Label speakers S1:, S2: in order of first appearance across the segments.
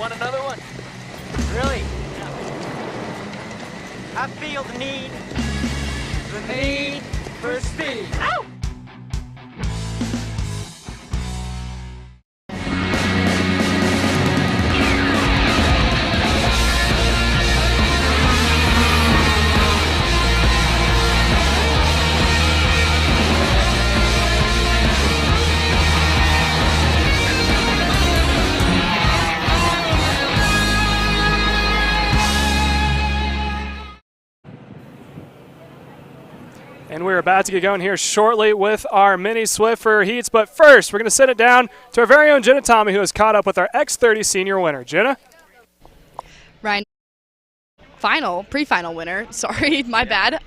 S1: want another one? Really? Yeah. I feel the need for speed. Ow!
S2: And we're about to get going here shortly with our mini Swiffer heats. But first, we're going to send it down to our very own Jenna Tommy, who has caught up with our X30 Senior winner. Jenna?
S3: Ryan, pre-final winner. Sorry, my bad.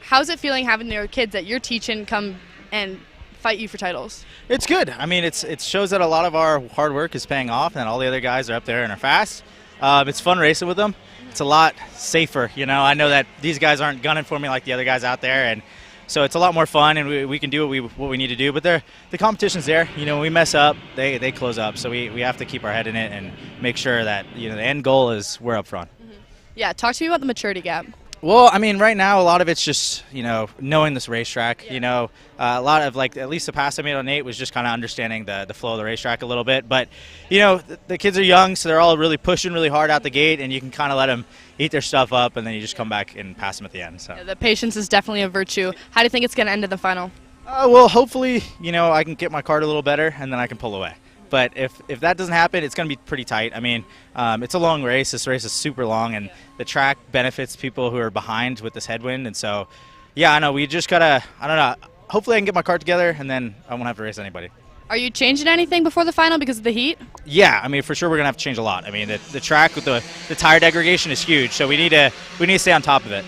S3: How's it feeling having your kids that you're teaching come and fight you for titles?
S4: It's good. I mean, it shows that a lot of our hard work is paying off, and all the other guys are up there and are fast. It's fun racing with them. It's a lot safer, you know. I know that these guys aren't gunning for me like the other guys out there, and so it's a lot more fun, and we can do what we need to do. But the competition's there. You know, when we mess up, they close up. So we have to keep our head in it and make sure that, you know, the end goal is we're up front.
S3: Mm-hmm. Yeah, talk to me about the maturity gap.
S4: Well, I mean, right now a lot of it's just, you know, knowing this racetrack. Yeah. You know, a lot of, like, at least the pass I made on Nate was just kind of understanding the flow of the racetrack a little bit. But, you know, the kids are young, so they're all really pushing really hard out the gate, and you can kind of let them eat their stuff up, and then you just come back and pass them at the end. So
S3: yeah, the patience is definitely a virtue. How do you think it's going to end in the final?
S4: Well, hopefully, you know, I can get my cart a little better, and then I can pull away. But if that doesn't happen, it's going to be pretty tight. I mean, it's a long race. This race is super long, and the track benefits people who are behind with this headwind. And so, yeah, I know we just got to, I don't know, hopefully I can get my cart together, and then I won't have to race anybody.
S3: Are you changing anything before the final because of the heat?
S4: Yeah, I mean, for sure we're going to have to change a lot. I mean, the track with the tire degradation is huge, so we need to stay on top of it.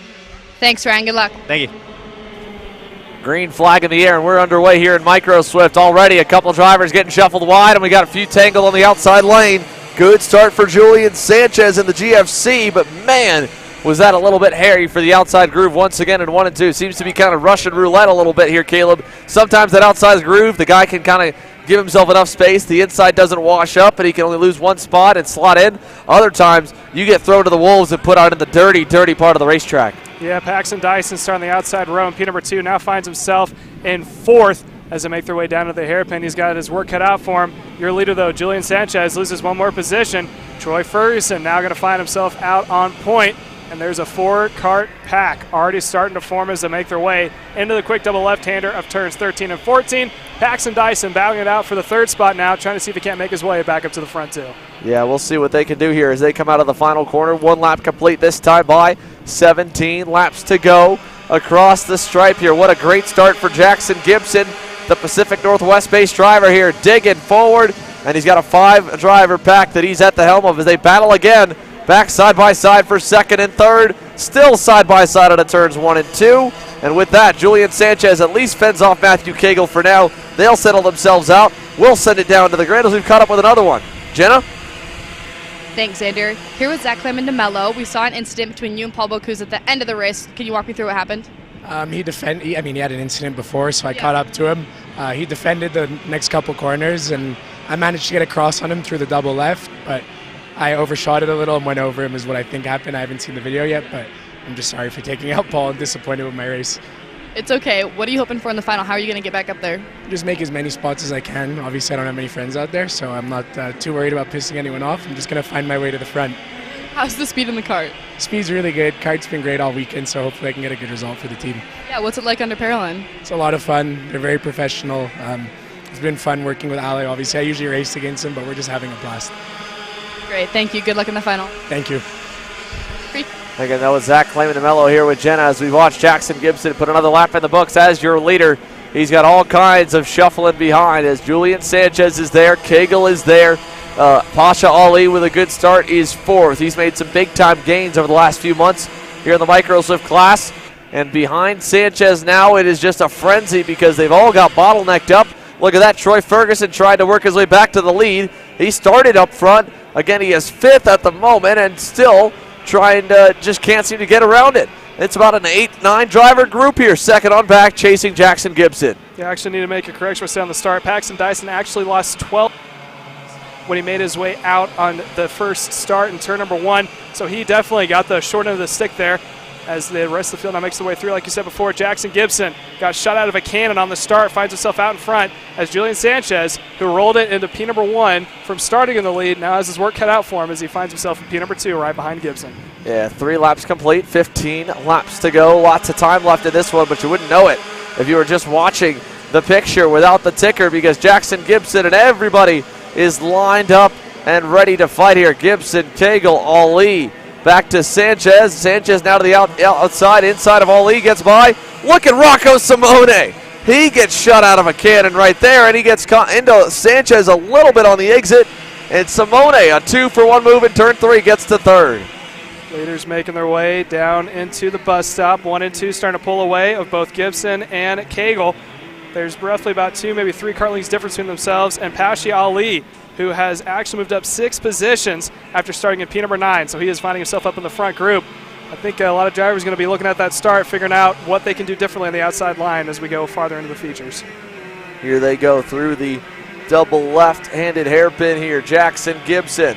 S3: Thanks, Ryan. Good luck.
S4: Thank you.
S5: Green flag in the air, and we're underway here in Micro Swift. Already a couple drivers getting shuffled wide, and we got a few tangled on the outside lane. Good start for Julian Sanchez in the GFC, but man, was that a little bit hairy for the outside groove once again in 1 and 2. Seems to be kind of Russian roulette a little bit here, Caleb. Sometimes that outside groove, the guy can kind of give himself enough space. The inside doesn't wash up, and he can only lose one spot and slot in. Other times, you get thrown to the wolves and put out in the dirty, dirty part of the racetrack.
S2: Yeah, Paxton Dyson starting the outside row, and P number 2 now finds himself in 4th as they make their way down to the hairpin. He's got his work cut out for him. Your leader, though, Julian Sanchez, loses one more position. Troy Ferguson now going to find himself out on point. And there's a 4-cart pack already starting to form as they make their way into the quick double left-hander of turns 13 and 14. Paxton Dyson battling it out for the 3rd spot now, trying to see if he can't make his way back up to the front too.
S5: Yeah, we'll see what they can do here as they come out of the final corner. 1 lap complete this time by 17 laps to go across the stripe here. What a great start for Jackson Gibson, the Pacific Northwest-based driver here, digging forward. And he's got a 5-driver pack that he's at the helm of as they battle again. Back side by side for 2nd and 3rd. Still side by side out of turns 1 and 2. And with that, Julian Sanchez at least fends off Matthew Cagle for now. They'll settle themselves out. We'll send it down to the grid as we've caught up with another one. Jenna?
S3: Thanks, Xander. Here with Zach Clement DeMello. We saw an incident between you and Paul Bocuse at the end of the race. Can you walk me through what happened?
S6: He had an incident before, so I caught up to him. He defended the next couple corners, and I managed to get a cross on him through the double left, but I overshot it a little and went over him is what I think happened. I haven't seen the video yet, but I'm just sorry for taking out Paul and disappointed with my race.
S3: It's okay. What are you hoping for in the final? How are you going to get back up there?
S6: Just make as many spots as I can. Obviously, I don't have many friends out there, so I'm not too worried about pissing anyone off. I'm just going to find my way to the front.
S3: How's the speed in the cart?
S6: Speed's really good. Cart's been great all weekend, so hopefully I can get a good result for the team.
S3: Yeah, what's it like under Paroline?
S6: It's a lot of fun. They're very professional. It's been fun working with Ali. Obviously, I usually race against him, but we're just having a blast.
S3: Great, thank you. Good luck in the final.
S6: Thank you.
S5: Again, that was Zach Clement DeMello here with Jenna as we watch Jackson Gibson put another lap in the books as your leader. He's got all kinds of shuffling behind as Julian Sanchez is there, Cagle is there. Pasha Ali with a good start is 4th. He's made some big-time gains over the last few months here in the Micro Swift class. And behind Sanchez now, it is just a frenzy because they've all got bottlenecked up. Look at that, Troy Ferguson trying to work his way back to the lead. He started up front. Again, he is 5th at the moment and still trying to, just can't seem to get around it. It's about an 8-9 driver group here, 2nd on back, chasing Jackson Gibson.
S2: You actually need to make a correction on the start. Paxton Dyson actually lost 12. when he made his way out on the first start in turn number 1. So he definitely got the short end of the stick there as the rest of the field now makes their way through. Like you said before, Jackson Gibson got shot out of a cannon on the start, finds himself out in front as Julian Sanchez, who rolled it into P number 1 from starting in the lead, now has his work cut out for him as he finds himself in P number 2 right behind Gibson.
S5: Yeah, 3 laps complete, 15 laps to go. Lots of time left in this one, but you wouldn't know it if you were just watching the picture without the ticker, because Jackson Gibson and everybody is lined up and ready to fight here. Gibson, Cagle, Ali. Back to Sanchez. Sanchez now to the outside, inside of Ali, gets by. Look at Rocco Simone. He gets shot out of a cannon right there, and he gets caught into Sanchez a little bit on the exit. And Simone, a 2-for-1 move in turn 3, gets to 3rd.
S2: Leaders making their way down into the bus stop. 1 and 2 starting to pull away of both Gibson and Cagle. There's roughly about 2, maybe 3 car lengths difference between themselves and Pashi Ali, who has actually moved up 6 positions after starting at P number 9. So he is finding himself up in the front group. I think a lot of drivers are going to be looking at that start, figuring out what they can do differently on the outside line as we go farther into the features.
S5: Here they go through the double left-handed hairpin here. Jackson Gibson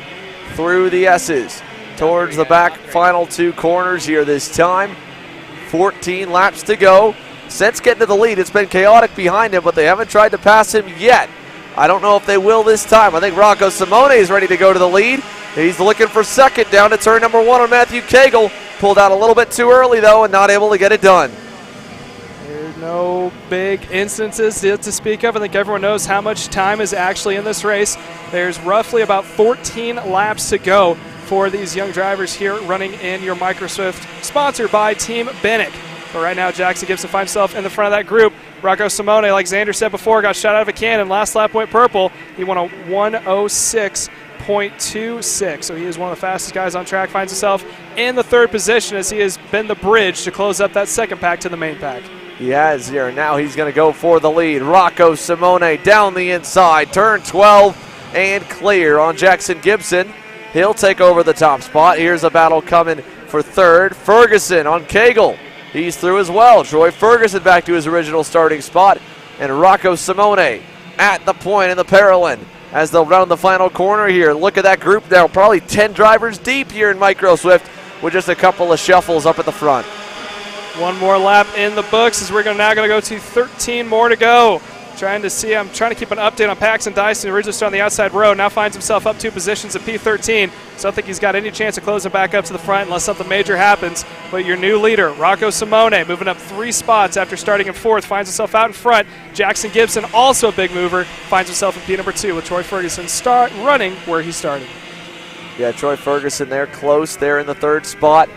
S5: through the S's towards the back final 2 corners here this time. 14 laps to go. Since getting to the lead, it's been chaotic behind him, but they haven't tried to pass him yet. I don't know if they will this time. I think Rocco Simone is ready to go to the lead. He's looking for second down to turn number 1 on Matthew Cagle. Pulled out a little bit too early, though, and not able to get it done.
S2: There's no big instances to speak of. I think everyone knows how much time is actually in this race. There's roughly about 14 laps to go for these young drivers here running in your Microswift, sponsored by Team Bannock. But right now, Jackson Gibson finds himself in the front of that group. Rocco Simone, like Xander said before, got shot out of a cannon. Last lap went purple. He won a 1:06.26. So he is one of the fastest guys on track. Finds himself in the 3rd position as he has been the bridge to close up that second pack to the main pack.
S5: He has here. Now he's going to go for the lead. Rocco Simone down the inside. Turn 12 and clear on Jackson Gibson. He'll take over the top spot. Here's a battle coming for 3rd. Ferguson on Cagle. He's through as well. Troy Ferguson back to his original starting spot. And Rocco Simone at the point in the Paralyn as they'll round the final corner here. Look at that group now. Probably 10 drivers deep here in Micro Swift with just a couple of shuffles up at the front.
S2: 1 more lap in the books as we're now going to go to 13 more to go. I'm trying to keep an update on Paxton Dyson, who originally started on the outside row, now finds himself up 2 positions at P13. So I don't think he's got any chance of closing back up to the front unless something major happens. But your new leader, Rocco Simone, moving up 3 spots after starting in 4th, finds himself out in front. Jackson Gibson, also a big mover, finds himself in P number 2 with Troy Ferguson running where he started.
S5: Yeah, Troy Ferguson there, close there in the 3rd spot.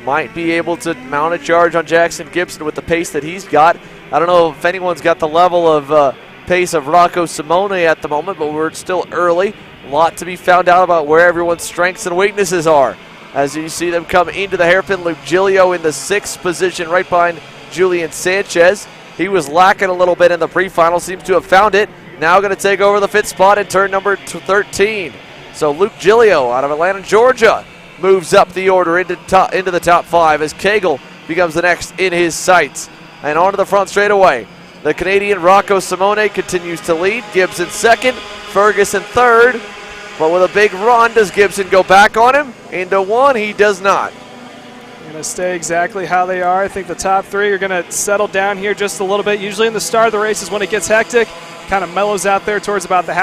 S5: Might be able to mount a charge on Jackson Gibson with the pace that he's got. I don't know if anyone's got the level of pace of Rocco Simone at the moment, but we're still early. A lot to be found out about where everyone's strengths and weaknesses are. As you see them come into the hairpin, Luke Giglio in the 6th position right behind Julian Sanchez. He was lacking a little bit in the pre-final, seems to have found it. Now going to take over the 5th spot in turn number 13. So Luke Giglio out of Atlanta, Georgia, moves up the order into the top 5 as Cagle becomes the next in his sights. And onto the front straightaway. The Canadian Rocco Simone continues to lead. Gibson 2nd, Ferguson 3rd. But with a big run, does Gibson go back on him? Into 1, he does not.
S2: Going to stay exactly how they are. I think the top 3 are going to settle down here just a little bit. Usually in the start of the race is when it gets hectic. Kind of mellows out there towards about the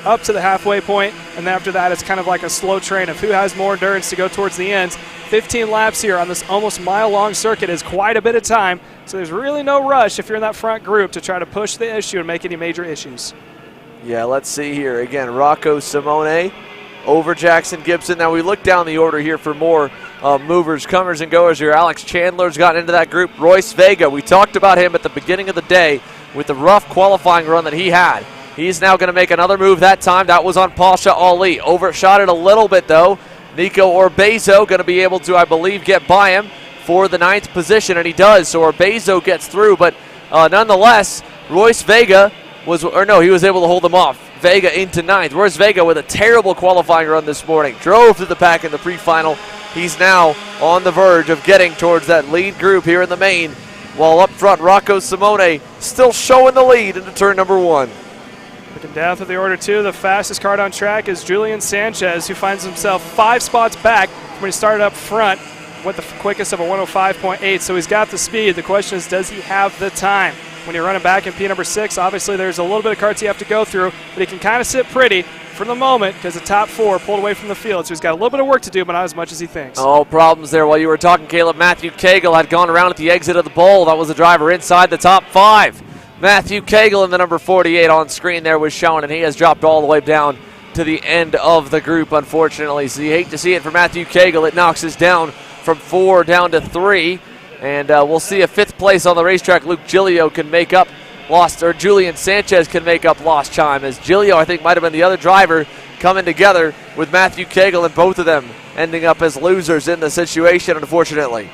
S2: up to the halfway point, and then after that it's kind of like a slow train of who has more endurance to go towards the end. 15 laps here on this almost mile-long circuit is quite a bit of time, so there's really no rush if you're in that front group to try to push the issue and make any major issues.
S5: Yeah, let's see here. Again, Rocco Simone over Jackson Gibson. Now we look down the order here for more movers, comers, and goers here. Alex Chandler's gotten into that group. Royce Vega, we talked about him at the beginning of the day with the rough qualifying run that he had. He's now going to make another move that time. That was on Pasha Ali. Overshot it a little bit, though. Nico Orbezo going to be able to, I believe, get by him for the 9th position, and he does. So Orbezo gets through, but nonetheless, Royce Vega he was able to hold him off. Vega into 9th. Royce Vega with a terrible qualifying run this morning. Drove to the pack in the pre-final. He's now on the verge of getting towards that lead group here in the main. While up front, Rocco Simone still showing the lead into turn number 1.
S2: Looking Down through the order two, the fastest card on track is Julian Sanchez, who finds himself 5 spots back when he started up front with the quickest of a 105.8. So he's got the speed. The question is, does he have the time? When you're running back in P number 6, obviously there's a little bit of carts you have to go through, but he can kind of sit pretty for the moment because the top 4 pulled away from the field. So he's got a little bit of work to do, but not as much as he thinks.
S5: Oh, problems there while you were talking, Caleb. Matthew Cagle had gone around at the exit of the bowl. That was the driver inside the top 5. Matthew Cagle in the number 48 on screen there was shown, and he has dropped all the way down to the end of the group, unfortunately. So you hate to see it for Matthew Cagle. It knocks us down from 4 down to 3. And we'll see if 5th place on the racetrack, Luke Giglio, can make up lost, or Julian Sanchez can make up lost time, as Giglio, I think, might have been the other driver coming together with Matthew Cagle, and both of them ending up as losers in the situation, unfortunately.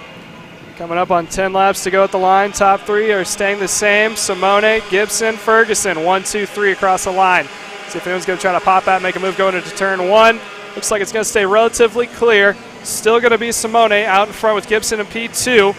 S2: Coming up on 10 laps to go at the line. Top 3 are staying the same. Simone, Gibson, Ferguson, 1, 2, 3 across the line. See if anyone's going to try to pop out, make a move going into turn 1. Looks like it's going to stay relatively clear. Still going to be Simone out in front with Gibson in P2.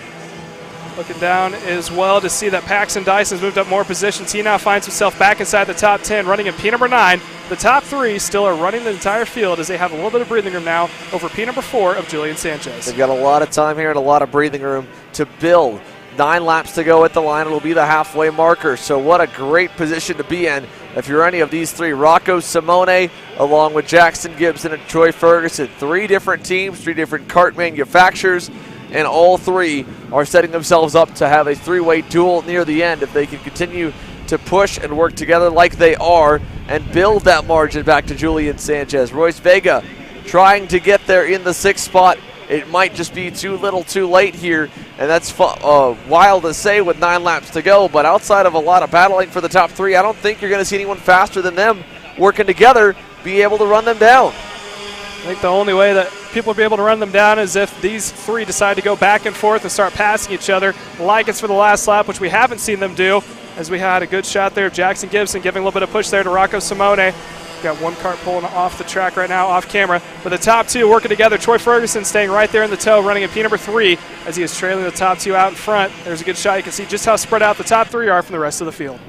S2: Looking down as well to see that Paxton Dyson's moved up more positions. He now finds himself back inside the top 10, running in P number 9. The top 3 still are running the entire field as they have a little bit of breathing room now over P number 4 of Julian Sanchez.
S5: They've got a lot of time here and a lot of breathing room to build. 9 laps to go at the line. It'll be the halfway marker. So what a great position to be in if you're any of these 3. Rocco Simone along with Jackson Gibson and Troy Ferguson. 3 different teams, 3 different kart manufacturers, and all 3 are setting themselves up to have a 3-way duel near the end if they can continue to push and work together like they are and build that margin back to Julian Sanchez. Royce Vega trying to get there in the 6th spot. It might just be too little too late here, and that's wild to say with 9 laps to go, but outside of a lot of battling for the top 3, I don't think you're going to see anyone faster than them working together be able to run them down.
S2: I think the only way that people will be able to run them down is if these 3 decide to go back and forth and start passing each other like it's for the last lap, which we haven't seen them do, as we had a good shot there of Jackson Gibson giving a little bit of push there to Rocco Simone. Got 1 cart pulling off the track right now, off camera. But the top 2 working together. Troy Ferguson staying right there in the tow, running in P number 3 as he is trailing the top 2 out in front. There's a good shot. You can see just how spread out the top 3 are from the rest of the field.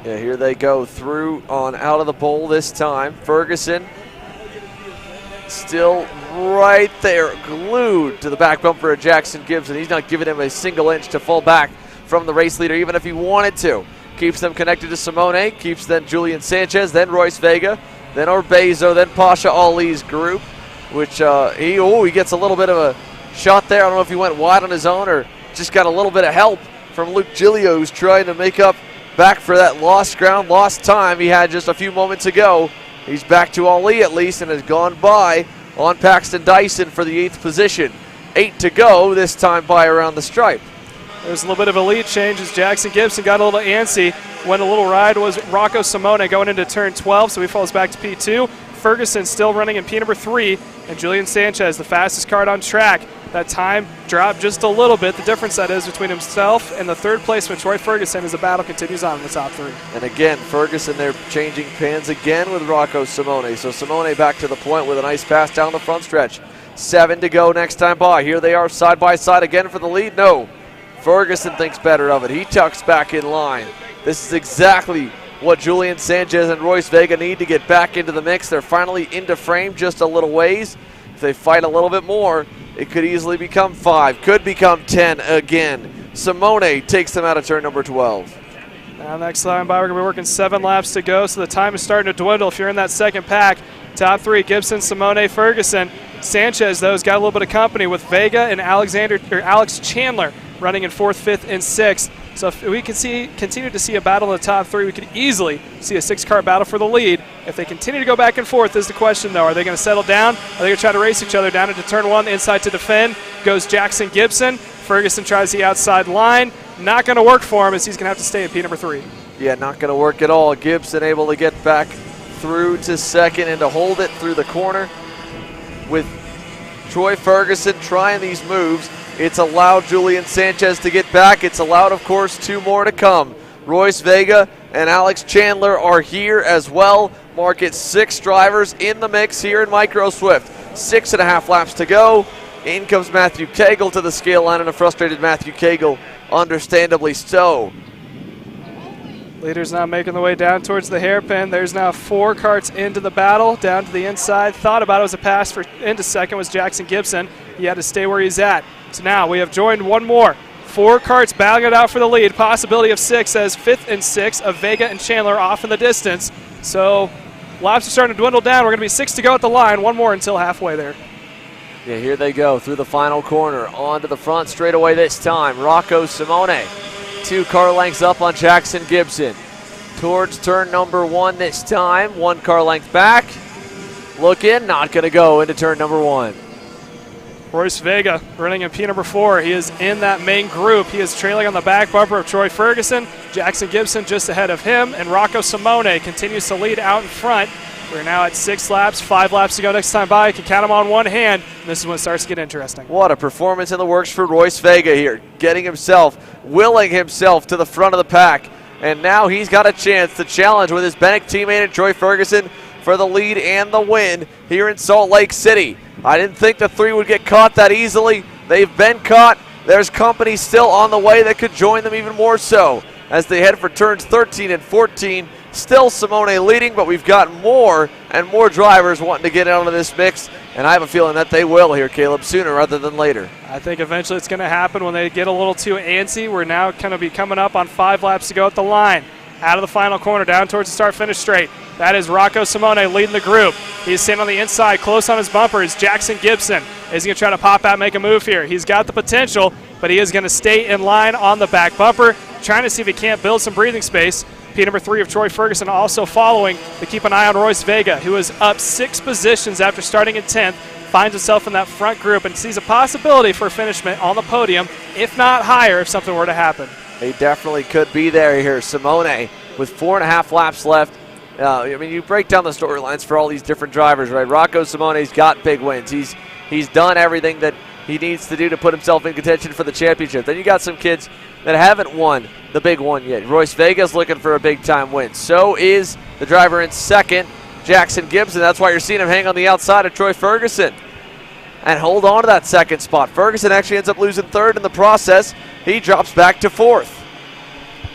S5: Yeah, here they go through on out of the bowl this time. Ferguson still right there, glued to the back bumper of Jackson Gibson. He's not giving him a single inch to fall back from the race leader, even if he wanted to. Keeps them connected to Simone, keeps then Julian Sanchez, then Royce Vega, then Orbezo, then Pasha Ali's group, which he gets a little bit of a shot there. I don't know if he went wide on his own or just got a little bit of help from Luke Giglio, who's trying to make up back for that lost ground, lost time he had just a few moments ago. He's back to Ali at least and has gone by on Paxton Dyson for the 8th position. 8 to go, this time by around the stripe.
S2: There's a little bit of a lead change as Jackson Gibson got a little antsy when a little ride was Rocco Simone going into turn 12, so he falls back to P2. Ferguson still running in P number 3, and Julian Sanchez, the fastest card on track. That time dropped just a little bit. The difference that is between himself and the 3rd placement, Troy Ferguson, as the battle continues on in the top 3.
S5: And again, Ferguson there changing pans again with Rocco Simone. So Simone back to the point with a nice pass down the front stretch. 7 to go next time by. Here they are side by side again for the lead. No. Ferguson thinks better of it. He tucks back in line. This is exactly what Julian Sanchez and Royce Vega need to get back into the mix. They're finally into frame just a little ways. If they fight a little bit more, it could easily become 5, could become 10 again. Simone takes them out of turn number 12.
S2: Now next line by, we're going to be working 7 laps to go, so the time is starting to dwindle if you're in that second pack. Top 3, Gibson, Simone, Ferguson. Sanchez, though, has got a little bit of company with Vega and Alex Chandler running in 4th, 5th, and 6th. So if we can continue to see a battle in the top 3, we could easily see a 6-car battle for the lead. If they continue to go back and forth is the question, though. Are they going to settle down? Are they going to try to race each other down into turn 1? The inside to defend goes Jackson Gibson. Ferguson tries the outside line. Not going to work for him as he's going to have to stay at P number 3.
S5: Yeah, not going to work at all. Gibson able to get back through to 2nd and to hold it through the corner with Troy Ferguson trying these moves. It's allowed Julian Sanchez to get back. It's allowed, of course, 2 more to come. Royce Vega and Alex Chandler are here as well. Mark it 6 drivers in the mix here in Micro Swift. 6.5 laps to go. In comes Matthew Cagle to the scale line, and a frustrated Matthew Cagle, understandably so.
S2: Leaders now making the way down towards the hairpin. There's now 4 karts into the battle, down to the inside. Thought about it was a pass for into second was Jackson Gibson. He had to stay where he's at. So now we have joined one more. 4 karts battling it out for the lead. Possibility of 6 as 5th and 6 of Vega and Chandler off in the distance. So laps are starting to dwindle down. We're going to be 6 to go at the line. 1 more until halfway there.
S5: Yeah, here they go through the final corner. Onto the front straightaway this time. Rocco Simone. 2 car lengths up on Jackson Gibson. Towards turn number 1 this time. 1 car length back. Look in, not going to go into turn number 1.
S2: Royce Vega running in P number 4. He is in that main group. He is trailing on the back bumper of Troy Ferguson. Jackson Gibson just ahead of him. And Rocco Simone continues to lead out in front. We're now at 6 laps, 5 laps to go next time by. You can count them on one hand. And this is when it starts to get interesting.
S5: What a performance in the works for Royce Vega here. Willing himself to the front of the pack. And now he's got a chance to challenge with his Benek teammate Troy Ferguson for the lead and the win here in Salt Lake City. I didn't think the 3 would get caught that easily. They've been caught. There's company still on the way that could join them even more so as they head for turns 13 and 14. Still Simone leading, but we've got more and more drivers wanting to get out of this mix, and I have a feeling that they will here, Caleb, sooner rather than later.
S2: I think eventually it's going to happen when they get a little too antsy. We're now going to be coming up on 5 laps to go at the line. Out of the final corner, down towards the start-finish straight. That is Rocco Simone leading the group. He's sitting on the inside, close on his bumper is Jackson Gibson. Is he going to try to pop out, make a move here? He's got the potential, but he is going to stay in line on the back bumper, trying to see if he can't build some breathing space. P number 3 of Troy Ferguson also following, but keep an eye on Royce Vega, who is up 6 positions after starting in 10th, finds himself in that front group and sees a possibility for finishment on the podium, if not higher, if something were to happen.
S5: He definitely could be there here. Simone with 4.5 laps left. You break down the storylines for all these different drivers, right? Rocco Simone's got big wins. He's done everything that he needs to do to put himself in contention for the championship. Then you got some kids that haven't won the big one yet. Royce Vega's looking for a big-time win. So is the driver in second, Jackson Gibson. That's why you're seeing him hang on the outside of Troy Ferguson and hold on to that second spot. Ferguson actually ends up losing third in the process. He drops back to 4th.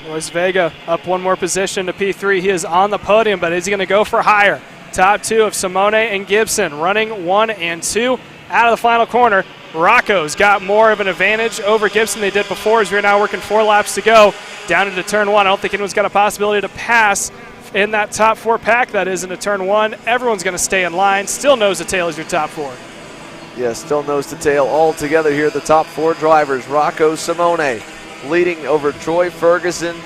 S2: Royce Vega up 1 more position to P3. He is on the podium, but is he going to go for higher? Top 2 of Simone and Gibson running 1 and 2. Out of the final corner, Rocco's got more of an advantage over Gibson they did before as we're now working 4 laps to go down into turn 1. I don't think anyone's got a possibility to pass in that top 4 pack that is into turn 1. Everyone's going to stay in line. Still nose to tail as your top 4.
S5: Yeah, still nose to tail all together here. The top 4 drivers, Rocco Simone leading over Troy Ferguson,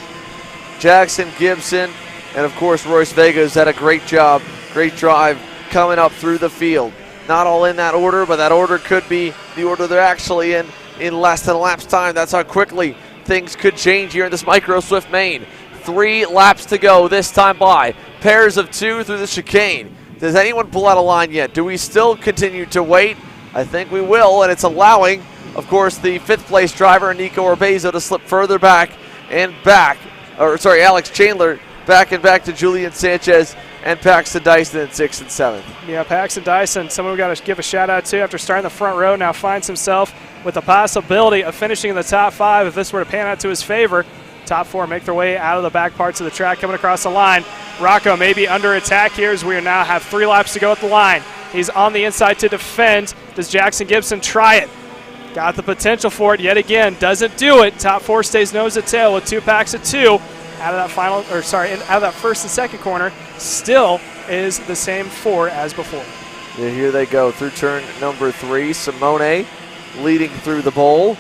S5: Jackson Gibson, and of course Royce Vega has had a great job, great drive coming up through the field. Not all in that order, but that order could be the order they're actually in less than a lap's time. That's how quickly things could change here in this Micro Swift main. 3 laps to go this time by. Pairs of 2 through the chicane. Does anyone pull out a line yet? Do we still continue to wait? I think we will, and it's allowing, of course, the 5th place driver, Nico Orbezo, to slip further back and back. Alex Chandler back and back to Julian Sanchez and Paxton Dyson in 6th and 7th.
S2: Yeah, Paxton Dyson, someone we've got to give a shout out to after starting the front row, now finds himself with the possibility of finishing in the top 5 if this were to pan out to his favor. Top 4 make their way out of the back parts of the track coming across the line. Rocco may be under attack here as we now have 3 laps to go at the line. He's on the inside to defend. Does Jackson Gibson try it? Got the potential for it yet again. Doesn't do it. Top 4 stays nose to tail with 2 packs of 2. Out of that first and second corner, still is the same 4 as before.
S5: Yeah, here they go through turn number 3. Simone leading through the bowl.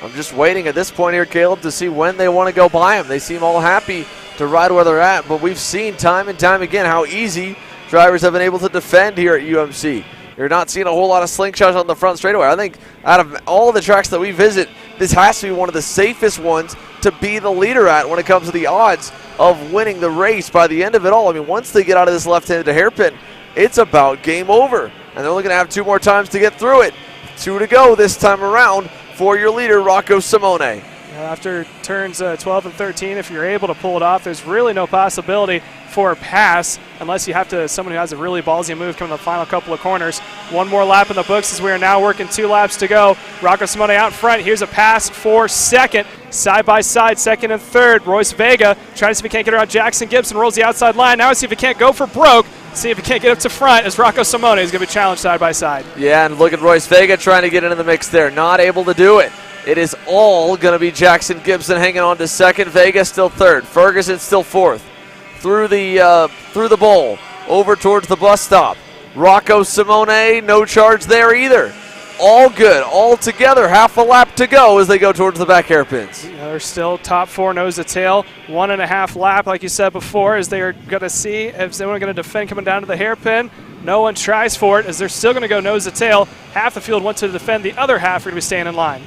S5: I'm just waiting at this point here, Caleb, to see when they want to go by him. They seem all happy to ride where they're at, but we've seen time and time again how easy drivers have been able to defend here at UMC. You're not seeing a whole lot of slingshots on the front straightaway. I think out of all the tracks that we visit, this has to be one of the safest ones to be the leader at when it comes to the odds of winning the race by the end of it all. I mean, once they get out of this left-handed hairpin, it's about game over. And they're only going to have 2 more times to get through it. 2 to go this time around for your leader, Rocco Simone.
S2: After turns 12 and 13, if you're able to pull it off, there's really no possibility for a pass unless you have to someone who has a really ballsy move coming in the final couple of corners. One more lap in the books as we are now working 2 laps to go. Rocco Simone out front. Here's a pass for second. Side by side, second and third. Royce Vega trying to see if he can't get around Jackson Gibson. Rolls the outside line. Now see if he can't go for broke. See if he can't get up to front as Rocco Simone is going to be challenged side by side.
S5: Yeah, and look at Royce Vega trying to get into the mix there. Not able to do it. It is all going to be Jackson Gibson hanging on to second. Vega still third. Ferguson still fourth. Through the bowl, over towards the bus stop. Rocco Simone, no charge there either. All good, all together. Half a lap to go as they go towards the back hairpins.
S2: Yeah, they're still top 4 nose to tail. 1.5 lap, like you said before, as they are going to see if they're going to defend coming down to the hairpin. No one tries for it as they're still going to go nose to tail. Half the field wants to defend. The other half are going to be staying in line.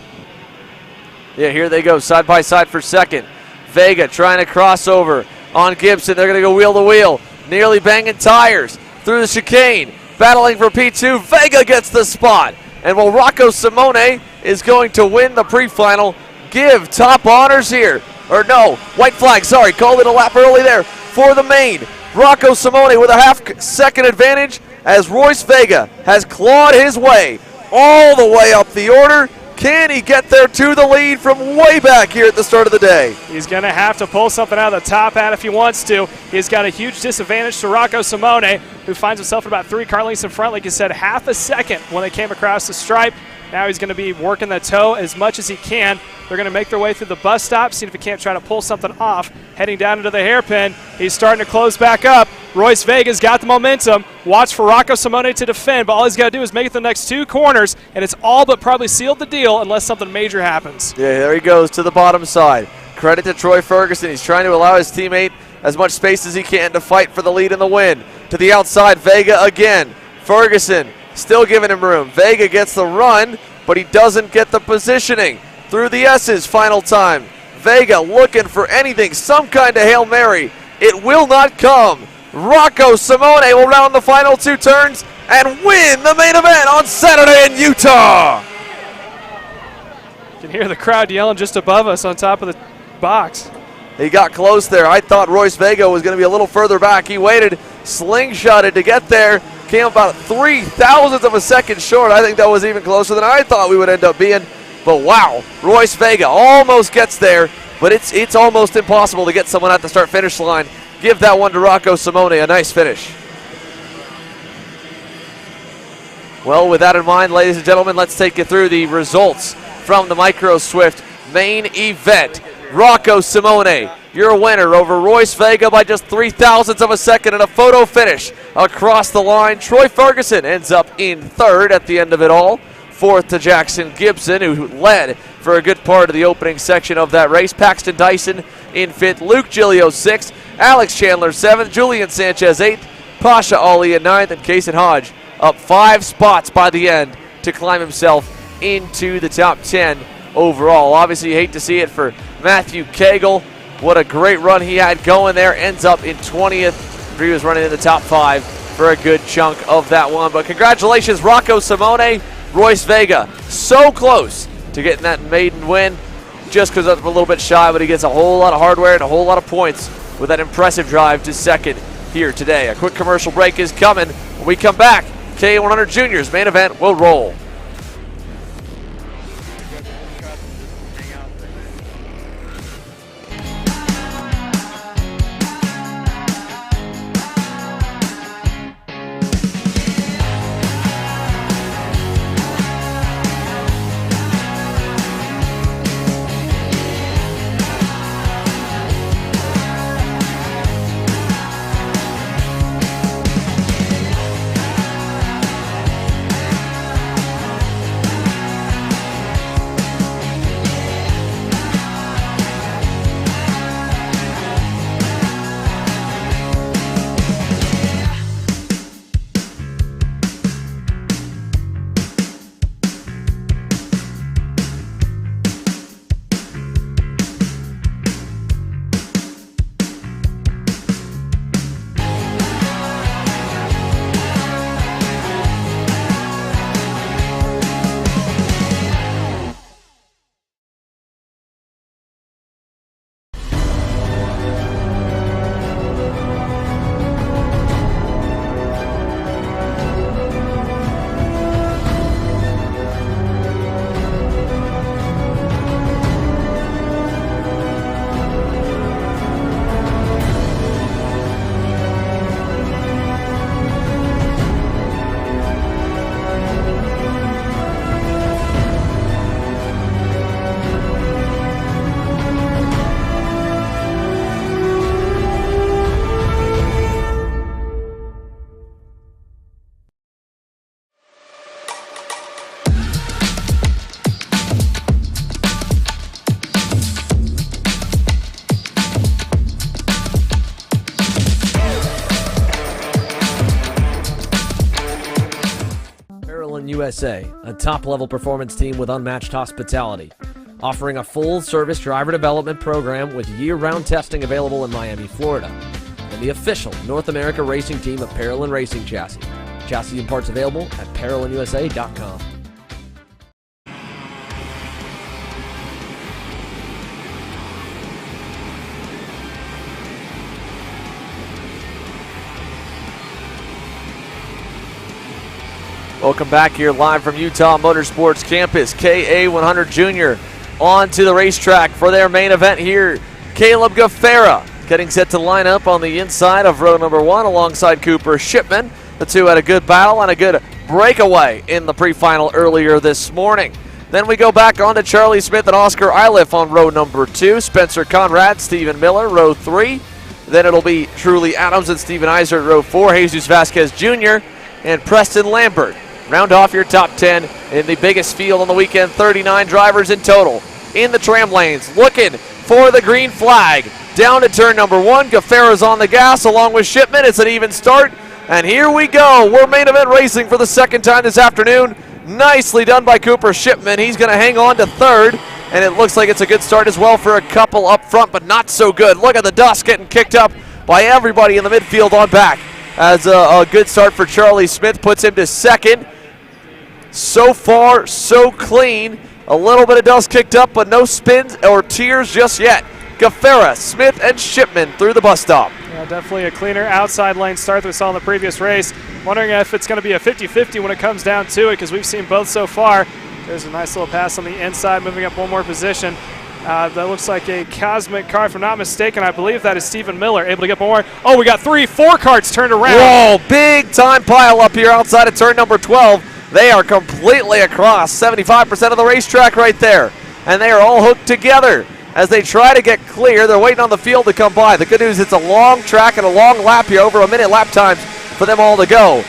S5: Yeah, here they go, side by side for second. Vega trying to cross over on Gibson. They're going to go wheel to wheel, nearly banging tires through the chicane. Battling for P2, Vega gets the spot. And while Rocco Simone is going to win the pre-final, give top honors here. Or no, white flag, sorry, called it a lap early there for the main. Rocco Simone with a half-second advantage as Royce Vega has clawed his way all the way up the order. Can he get there to the lead from way back here at the start of the day?
S2: He's going to have to pull something out of the top hat if he wants to. He's got a huge disadvantage to Rocco Simone, who finds himself at about 3 car lengths in front, like you said, half a second when they came across the stripe. Now he's going to be working the toe as much as he can. They're going to make their way through the bus stop, see if he can't try to pull something off. Heading down into the hairpin, he's starting to close back up. Royce Vega's got the momentum. Watch for Rocco Simone to defend, but all he's got to do is make it the next 2 corners, and it's all but probably sealed the deal unless something major happens.
S5: Yeah, there he goes to the bottom side. Credit to Troy Ferguson. He's trying to allow his teammate as much space as he can to fight for the lead and the win. To the outside, Vega again. Ferguson still giving him room. Vega gets the run, but he doesn't get the positioning. Through the S's, final time. Vega looking for anything, some kind of Hail Mary. It will not come. Rocco Simone will round the final 2 turns and win the main event on Saturday in Utah.
S2: You can hear the crowd yelling just above us on top of the box.
S5: He got close there. I thought Royce Vega was going to be a little further back. He waited, slingshotted to get there. Came about 0.003 of a second short. I think that was even closer than I thought we would end up being. But wow, Royce Vega almost gets there, but it's almost impossible to get someone at the start-finish line. Give that one to Rocco Simone, a nice finish. Well, with that in mind, ladies and gentlemen, let's take you through the results from the Micro Swift main event. Rocco Simone, your winner over Royce Vega by just 0.003 of a second in a photo finish across the line. Troy Ferguson ends up in 3rd at the end of it all. 4th to Jackson Gibson, who led for a good part of the opening section of that race. Paxton Dyson in 5th, Luke Giglio 6th, Alex Chandler 7th, Julian Sanchez 8th, Pasha Ali in 9th, and Kason Hodge up 5 spots by the end to climb himself into the top 10 overall. Obviously, you hate to see it for Matthew Cagle. What a great run he had going there. Ends up in 20th. He was running in the top 5 for a good chunk of that one. But congratulations, Rocco Simone, Royce Vega. So close to getting that maiden win. Just because I'm a little bit shy, but he gets a whole lot of hardware and a whole lot of points with that impressive drive to second here today. A quick commercial break is coming. When we come back, K100 Juniors main event will roll. Parolin USA, a top-level performance team with unmatched hospitality, offering a full-service driver development program with year-round testing available in Miami, Florida, and the official North America racing team of Parolin Racing Chassis. Chassis and parts available at ParolinUSA.com. Welcome back here live from Utah Motorsports Campus. KA100 Junior on to the racetrack for their main event here. Caleb Gaffera getting set to line up on the inside of row number 1 alongside Cooper Shipman. The two had a good battle and a good breakaway in the pre-final earlier this morning. Then we go back on to Charlie Smith and Oscar Iliff on row number 2. Spencer Conrad, Stephen Miller, row 3. Then it'll be Truly Adams and Steven Iser at row 4. Jesus Vasquez Jr. and Preston Lambert round off your top 10 in the biggest field on the weekend. 39 drivers in total in the tram lanes looking for the green flag. Down to turn number 1. Gaffera's on the gas along with Shipman. It's an even start. And here we go. We're main event racing for the second time this afternoon. Nicely done by Cooper Shipman. He's going to hang on to third. And it looks like it's a good start as well for a couple up front, but not so good. Look at the dust getting kicked up by everybody in the midfield on back. As a good start for Charlie Smith puts him to second. So far, so clean. A little bit of dust kicked up, but no spins or tears just yet. Gaffera, Smith, and Shipman through the bus stop.
S2: Yeah, definitely a cleaner outside lane start that we saw in the previous race. Wondering if it's going to be a 50-50 when it comes down to it, because we've seen both so far. There's a nice little pass on the inside, moving up one more position. That looks like a Cosmic car, if I'm not mistaken. I believe that is Stephen Miller, able to get one more. Oh, we got 3-4 carts turned around.
S5: Whoa, big time pile up here outside of turn number 12. They are completely across 75% of the racetrack right there. And they are all hooked together as they try to get clear. They're waiting on the field to come by. The good news, it's a long track and a long lap here, over a minute lap times for them all to go.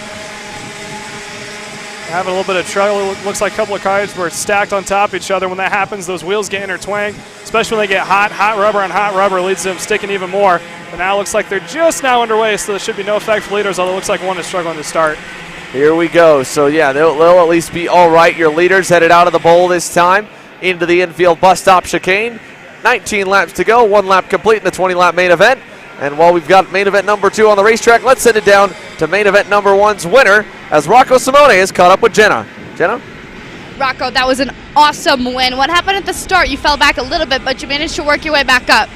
S2: Having a little bit of trouble. It looks like a couple of cars were stacked on top of each other. When that happens, those wheels get intertwined, especially when they get hot. Hot rubber on hot rubber leads to them sticking even more. But now it looks like they're just now underway, so there should be no effect for leaders, although it looks like one is struggling to start.
S5: Here we go. So, yeah, they'll at least be all right. Your leaders headed out of the bowl this time into the infield bus stop chicane. 19 laps to go, 1 lap complete in the 20-lap main event. And while we've got main event number 2 on the racetrack, let's send it down to main event number 1's winner as Rocco Simone is caught up with Jenna. Jenna?
S3: Rocco, that was an awesome win. What happened at the start? You fell back a little bit, but you managed to work your way back up.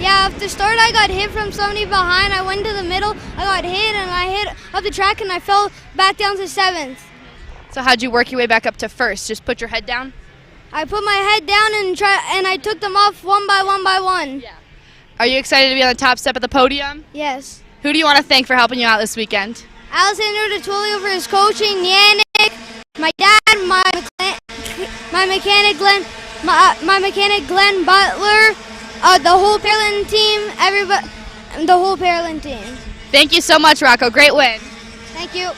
S7: Yeah, after start I got hit from somebody behind. I went to the middle, I got hit, and I hit up the track, and I fell back down to 7th.
S3: So how'd you work your way back up to first? Just put your head down?
S7: I put my head down and I took them off one by one.
S3: Yeah. Are you excited to be on the top step of the podium?
S7: Yes.
S3: Who do you want to thank for helping you out this weekend?
S7: Alessandro Detulio for his coaching, Yannick, my dad, my mechanic Glenn Butler, the whole Parolin team, everybody, the whole Parolin team.
S3: Thank you so much, Rocco. Great win.
S7: Thank you.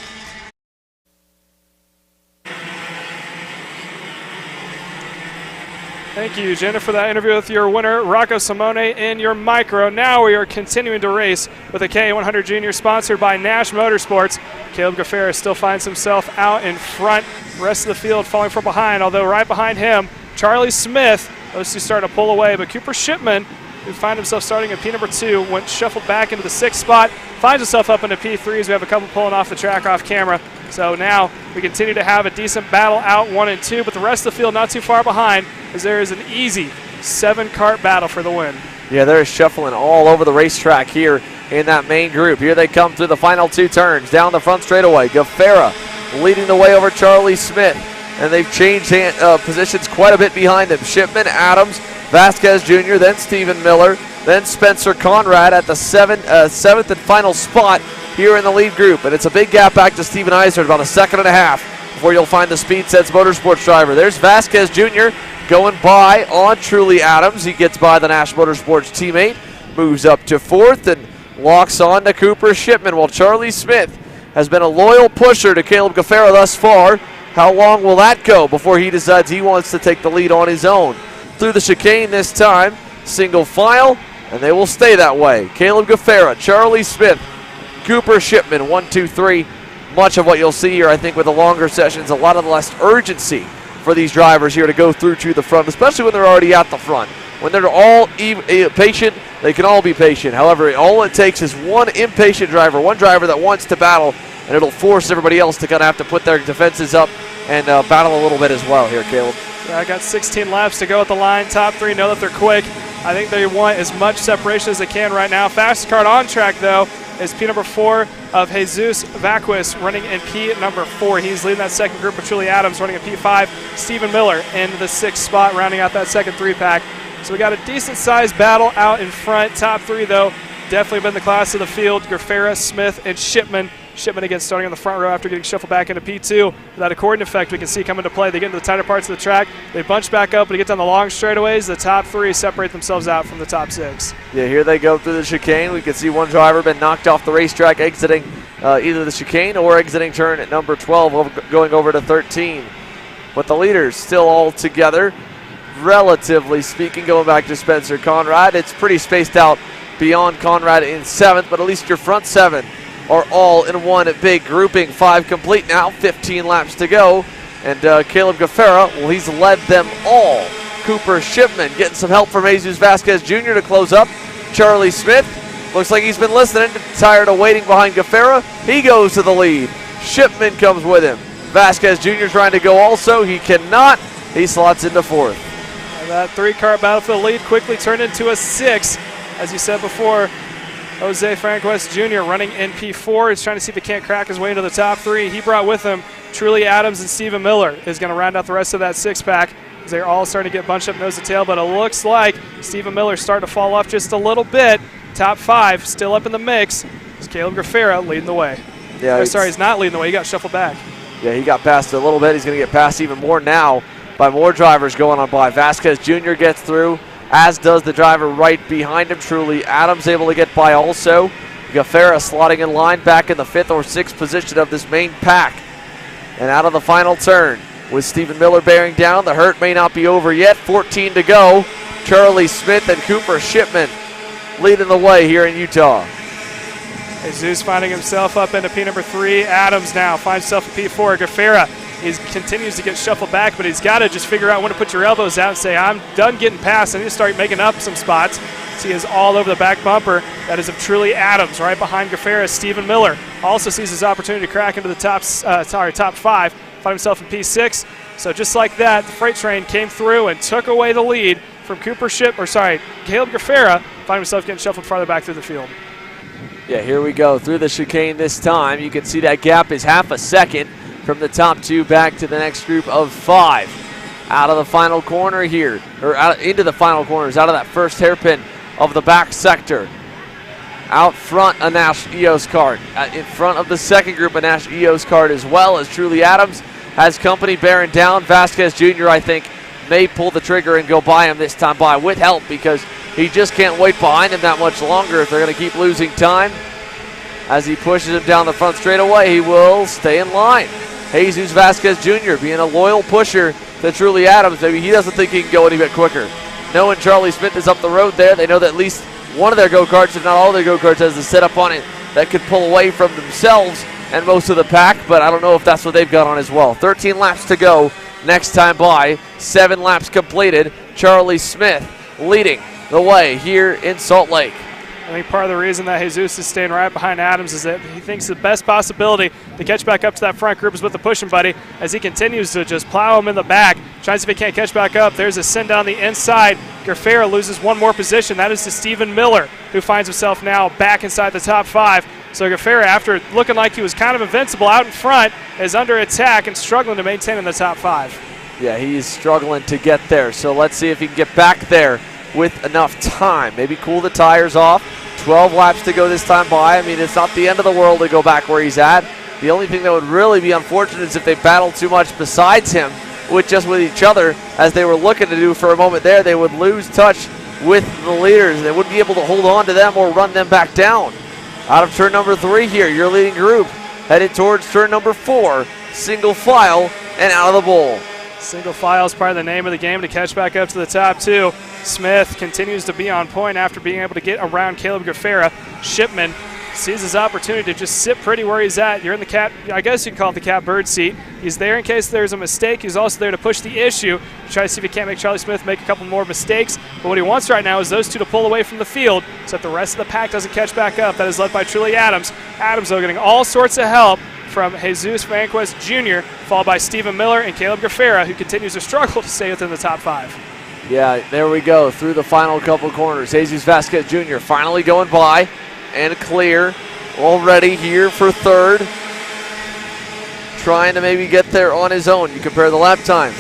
S2: Thank you, Jenna, for that interview with your winner, Rocco Simone, in your micro. Now we are continuing to race with a KA100 Junior sponsored by Nash Motorsports. Caleb Gaffera still finds himself out in front. The rest of the field falling from behind, although right behind him, Charlie Smith. Those two start to pull away, but Cooper Shipman, who found himself starting at P number 2, went shuffled back into the 6th spot, finds himself up into P3 as we have a couple pulling off the track off camera. So now we continue to have a decent battle out 1 and 2, but the rest of the field not too far behind, as there is an easy 7-cart battle for the win.
S5: Yeah, they're shuffling all over the racetrack here in that main group. Here they come through the final 2 turns, down the front straightaway. Gaffera leading the way over Charlie Smith, and they've changed positions quite a bit behind them. Shipman, Adams, Vasquez Jr., then Stephen Miller, then Spencer Conrad at the 7th and final spot here in the lead group. And it's a big gap back to Steven Iser, about a 1.5 seconds before you'll find the Speed Sets Motorsports driver. There's Vasquez Jr. going by on Truly Adams. He gets by the Nash Motorsports teammate, moves up to 4th, and locks on to Cooper Shipman, while Charlie Smith has been a loyal pusher to Caleb Gaffera thus far. How long will that go before he decides he wants to take the lead on his own? Through the chicane this time, single file, and they will stay that way. Caleb Gaffera, Charlie Smith, Cooper Shipman, 1, 2, 3 much of what you'll see here, I think, with the longer sessions, a lot of less urgency for these drivers here to go through to the front, especially when they're already at the front. When they're all patient, they can all be patient. However, all it takes is one impatient driver, one driver that wants to battle, and it'll force everybody else to kind of have to put their defenses up and battle a little bit as well here, Caleb.
S2: Yeah, I got 16 laps to go at the line. Top three know that they're quick. I think they want as much separation as they can right now. Fastest car on track, though, is P number 4 of Jesus Vaquis running in P number 4. He's leading that second group with Truly Adams running in P5. Stephen Miller in the 6th spot, rounding out that second 3-pack. So we got a decent-sized battle out in front. Top three, though, definitely been the class of the field. Grafera, Smith, and Shipman. Shipman again starting on the front row after getting shuffled back into P2. That accordion effect we can see come into play. They get into the tighter parts of the track. They bunch back up, but to get down the long straightaways, the top three separate themselves out from the top 6.
S5: Yeah, here they go through the chicane. We can see one driver been knocked off the racetrack exiting either the chicane or exiting turn at number 12, going over to 13. But the leaders still all together, relatively speaking, going back to Spencer Conrad. It's pretty spaced out beyond Conrad in 7th, but at least your front 7 are all in one big grouping. 5 complete now, 15 laps to go. And Caleb Grafera, well, he's led them all. Cooper Shipman getting some help from Jesus Vasquez Jr. to close up. Charlie Smith, looks like he's been listening, tired of waiting behind Grafera. He goes to the lead. Shipman comes with him. Vasquez Jr. trying to go also. He cannot. He slots into 4th.
S2: And that 3-car battle for the lead quickly turned into a 6. As you said before, Jose Franquez Jr. running in P4 is trying to see if he can't crack his way into the top 3. He brought with him Truly Adams and Stephen Miller is going to round out the rest of that 6-pack. They're all starting to get bunched up nose to tail, but it looks like Stephen Miller's starting to fall off just a little bit. Top 5 still up in the mix. It's Caleb Grafera leading the way.
S5: Yeah,
S2: he's not leading the way. He got shuffled back.
S5: Yeah, he got past a little bit. He's going to get past even more now by more drivers going on by. Vasquez Jr. gets through, as does the driver right behind him, Truly Adams able to get by also. Grafera slotting in line back in the 5th or 6th position of this main pack. And out of the final turn with Stephen Miller bearing down. The hurt may not be over yet. 14 to go. Charlie Smith and Cooper Shipman leading the way here in Utah.
S2: Jesus finding himself up into P number 3. Adams now finds himself in P4. Grafera continues to get shuffled back, but he's got to just figure out when to put your elbows out and say, I'm done getting past. I need to start making up some spots. He is all over the back bumper. That is of Truly Adams. Right behind Grafera, Stephen Miller also sees his opportunity to crack into the top 5. Find himself in P6. So just like that, the freight train came through and took away the lead from Caleb Grafera. Find himself getting shuffled farther back through the field.
S5: Yeah, here we go through the chicane this time. You can see that gap is half a second from the top 2 back to the next group of 5. Out of the final corner here, or into the final corners, out of that first hairpin of the back sector. Out front, a Nash EOS card. In front of the second group, a Nash EOS card as well, as Truly Adams has company bearing down. Vasquez Jr., I think, may pull the trigger and go by him this time by with help, because he just can't wait behind him that much longer if they're going to keep losing time. As he pushes him down the front straightaway, he will stay in line. Jesus Vasquez Jr. being a loyal pusher to Truly Adams. Maybe he doesn't think he can go any bit quicker. Knowing Charlie Smith is up the road there, they know that at least one of their go-karts, if not all their go-karts, has a setup on it that could pull away from themselves and most of the pack, but I don't know if that's what they've got on as well. 13 laps to go next time by. 7 laps completed. Charlie Smith leading the way here in Salt Lake.
S2: I think part of the reason that Jesus is staying right behind Adams is that he thinks the best possibility to catch back up to that front group is with the pushing buddy, as he continues to just plow him in the back. Tries if he can't catch back up. There's a send down the inside. Grafera loses one more position. That is to Stephen Miller, who finds himself now back inside the top 5. So Grafera, after looking like he was kind of invincible out in front, is under attack and struggling to maintain in the top 5.
S5: Yeah, he's struggling to get there. So let's see if he can get back there with enough time. Maybe cool the tires off. 12 laps to go this time by. I mean, it's not the end of the world to go back where he's at. The only thing that would really be unfortunate is if they battled too much besides him with each other, as they were looking to do for a moment there. They would lose touch with the leaders. They wouldn't be able to hold on to them or run them back down. Out of turn number 3 here, your leading group headed towards turn number 4. Single file and out of the bowl.
S2: Single file is part of the name of the game to catch back up to the top 2. Smith continues to be on point after being able to get around Caleb Grafera. Shipman sees his opportunity to just sit pretty where he's at. You're in the cat, I guess you can call it the catbird seat. He's there in case there's a mistake. He's also there to push the issue, try to see if he can't make Charlie Smith make a couple more mistakes. But what he wants right now is those two to pull away from the field so that the rest of the pack doesn't catch back up. That is led by Truly Adams. Adams, though, getting all sorts of help from Jesus Vanquist Jr., followed by Stephen Miller and Caleb Gaffera, who continues to struggle to stay within the top 5.
S5: Yeah, there we go through the final couple corners. Jesus Vasquez Jr. finally going by and clear. Already here for third. Trying to maybe get there on his own. You compare the lap times.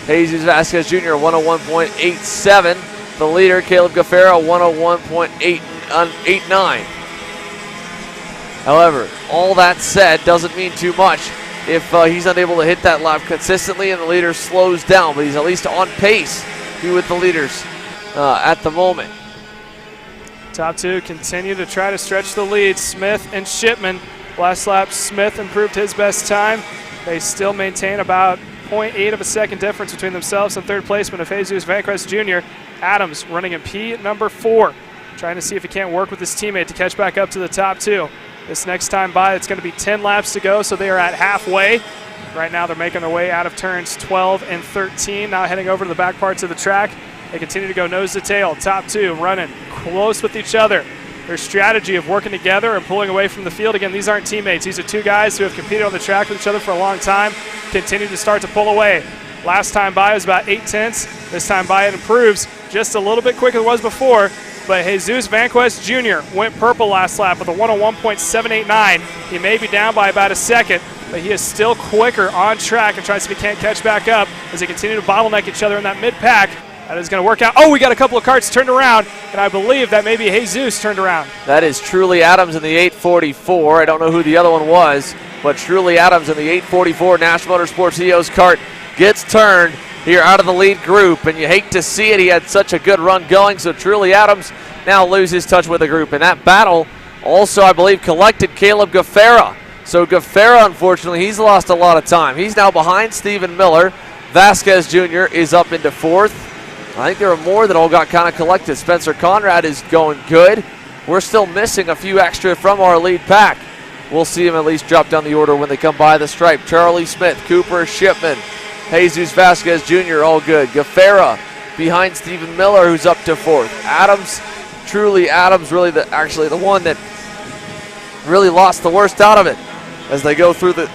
S5: Jesus Vasquez Jr. 101.87. The leader, Caleb Gaffera, 101.89. However, all that said doesn't mean too much if he's unable to hit that lap consistently and the leader slows down, but he's at least on pace with the leaders at the moment.
S2: Top 2 continue to try to stretch the lead. Smith and Shipman. Last lap, Smith improved his best time. They still maintain about 0.8 of a second difference between themselves and third placement of Jesus Vanquist Jr. Adams running in P number 4, trying to see if he can't work with his teammate to catch back up to the top 2. This next time by, it's going to be 10 laps to go, so they are at halfway. Right now they're making their way out of turns 12 and 13, now heading over to the back parts of the track. They continue to go nose to tail. Top 2 running close with each other. Their strategy of working together and pulling away from the field. Again, these aren't teammates. These are 2 guys who have competed on the track with each other for a long time, continue to start to pull away. Last time by was about 8 tenths. This time by it improves just a little bit quicker than it was before. But Jesus Vanquist Jr. went purple last lap with a 101.789. He may be down by about a second, but he is still quicker on track and tries to see if he can't catch back up as they continue to bottleneck each other in that mid-pack. That is going to work out. Oh, we got a couple of carts turned around, and I believe that maybe Jesus turned around.
S5: That is Truly Adams in the 844. I don't know who the other one was, but Truly Adams in the 844 National Motorsports EOS cart gets turned here out of the lead group, and you hate to see it. He had such a good run going, so Truly Adams now loses touch with the group. And that battle also, I believe, collected Caleb Gaffera. So Gaffera, unfortunately, he's lost a lot of time. He's now behind Stephen Miller. Vasquez Jr. is up into 4th. I think there are more that all got kind of collected. Spencer Conrad is going good. We're still missing a few extra from our lead pack. We'll see him at least drop down the order when they come by the stripe. Charlie Smith, Cooper Shipman, Jesus Vasquez Jr., all good. Gaffera behind Stephen Miller, who's up to 4th. Adams, Truly Adams, really the one that really lost the worst out of it as they go through the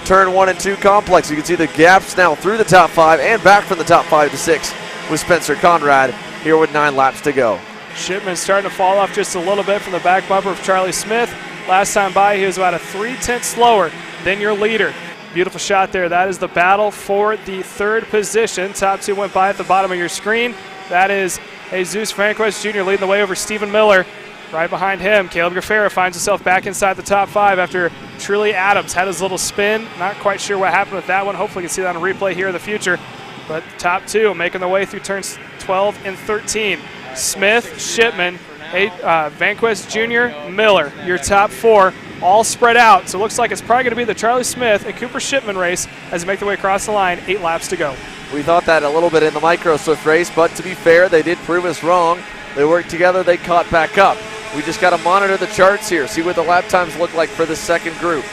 S5: turn 1 and 2 complex. You can see the gaps now through the top 5 and back from the top 5 to 6 with Spencer Conrad here with 9 laps to go.
S2: Shipman starting to fall off just a little bit from the back bumper of Charlie Smith. Last time by, he was about a 3/10 slower than your leader. Beautiful shot there. That is the battle for the 3rd position. Top 2 went by at the bottom of your screen. That is Jesus Vanquist Jr. leading the way over Stephen Miller. Right behind him, Caleb Gaffera finds himself back inside the top 5 after Truly Adams had his little spin. Not quite sure what happened with that one. Hopefully we can see that on a replay here in the future. But the top 2 making their way through turns 12 and 13. Smith, Shipman, Vanquist Jr., Miller, your top 4, all spread out. So it looks like it's probably going to be the Charlie Smith and Cooper Shipman race as they make their way across the line, 8 laps to go.
S5: We thought that a little bit in the Micro Swift race, but to be fair, they did prove us wrong. They worked together, they caught back up. We just got to monitor the charts here, see what the lap times look like for the second group.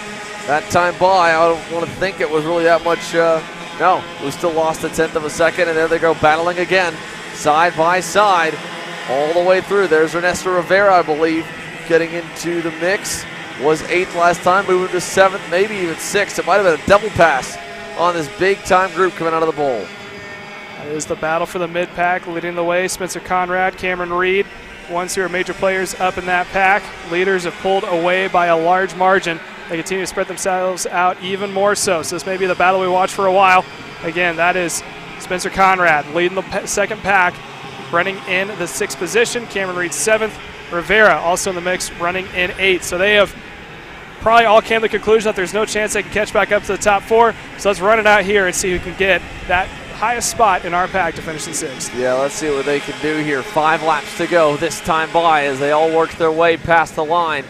S5: That time by, I don't want to think it was really that much. No, we still lost a 1/10 of a second, and there they go battling again, side by side, all the way through. There's Ernesto Rivera, I believe, getting into the mix. Was 8th last time, moving to 7th, maybe even 6th. It might have been a double pass on this big-time group coming out of the bowl.
S2: That is the battle for the mid-pack, leading the way. Spencer Conrad, Cameron Reed, ones who are major players up in that pack. Leaders have pulled away by a large margin. They continue to spread themselves out even more so. So this may be the battle we watch for a while. Again, that is Spencer Conrad leading the second pack, running in the 6th position. Cameron Reed 7th. Rivera also in the mix, running in 8th. So they have probably all came to the conclusion that there's no chance they can catch back up to the top 4. So let's run it out here and see who can get that highest spot in our pack to finish in 6th.
S5: Yeah, let's see what they can do here. 5 laps to go this time by as they all work their way past the line.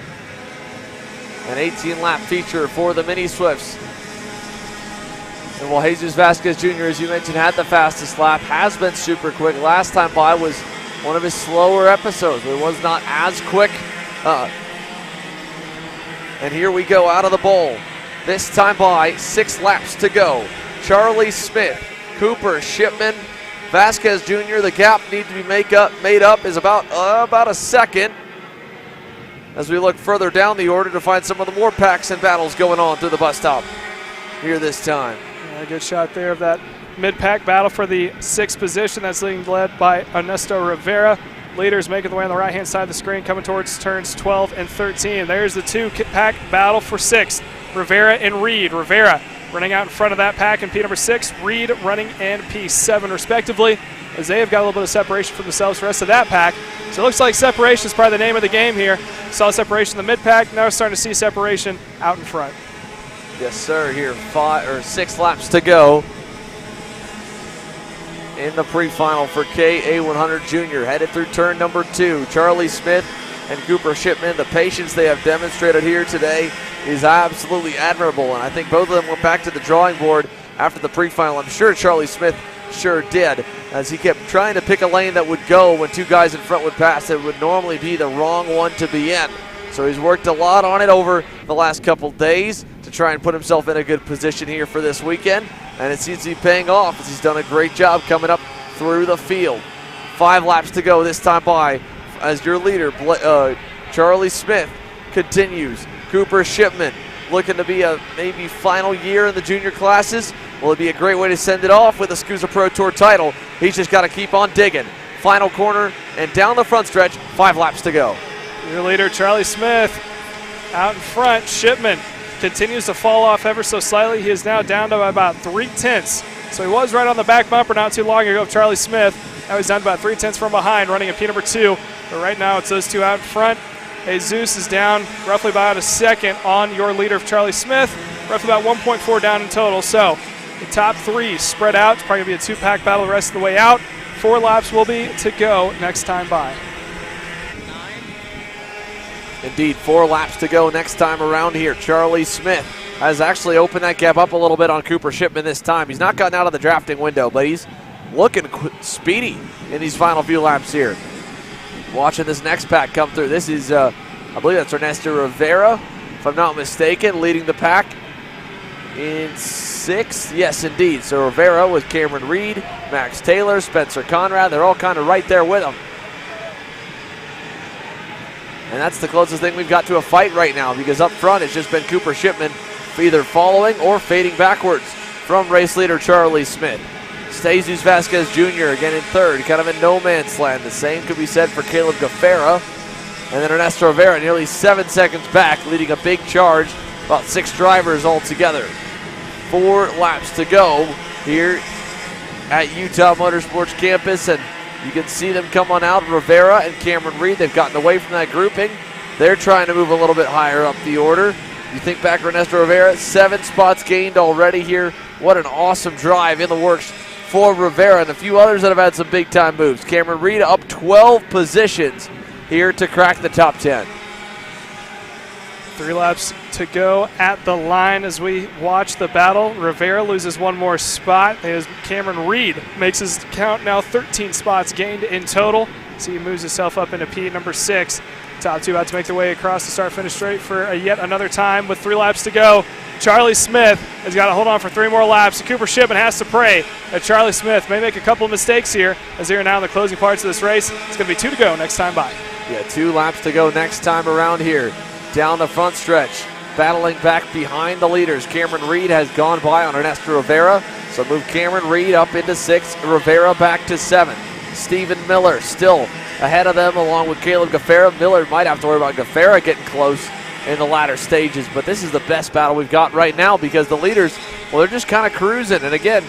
S5: An 18-lap feature for the Mini Swifts. And while Jesus Vasquez Jr., as you mentioned, had the fastest lap, has been super quick. Last time by was one of his slower episodes. It was not as quick And here we go out of the bowl. This time by 6 laps to go. Charlie Smith, Cooper Shipman, Vasquez Jr. The gap need to be made up is about a second. As we look further down the order to find some of the more packs and battles going on through the bus stop here this time.
S2: Yeah, good shot there of that mid-pack battle for the 6th position. That's led by Ernesto Rivera. Leaders making the way on the right-hand side of the screen, coming towards turns 12 and 13. There's the 2-pack battle for 6th. Rivera and Reed. Rivera running out in front of that pack in P number 6. Reed running in P7 respectively, as they have got a little bit of separation from themselves for the rest of that pack. So it looks like separation is probably the name of the game here. Saw separation in the mid-pack, now we're starting to see separation out in front.
S5: Yes, sir, here 6 laps to go in the pre-final for KA100 Junior. Headed through turn number 2. Charlie Smith and Cooper Shipman, the patience they have demonstrated here today is absolutely admirable, and I think both of them went back to the drawing board after the pre-final. I'm sure Charlie Smith sure did, as he kept trying to pick a lane that would go when 2 guys in front would pass. It would normally be the wrong one to be in. So he's worked a lot on it over the last couple days to try and put himself in a good position here for this weekend, and it seems to be paying off as he's done a great job coming up through the field. 5 laps to go this time by, as your leader, Charlie Smith, continues. Cooper Shipman looking to be a maybe final year in the junior classes. Will it be a great way to send it off with a SKUSA Pro Tour title? He's just got to keep on digging. Final corner and down the front stretch, 5 laps to go.
S2: Your leader, Charlie Smith, out in front. Shipman continues to fall off ever so slightly. He is now down to about 3/10. So he was right on the back bumper not too long ago of Charlie Smith. Now he's down to about 3/10 from behind, running in P number 2. But right now it's those 2 out in front. Jesus is down roughly about a second on your leader of Charlie Smith, roughly about 1.4 down in total. So the top 3 spread out. It's probably going to be a 2-pack battle the rest of the way out. 4 laps will be to go next time by.
S5: Indeed, 4 laps to go next time around here. Charlie Smith has actually opened that gap up a little bit on Cooper Shipman this time. He's not gotten out of the drafting window, but he's looking speedy in these final few laps here. Watching this next pack come through. This is, I believe that's Ernesto Rivera, if I'm not mistaken, leading the pack in 6th. Yes, indeed. So Rivera with Cameron Reed, Max Taylor, Spencer Conrad. They're all kind of right there with him. And that's the closest thing we've got to a fight right now, because up front it's just been Cooper Shipman either following or fading backwards from race leader Charlie Smith. Jesus Vasquez Jr. again in 3rd, kind of in no man's land. The same could be said for Caleb Gaffera. And then Ernesto Rivera nearly 7 seconds back, leading a big charge, about 6 drivers altogether. 4 laps to go here at Utah Motorsports campus, and you can see them come on out. Rivera and Cameron Reed, they've gotten away from that grouping. They're trying to move a little bit higher up the order. You think back Ernesto Rivera, 7 spots gained already here. What an awesome drive in the works for Rivera and a few others that have had some big time moves. Cameron Reed up 12 positions here to crack the top 10.
S2: 3 laps to go at the line as we watch the battle. Rivera loses 1 more spot as Cameron Reed makes his count now 13 spots gained in total. So he moves himself up into P number 6. Top 2 about to make their way across the start-finish straight for yet another time with 3 laps to go. Charlie Smith has got to hold on for 3 more laps. Cooper Shipman has to pray that Charlie Smith may make a couple of mistakes here as they are now in the closing parts of this race. It's going to be 2 to go next time by.
S5: Yeah, 2 laps to go next time around here. Down the front stretch, battling back behind the leaders. Cameron Reed has gone by on Ernesto Rivera, so move Cameron Reed up into 6th, Rivera back to 7th. Stephen Miller still ahead of them along with Caleb Gaffera. Miller might have to worry about Gaffera getting close in the latter stages, but this is the best battle we've got right now because the leaders, well, they're just kind of cruising. And again,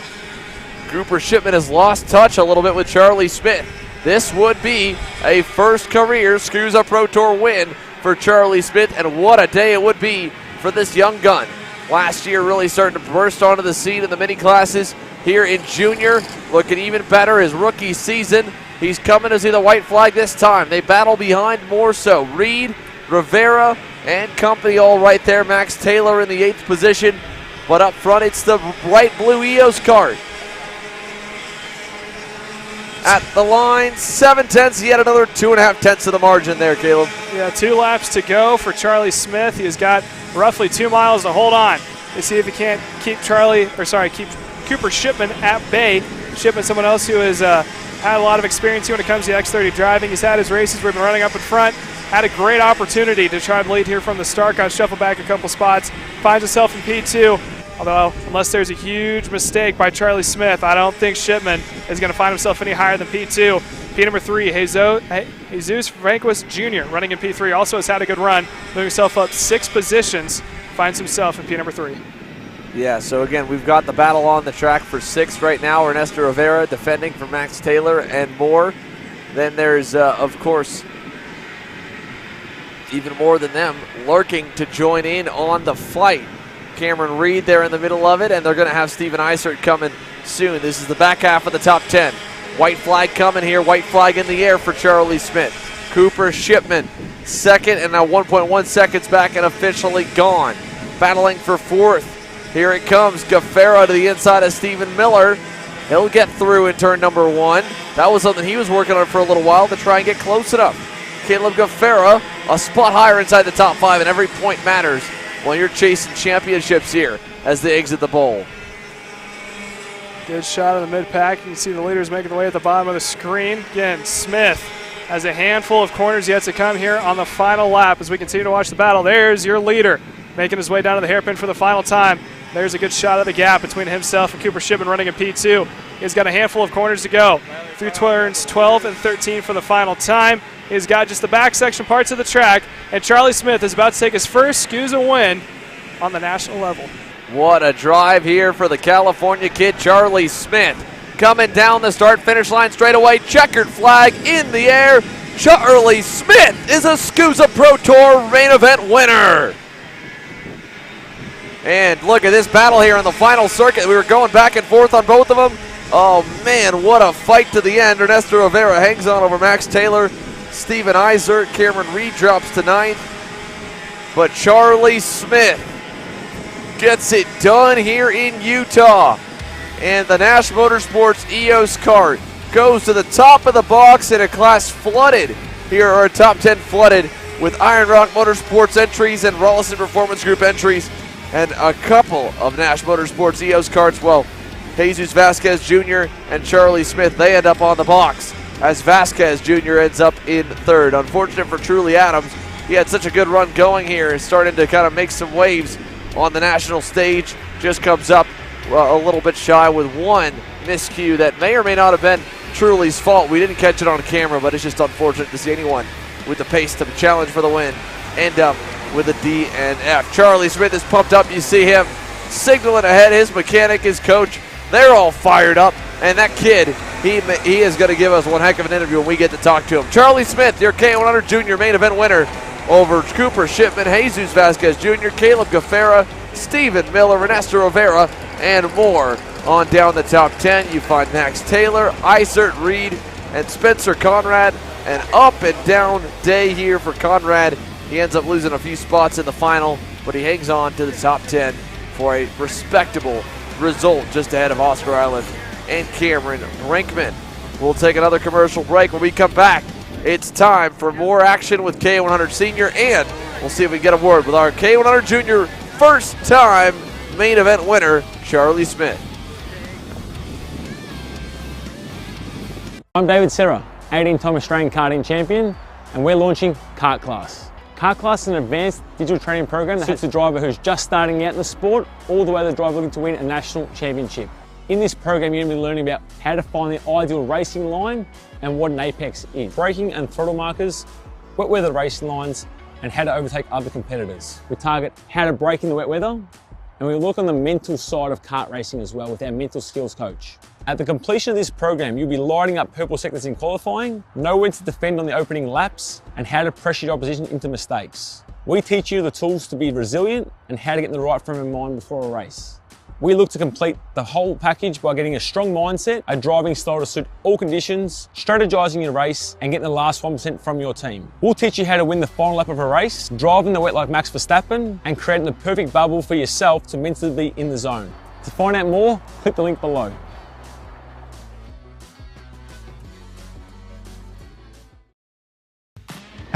S5: Cooper Shipman has lost touch a little bit with Charlie Smith. This would be a first career SKUSA Pro Tour win for Charlie Smith, and what a day it would be for this young gun. Last year really starting to burst onto the scene in the mini classes. Here in junior, looking even better his rookie season. He's coming to see the white flag this time. They battle behind more so. Reed, Rivera, and company all right there. Max Taylor in the 8th position, but up front it's the bright blue EOS card. at the line. 7/10. He had another 2.5 tenths of the margin there, Caleb.
S2: Yeah, 2 laps to go for Charlie Smith. He has got roughly 2 miles to hold on to see if he can't keep keep Cooper Shipman at bay. Shipman, someone else who has had a lot of experience here when it comes to X30 driving. He's had his races. We've been running up in front. Had a great opportunity to try and lead here from the start. Got shuffled back a couple spots. Finds himself in P2. Although, unless there's a huge mistake by Charlie Smith, I don't think Shipman is going to find himself any higher than P2. P number 3, Jesus Franquist Jr. running in P3. Also has had a good run. Moving himself up 6 positions. Finds himself in P number 3.
S5: Yeah, so again, we've got the battle on the track for 6th right now. Ernesto Rivera defending for Max Taylor and more. Then there's, of course, even more than them lurking to join in on the fight. Cameron Reed there in the middle of it, and they're going to have Steven Eisert coming soon. This is the back half of the top 10. White flag coming here, white flag in the air for Charlie Smith. Cooper Shipman, second, and now 1.1 seconds back and officially gone. Battling for 4th. Here it comes, Gaffera to the inside of Stephen Miller. He'll get through in turn number 1. That was something he was working on for a little while to try and get close enough. Caleb Gaffera, a spot higher inside the top 5, and every point matters when you're chasing championships here as they exit the bowl.
S2: Good shot of the mid-pack. You can see the leaders making their way at the bottom of the screen. Again, Smith has a handful of corners yet to come here on the final lap as we continue to watch the battle. There's your leader making his way down to the hairpin for the final time. There's a good shot of the gap between himself and Cooper Shipman running in P2. He's got a handful of corners to go through turns 12 and 13 for the final time. He's got just the back section parts of the track, and Charlie Smith is about to take his first SKUSA win on the national level.
S5: What a drive here for the California kid, Charlie Smith. Coming down the start-finish line straight away, checkered flag in the air. Charlie Smith is a SKUSA Pro Tour main event winner. And look at this battle here on the final circuit. We were going back and forth on both of them. Oh man, what a fight to the end. Ernesto Rivera hangs on over Max Taylor. Steven Eisert, Cameron Reed drops to 9th. But Charlie Smith gets it done here in Utah. And the Nash Motorsports EOS cart goes to the top of the box in a class flooded. Here are top 10 flooded with Iron Rock Motorsports entries and Rollison Performance Group entries. And a couple of Nash Motorsports EOS carts. Well, Jesus Vasquez Jr. and Charlie Smith, they end up on the box as Vasquez Jr. ends up in 3rd. Unfortunate for Truly Adams. He had such a good run going here, starting to kind of make some waves on the national stage. Just comes up a little bit shy with one miscue that may or may not have been Truly's fault. We didn't catch it on camera, but it's just unfortunate to see anyone with the pace to challenge for the win end up with a D and F. Charlie Smith is pumped up. You see him signaling ahead. His mechanic, his coach, they're all fired up. And that kid, he is going to give us one heck of an interview when we get to talk to him. Charlie Smith, your K100 Junior main event winner over Cooper Shipman, Jesus Vasquez Jr., Caleb Gaffera, Stephen Miller, Ernesto Rivera, and more. On down the top 10, you find Max Taylor, Eisert Reed, and Spencer Conrad. An up and down day here for Conrad. He ends up losing a few spots in the final, but he hangs on to the top 10 for a respectable result just ahead of Oscar Island and Cameron Brinkman. We'll take another commercial break. When we come back, it's time for more action with K100 Senior, and we'll see if we can get a word with our K100 Junior first-time main event winner, Charlie Smith.
S8: I'm David Serra, 18-time Australian karting champion, and we're launching Kart Class. Kart Class is an advanced digital training program that suits a driver who's just starting out in the sport, all the way to the driver looking to win a national championship. In this program, you're going to be learning about how to find the ideal racing line and what an apex is, braking and throttle markers, wet weather racing lines, and how to overtake other competitors. We target how to brake in the wet weather, and we look on the mental side of kart racing as well with our mental skills coach. At the completion of this program, you'll be lighting up purple sectors in qualifying, know when to defend on the opening laps, and how to pressure your opposition into mistakes. We teach you the tools to be resilient and how to get in the right frame of mind before a race. We look to complete the whole package by getting a strong mindset, a driving style to suit all conditions, strategizing your race, and getting the last 1% from your team. We'll teach you how to win the final lap of a race, driving the wet like Max Verstappen, and creating the perfect bubble for yourself to mentally be in the zone. To find out more, click the link below.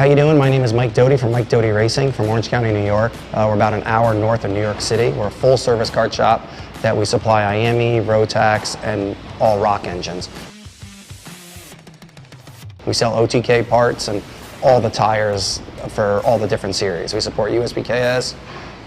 S9: How you doing? My name is Mike Doty from Mike Doty Racing from Orange County, New York. We're about an hour north of New York City. We're a full-service kart shop that we supply IME, Rotax, and all rock engines. We sell OTK parts and all the tires for all the different series. We support USPKS,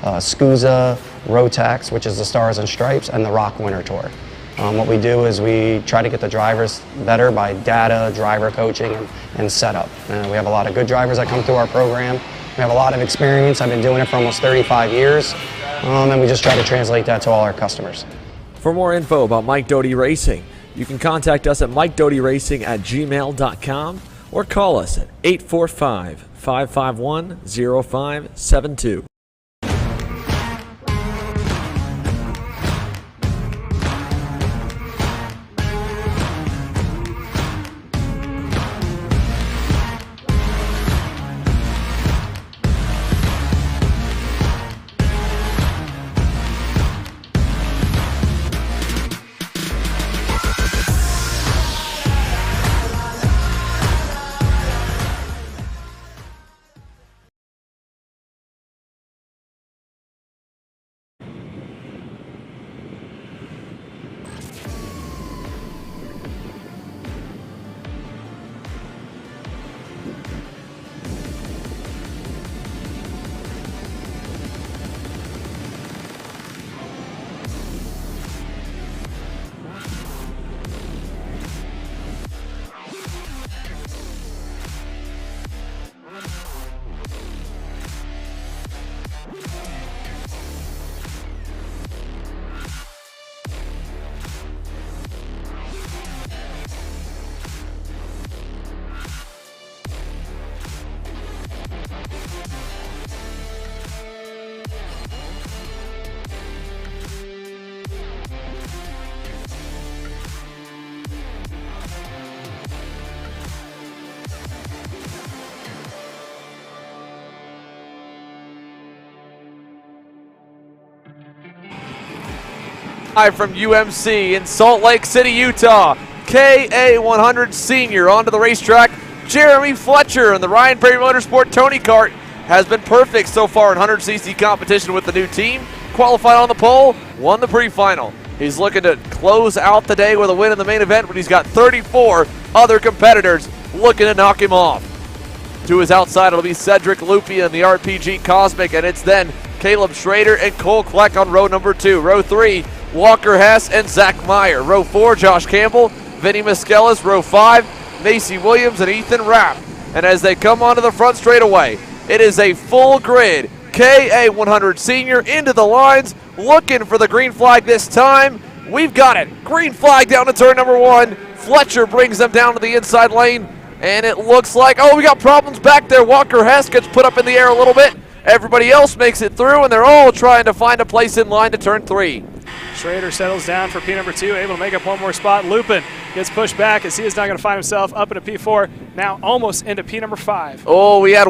S9: SKUSA, Rotax, which is the Stars and Stripes, and the Rock Winter Tour. What we do is we try to get the drivers better by data, driver coaching, and setup. We have a lot of good drivers that come through our program. We have a lot of experience. I've been doing it for almost 35 years, and we just try to translate that to all our customers.
S10: For more info about Mike Doty Racing, you can contact us at mikedotyracing@gmail.com or call us at 845-551-0572.
S5: Live from UMC in Salt Lake City, Utah, KA100 Senior onto the racetrack. Jeremy Fletcher and the Ryan Perry Motorsport Tony Kart has been perfect so far in 100cc competition with the new team. Qualified on the pole, won the pre-final. He's looking to close out the day with a win in the main event, but he's got 34 other competitors looking to knock him off. To his outside, it'll be Cedric Lupia in the RPG Cosmic, and it's then Caleb Schrader and Cole Kleck on row number 2. Row 3, Walker Hess and Zach Meyer. Row 4, Josh Campbell, Vinny Miskelis. Row 5, Macy Williams and Ethan Rapp. And as they come onto the front straightaway, it is a full grid. KA100 Senior into the lines, looking for the green flag this time. We've got it. Green flag down to turn number 1. Fletcher brings them down to the inside lane. And it looks like, oh, we got problems back there. Walker Hess gets put up in the air a little bit. Everybody else makes it through, and they're all trying to find a place in line to turn 3.
S2: Schrader settles down for P number 2, able to make up one more spot. Lupin gets pushed back as he is not going to find himself up into P4, now almost into P number 5.
S5: Oh, we had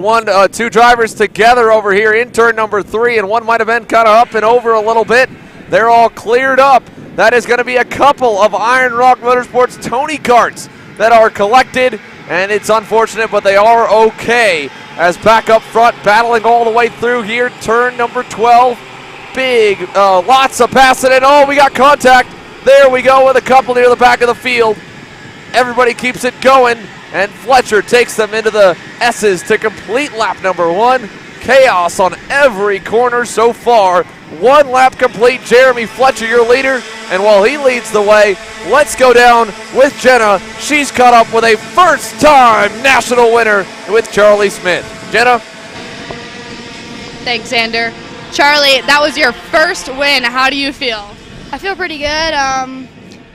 S5: two drivers together over here in turn number 3, and one might have been kind of up and over a little bit. They're all cleared up. That is going to be a couple of Iron Rock Motorsports Tony Karts that are collected, and it's unfortunate, but they are okay. As back up front, battling all the way through here, turn number 12. Big, lots of passing, and oh, we got contact. There we go with a couple near the back of the field. Everybody keeps it going, and Fletcher takes them into the S's to complete lap number 1. Chaos on every corner so far. 1 lap complete. Jeremy Fletcher, your leader, and while he leads the way, let's go down with Jenna. She's caught up with a first-time national winner with Charlie Smith. Jenna?
S3: Thanks, Xander. Charlie, that was your first win. How do you feel?
S7: I feel pretty good. I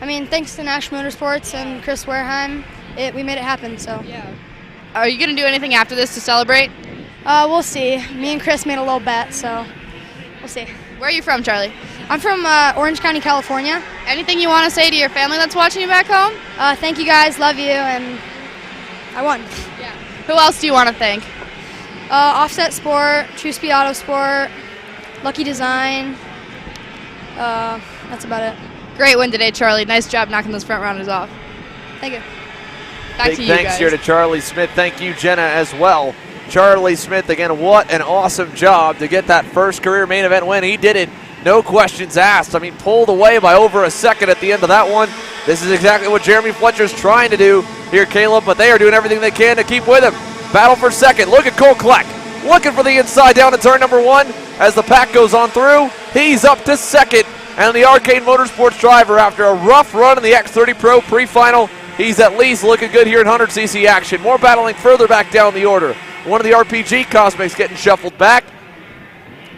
S7: mean, thanks to Nash Motorsports and Chris Wareheim, we made it happen. So.
S3: Yeah. Are you going to do anything after this to celebrate?
S7: We'll see. Me and Chris made a little bet, so we'll see.
S3: Where are you from, Charlie?
S7: I'm from Orange County, California.
S3: Anything you want to say to your family that's watching you back home?
S7: Thank you guys. Love you, and I won.
S3: Yeah. Who else do you want to thank?
S7: Offset Sport, True Speed Auto Sport, Lucky Design. That's about it.
S3: Great win today, Charlie. Nice job knocking those front rounders off.
S7: Thank you.
S3: Back
S5: Big
S3: to you
S5: thanks
S3: guys.
S5: here to Charlie Smith. Thank you, Jenna, as well. Charlie Smith, again, what an awesome job to get that first career main event win. He did it, no questions asked. I mean, pulled away by over a second at the end of that one. This is exactly what Jeremy Fletcher's trying to do here, Caleb, but they are doing everything they can to keep with him. Battle for second. Look at Cole Kleck looking for the inside down to turn number 1 as the pack goes on through. He's up to second, and the Arcade Motorsports driver, after a rough run in the X30 Pro pre-final, he's at least looking good here in 100cc action. More battling further back down the order. One of the RPG Cosmics getting shuffled back,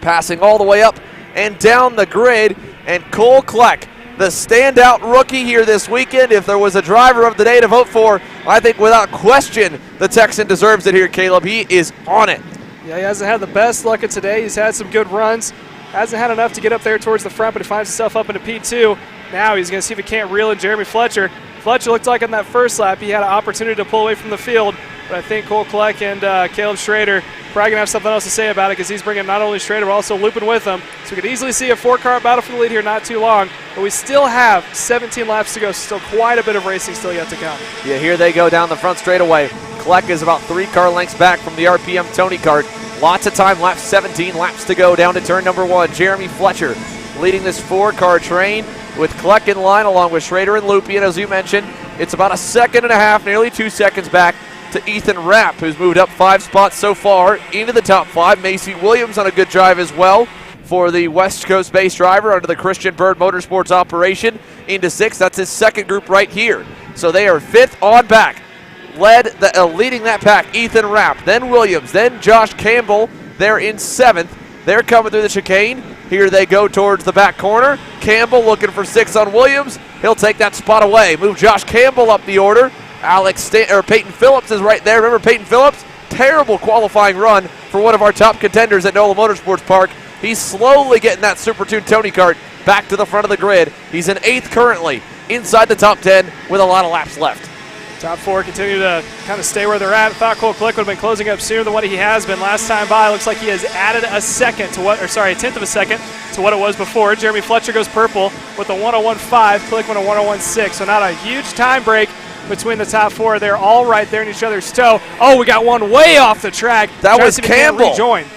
S5: passing all the way up and down the grid, and Cole Kleck, the standout rookie here this weekend. If there was a driver of the day to vote for, I think without question the Texan deserves it here, Caleb. He is on it.
S2: Yeah, he hasn't had the best luck of today. He's had some good runs. Hasn't had enough to get up there towards the front, but he finds himself up into P2. Now he's going to see if he can't reel in Jeremy Fletcher. Fletcher looked like in that first lap he had an opportunity to pull away from the field, but I think Cole Kleck and Caleb Schrader probably going to have something else to say about it, because he's bringing not only Schrader but also looping with him. So we could easily see a 4-car battle for the lead here not too long, but we still have 17 laps to go, so still quite a bit of racing still yet to come.
S5: Yeah, here they go down the front straightaway. Kleck is about 3 car lengths back from the RPM Tony Kart. Lots of time left, 17 laps to go down to turn number 1. Jeremy Fletcher leading this 4-car train with Kleck in line along with Schrader and Loopy, and as you mentioned, it's about a second and a half, nearly 2 seconds back to Ethan Rapp, who's moved up 5 spots so far into the top 5. Macy Williams on a good drive as well for the West Coast-based driver under the Christian Bird Motorsports operation into 6th. That's his second group right here. So they are 5th on back. Leading that pack, Ethan Rapp, then Williams, then Josh Campbell. They're in 7th. They're coming through the chicane. Here they go towards the back corner. Campbell looking for 6 on Williams. He'll take that spot away. Move Josh Campbell up the order. Peyton Phillips is right there. Remember Peyton Phillips? Terrible qualifying run for one of our top contenders at NOLA Motorsports Park. He's slowly getting that Super Tuned Tony Kart back to the front of the grid. He's in 8th currently, inside the top 10 with a lot of laps left.
S2: Top 4 continue to kind of stay where they're at. I thought Cole Kleck would have been closing up sooner than what he has been last time by. Looks like he has added a 10th of a second to what it was before. Jeremy Fletcher goes purple with a 101.5. Kleck went a 101.6. So not a huge time break between the top 4. They're all right there in each other's toe. Oh, we got one way off the track.
S5: That was Campbell.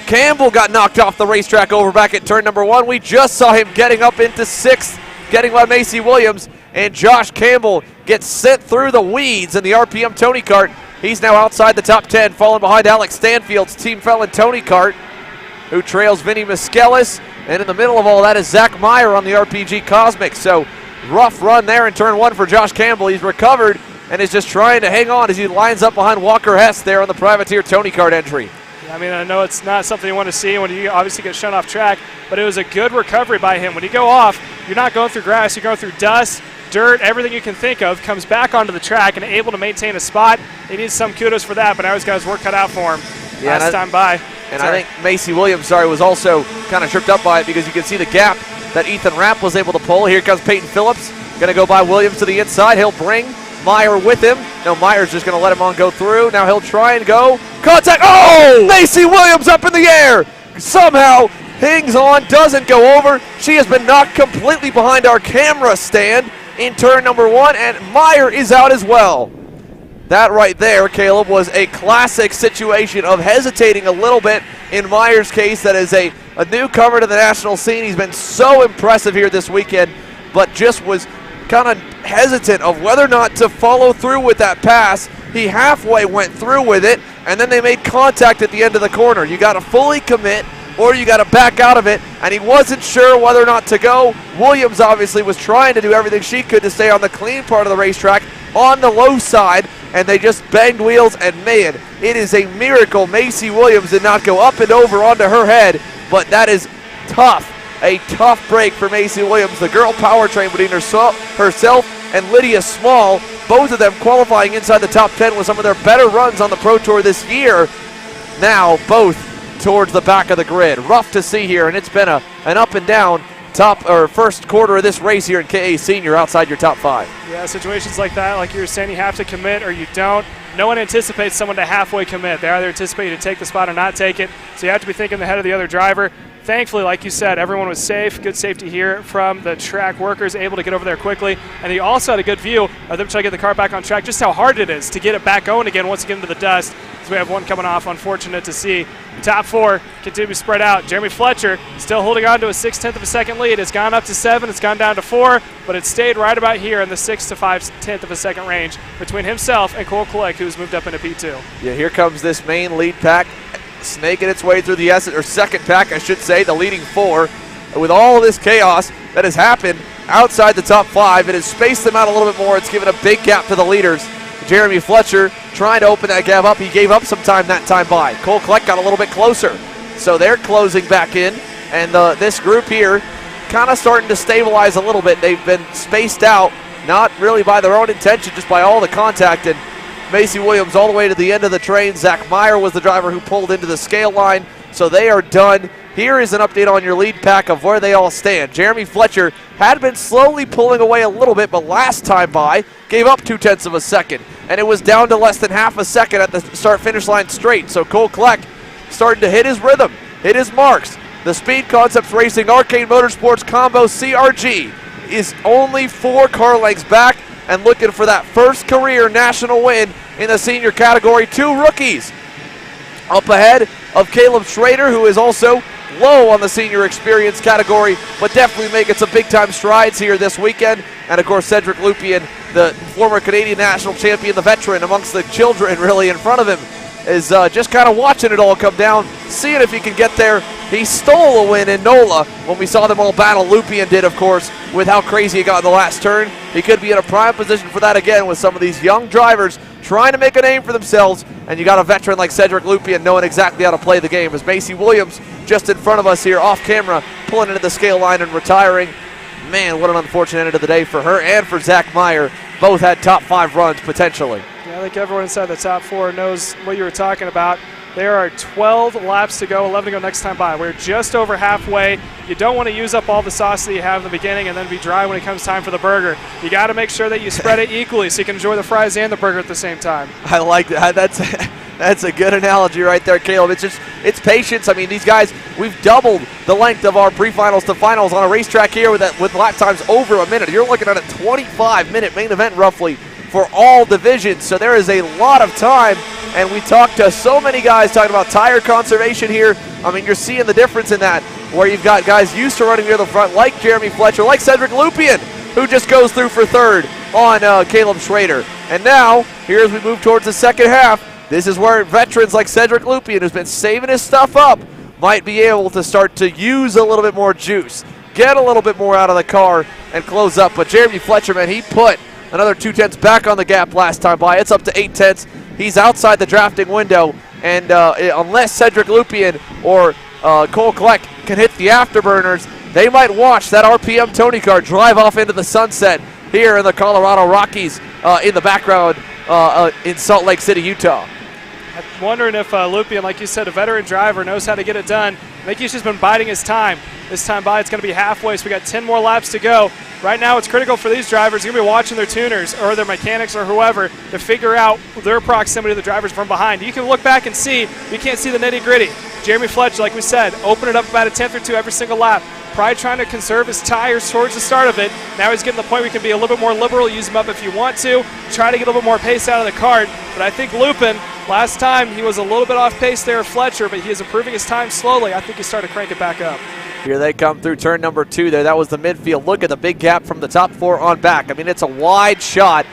S5: Campbell got knocked off the racetrack over back at turn number 1. We just saw him getting up into 6th, getting by Macy Williams, and Josh Campbell gets sent through the weeds in the RPM Tony Kart. He's now outside the top 10, falling behind Alex Stanfield's Team Felon Tony Kart, who trails Vinny Miskelis. And in the middle of all that is Zach Meyer on the RPG Cosmic. So rough run there in turn 1 for Josh Campbell. He's recovered and is just trying to hang on as he lines up behind Walker Hess there on the Privateer Tony Kart entry.
S2: I mean, I know it's not something you want to see when you obviously get shown off track, but it was a good recovery by him. When you go off, you're not going through grass, you're going through dust, dirt, everything you can think of, comes back onto the track and able to maintain a spot. He needs some kudos for that, but now he's got his work cut out for him last time by.
S5: And I think Macy Williams, was also kind of tripped up by it, because you can see the gap that Ethan Rapp was able to pull. Here comes Peyton Phillips, going to go by Williams to the inside. He'll bring Meyer with him. No, Meyer's just going to let him on go through. Now he'll try and go. Contact. Oh! Macy Williams up in the air. Somehow hangs on, doesn't go over. She has been knocked completely behind our camera stand in turn number 1, and Meyer is out as well. That right there, Caleb, was a classic situation of hesitating a little bit in Meyer's case. That is a newcomer to the national scene. He's been so impressive here this weekend, but just was kind of hesitant of whether or not to follow through with that pass. He halfway went through with it, and then they made contact at the end of the corner. You got to fully commit, or you got to back out of it, and he wasn't sure whether or not to go. Williams obviously was trying to do everything she could to stay on the clean part of the racetrack on the low side, and they just banged wheels, and man, it is a miracle Macy Williams did not go up and over onto her head, but that is tough. A tough break for Macy Williams. The girl powertrain between herself and Lydia Small, both of them qualifying inside the top 10 with some of their better runs on the Pro Tour this year. Now both towards the back of the grid. Rough to see here, and it's been an up and down first quarter of this race here in KA Senior outside your top 5.
S2: Yeah, situations like that, like you were saying, you have to commit or you don't. No one anticipates someone to halfway commit. They either anticipate you to take the spot or not take it, so you have to be thinking ahead of the other driver. Thankfully, like you said, everyone was safe. Good safety here from the track workers, able to get over there quickly. And he also had a good view of them trying to get the car back on track, just how hard it is to get it back going again once you get into the dust. as we have one coming off. Unfortunate to see. Top 4 continue to spread out. Jeremy Fletcher still holding on to a 0.6 of a second lead. It's gone up to 7, it's gone down to 4, but it stayed right about here in the 6 to 5/10 of a second range between himself and Cole Kleck, who's moved up into P2.
S5: Yeah, here comes this main lead pack, snaking its way through the second pack, I should say, the leading 4. With all of this chaos that has happened outside the top 5, it has spaced them out a little bit more. It's given a big gap to the leaders. Jeremy Fletcher trying to open that gap up. He gave up some time that time by. Cole Kleck got a little bit closer. So they're closing back in, and this group here kind of starting to stabilize a little bit. They've been spaced out, not really by their own intention, just by all the contact. And Macy Williams all the way to the end of the train. Zach Meyer was the driver who pulled into the scale line. So they are done. Here is an update on your lead pack of where they all stand. Jeremy Fletcher had been slowly pulling away a little bit, but last time by gave up 0.2 of a second, and it was down to less than half a second at the start-finish line straight. So Cole Kleck starting to hit his rhythm, hit his marks. The Speed Concepts Racing Arcade Motorsports Combo CRG is only 4 car lengths back and looking for that first career national win in the senior category. 2 rookies up ahead of Caleb Schrader, who is also low on the senior experience category, but definitely making some big-time strides here this weekend. And, of course, Cedric Lupien, the former Canadian national champion, the veteran amongst the children really in front of him, is just kind of watching it all come down, seeing if he can get there. He stole a win in NOLA when we saw them all battle. Lupien did, of course, with how crazy he got in the last turn. He could be in a prime position for that again with some of these young drivers trying to make a name for themselves, and you got a veteran like Cedric Lupien knowing exactly how to play the game. As Macy Williams just in front of us here off camera, pulling into the scale line and retiring. Man, what an unfortunate end of the day for her and for Zach Meyer. Both had top 5 runs potentially.
S2: Yeah, I think everyone inside the top 4 knows what you were talking about. There are 12 laps to go, 11 to go next time by. We're just over halfway. You don't want to use up all the sauce that you have in the beginning and then be dry when it comes time for the burger. You got to make sure that you spread it equally so you can enjoy the fries and the burger at the same time.
S5: I like that. That's a good analogy right there, Caleb. It's patience. I mean, these guys, we've doubled the length of our pre-finals to finals on a racetrack here with lap times over a minute. You're looking at a 25-minute main event roughly for all divisions. So there is a lot of time, and we talked to so many guys talking about tire conservation here. I mean, you're seeing the difference in that, where you've got guys used to running near the front like Jeremy Fletcher, like Cedric Lupien, who just goes through for 3rd on Caleb Schrader. And now, here as we move towards the second half, this is where veterans like Cedric Lupien, who's been saving his stuff up, might be able to start to use a little bit more juice, get a little bit more out of the car, and close up. But Jeremy Fletcher, man, he put another 0.2 back on the gap last time by. It's up to 0.8. He's outside the drafting window, and unless Cedric Lupien or Cole Kleck can hit the afterburners, they might watch that RPM Tony car drive off into the sunset here in the Colorado Rockies in the background in Salt Lake City, Utah.
S2: I'm wondering if Lupien, like you said, a veteran driver, knows how to get it done. I think he's just been biding his time. This time by, it's going to be halfway, so we got 10 more laps to go. Right now, it's critical for these drivers. They're going to be watching their tuners or their mechanics or whoever to figure out their proximity to the drivers from behind. You can look back and see, you can't see the nitty-gritty. Jeremy Fletcher, like we said, open it up about a 10th or 2 every single lap. Probably trying to conserve his tires towards the start of it. Now he's getting to the point where we can be a little bit more liberal, use them up if you want to, try to get a little bit more pace out of the kart. But I think Lupien, last time he was a little bit off pace there, Fletcher, but he is improving his time slowly. I think he's starting to crank it back up.
S5: Here they come through turn number 2 there. That was the midfield. Look at the big gap from the top 4 on back. I mean, it's a wide shot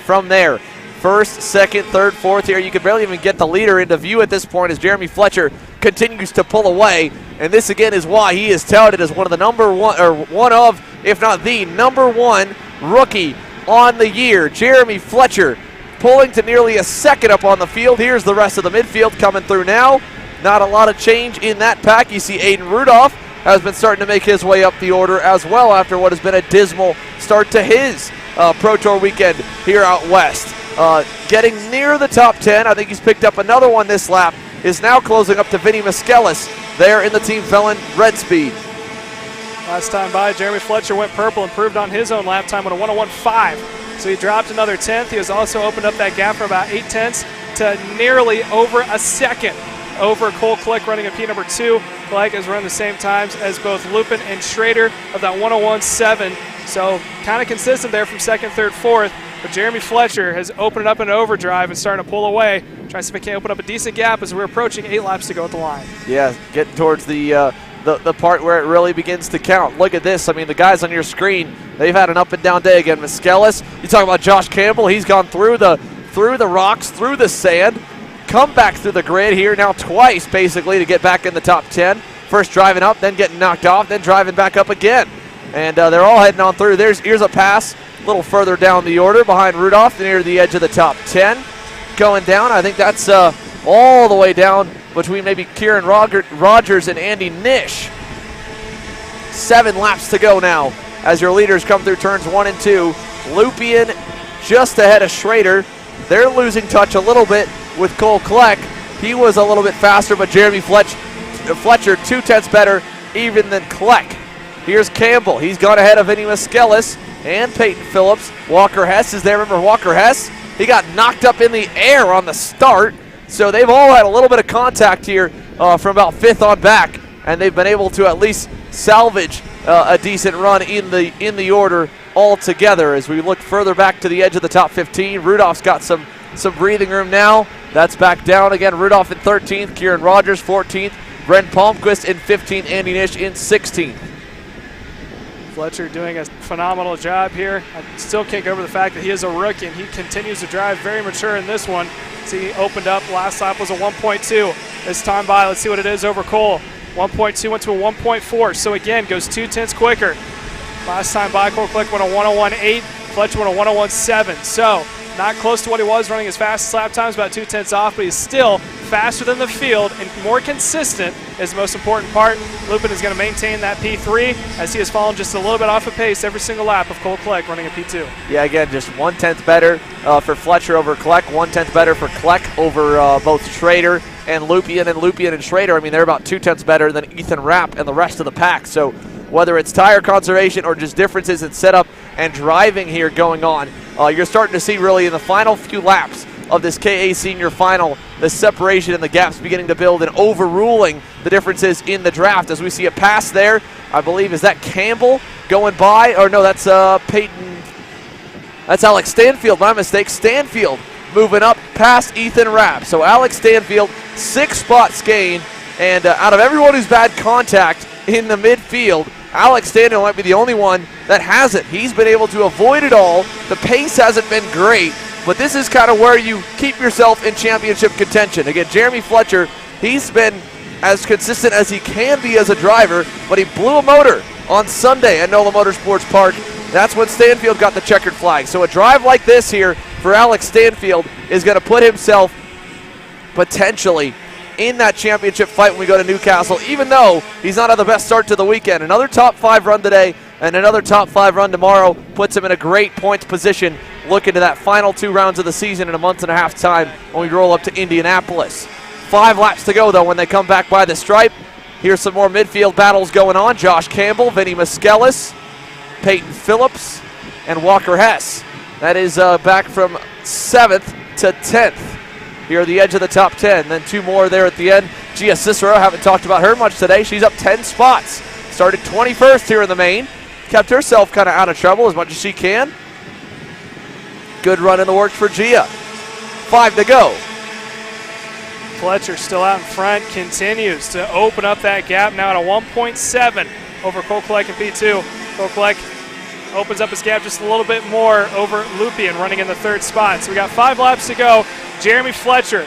S5: from there. First, second, third, fourth here. You can barely even get the leader into view at this point as Jeremy Fletcher continues to pull away. And this, again, is why he is touted as one of the number one, or one of, if not the number 1 rookie on the year. Jeremy Fletcher pulling to nearly a second up on the field. Here's the rest of the midfield coming through now. Not a lot of change in that pack. You see Aiden Rudolph has been starting to make his way up the order as well after what has been a dismal start to his Pro Tour weekend here out west. Getting near the top 10. I think he's picked up another one this lap. Is now closing up to Vinny Miskelis there in the Team Felon Red Speed.
S2: Last time by, Jeremy Fletcher went purple, improved on his own lap time with a 1:01.5. So he dropped another 10th. He has also opened up that gap from about 0.8 to nearly over a second over Cole Kleck running in P number 2. Kleck has run the same times as both Lupien and Schrader of that 1:01.7. So kind of consistent there from second, third, fourth. But Jeremy Fletcher has opened it up in overdrive and starting to pull away. Trying to see if he can open up a decent gap as we're approaching 8 laps to go at the line.
S5: Yeah, getting towards the part where it really begins to count. Look at this. I mean, the guys on your screen, they've had an up and down day again. Miskellis, you talk about Josh Campbell. He's gone through the rocks, through the sand, come back through the grid here now twice basically to get back in the top 10. First driving up, then getting knocked off, then driving back up again. And they're all heading on through. Here's a pass a little further down the order behind Rudolph near the edge of the top 10. Going down, I think that's all the way down between maybe Kieran Rogers and Andy Nish. 7 laps to go now as your leaders come through turns 1 and 2. Lupien just ahead of Schrader. They're losing touch a little bit with Cole Kleck. He was a little bit faster, but Jeremy Fletcher 2/10 better even than Kleck. Here's Campbell. He's gone ahead of Vinny Miskellis and Peyton Phillips. Walker Hess is there. Remember Walker Hess? He got knocked up in the air on the start. So they've all had a little bit of contact here from about 5th on back, and they've been able to at least salvage a decent run in the order altogether. As we look further back to the edge of the top 15, Rudolph's got some breathing room now. That's back down again. Rudolph in 13th, Kieran Rogers 14th, Brent Palmquist in 15th, Andy Nish in 16th.
S2: Fletcher doing a phenomenal job here. I still can't get over the fact that he is a rookie and he continues to drive very mature in this one. See, he opened up, last lap was a 1.2. This time by, let's see what it is over Cole. 1.2 went to a 1.4, so again, goes 2/10 quicker. Last time by, Cole Kleck went a 1:01.8, Fletcher went a 1:01.7. So, not close to what he was running his fastest lap times, about 2/10 off, but he's still faster than the field and more consistent is the most important part. Lupin is going to maintain that P3 as he has fallen just a little bit off of pace every single lap of Cole Kleck running a P2.
S5: Yeah, again, just 1/10 better for Fletcher over Kleck, 1/10 better for Kleck over both Schrader and Lupien. And Lupien and Schrader, I mean, they're about 2/10 better than Ethan Rapp and the rest of the pack. So whether it's tire conservation or just differences in setup and driving here going on, you're starting to see really in the final few laps of this KA Senior Final, the separation and the gaps beginning to build and overruling the differences in the draft. As we see a pass there, I believe, is that Campbell going by? Or no, that's Peyton. That's Alex Stanfield, my mistake. Stanfield moving up past Ethan Rapp. So Alex Stanfield, 6 spots gain, and out of everyone who's bad contact in the midfield, Alex Stanfield might be the only one that hasn't. He's been able to avoid it all. The pace hasn't been great, but this is kind of where you keep yourself in championship contention. Again, Jeremy Fletcher, he's been as consistent as he can be as a driver, but he blew a motor on Sunday at NOLA Motorsports Park. That's when Stanfield got the checkered flag. So a drive like this here for Alex Stanfield is going to put himself potentially in that championship fight when we go to Newcastle, even though he's not had the best start to the weekend. Another top 5 run today and another top 5 run tomorrow puts him in a great points position looking to that final 2 rounds of the season in a month and a half time when we roll up to Indianapolis. 5 laps to go though when they come back by the stripe. Here's some more midfield battles going on. Josh Campbell, Vinny Miskellis, Peyton Phillips, and Walker Hess. That is back from 7th to 10th. Here at the edge of the top 10. Then 2 more there at the end. Gia Cicero, haven't talked about her much today. She's up 10 spots. Started 21st here in the main. Kept herself kind of out of trouble as much as she can. Good run in the works for Gia. 5 to go.
S2: Fletcher still out in front, continues to open up that gap now at a 1.7 over Cole Kleck in P2. Cole Kleck opens up his gap just a little bit more over Lupien running in the 3rd spot. So we got 5 laps to go. Jeremy Fletcher,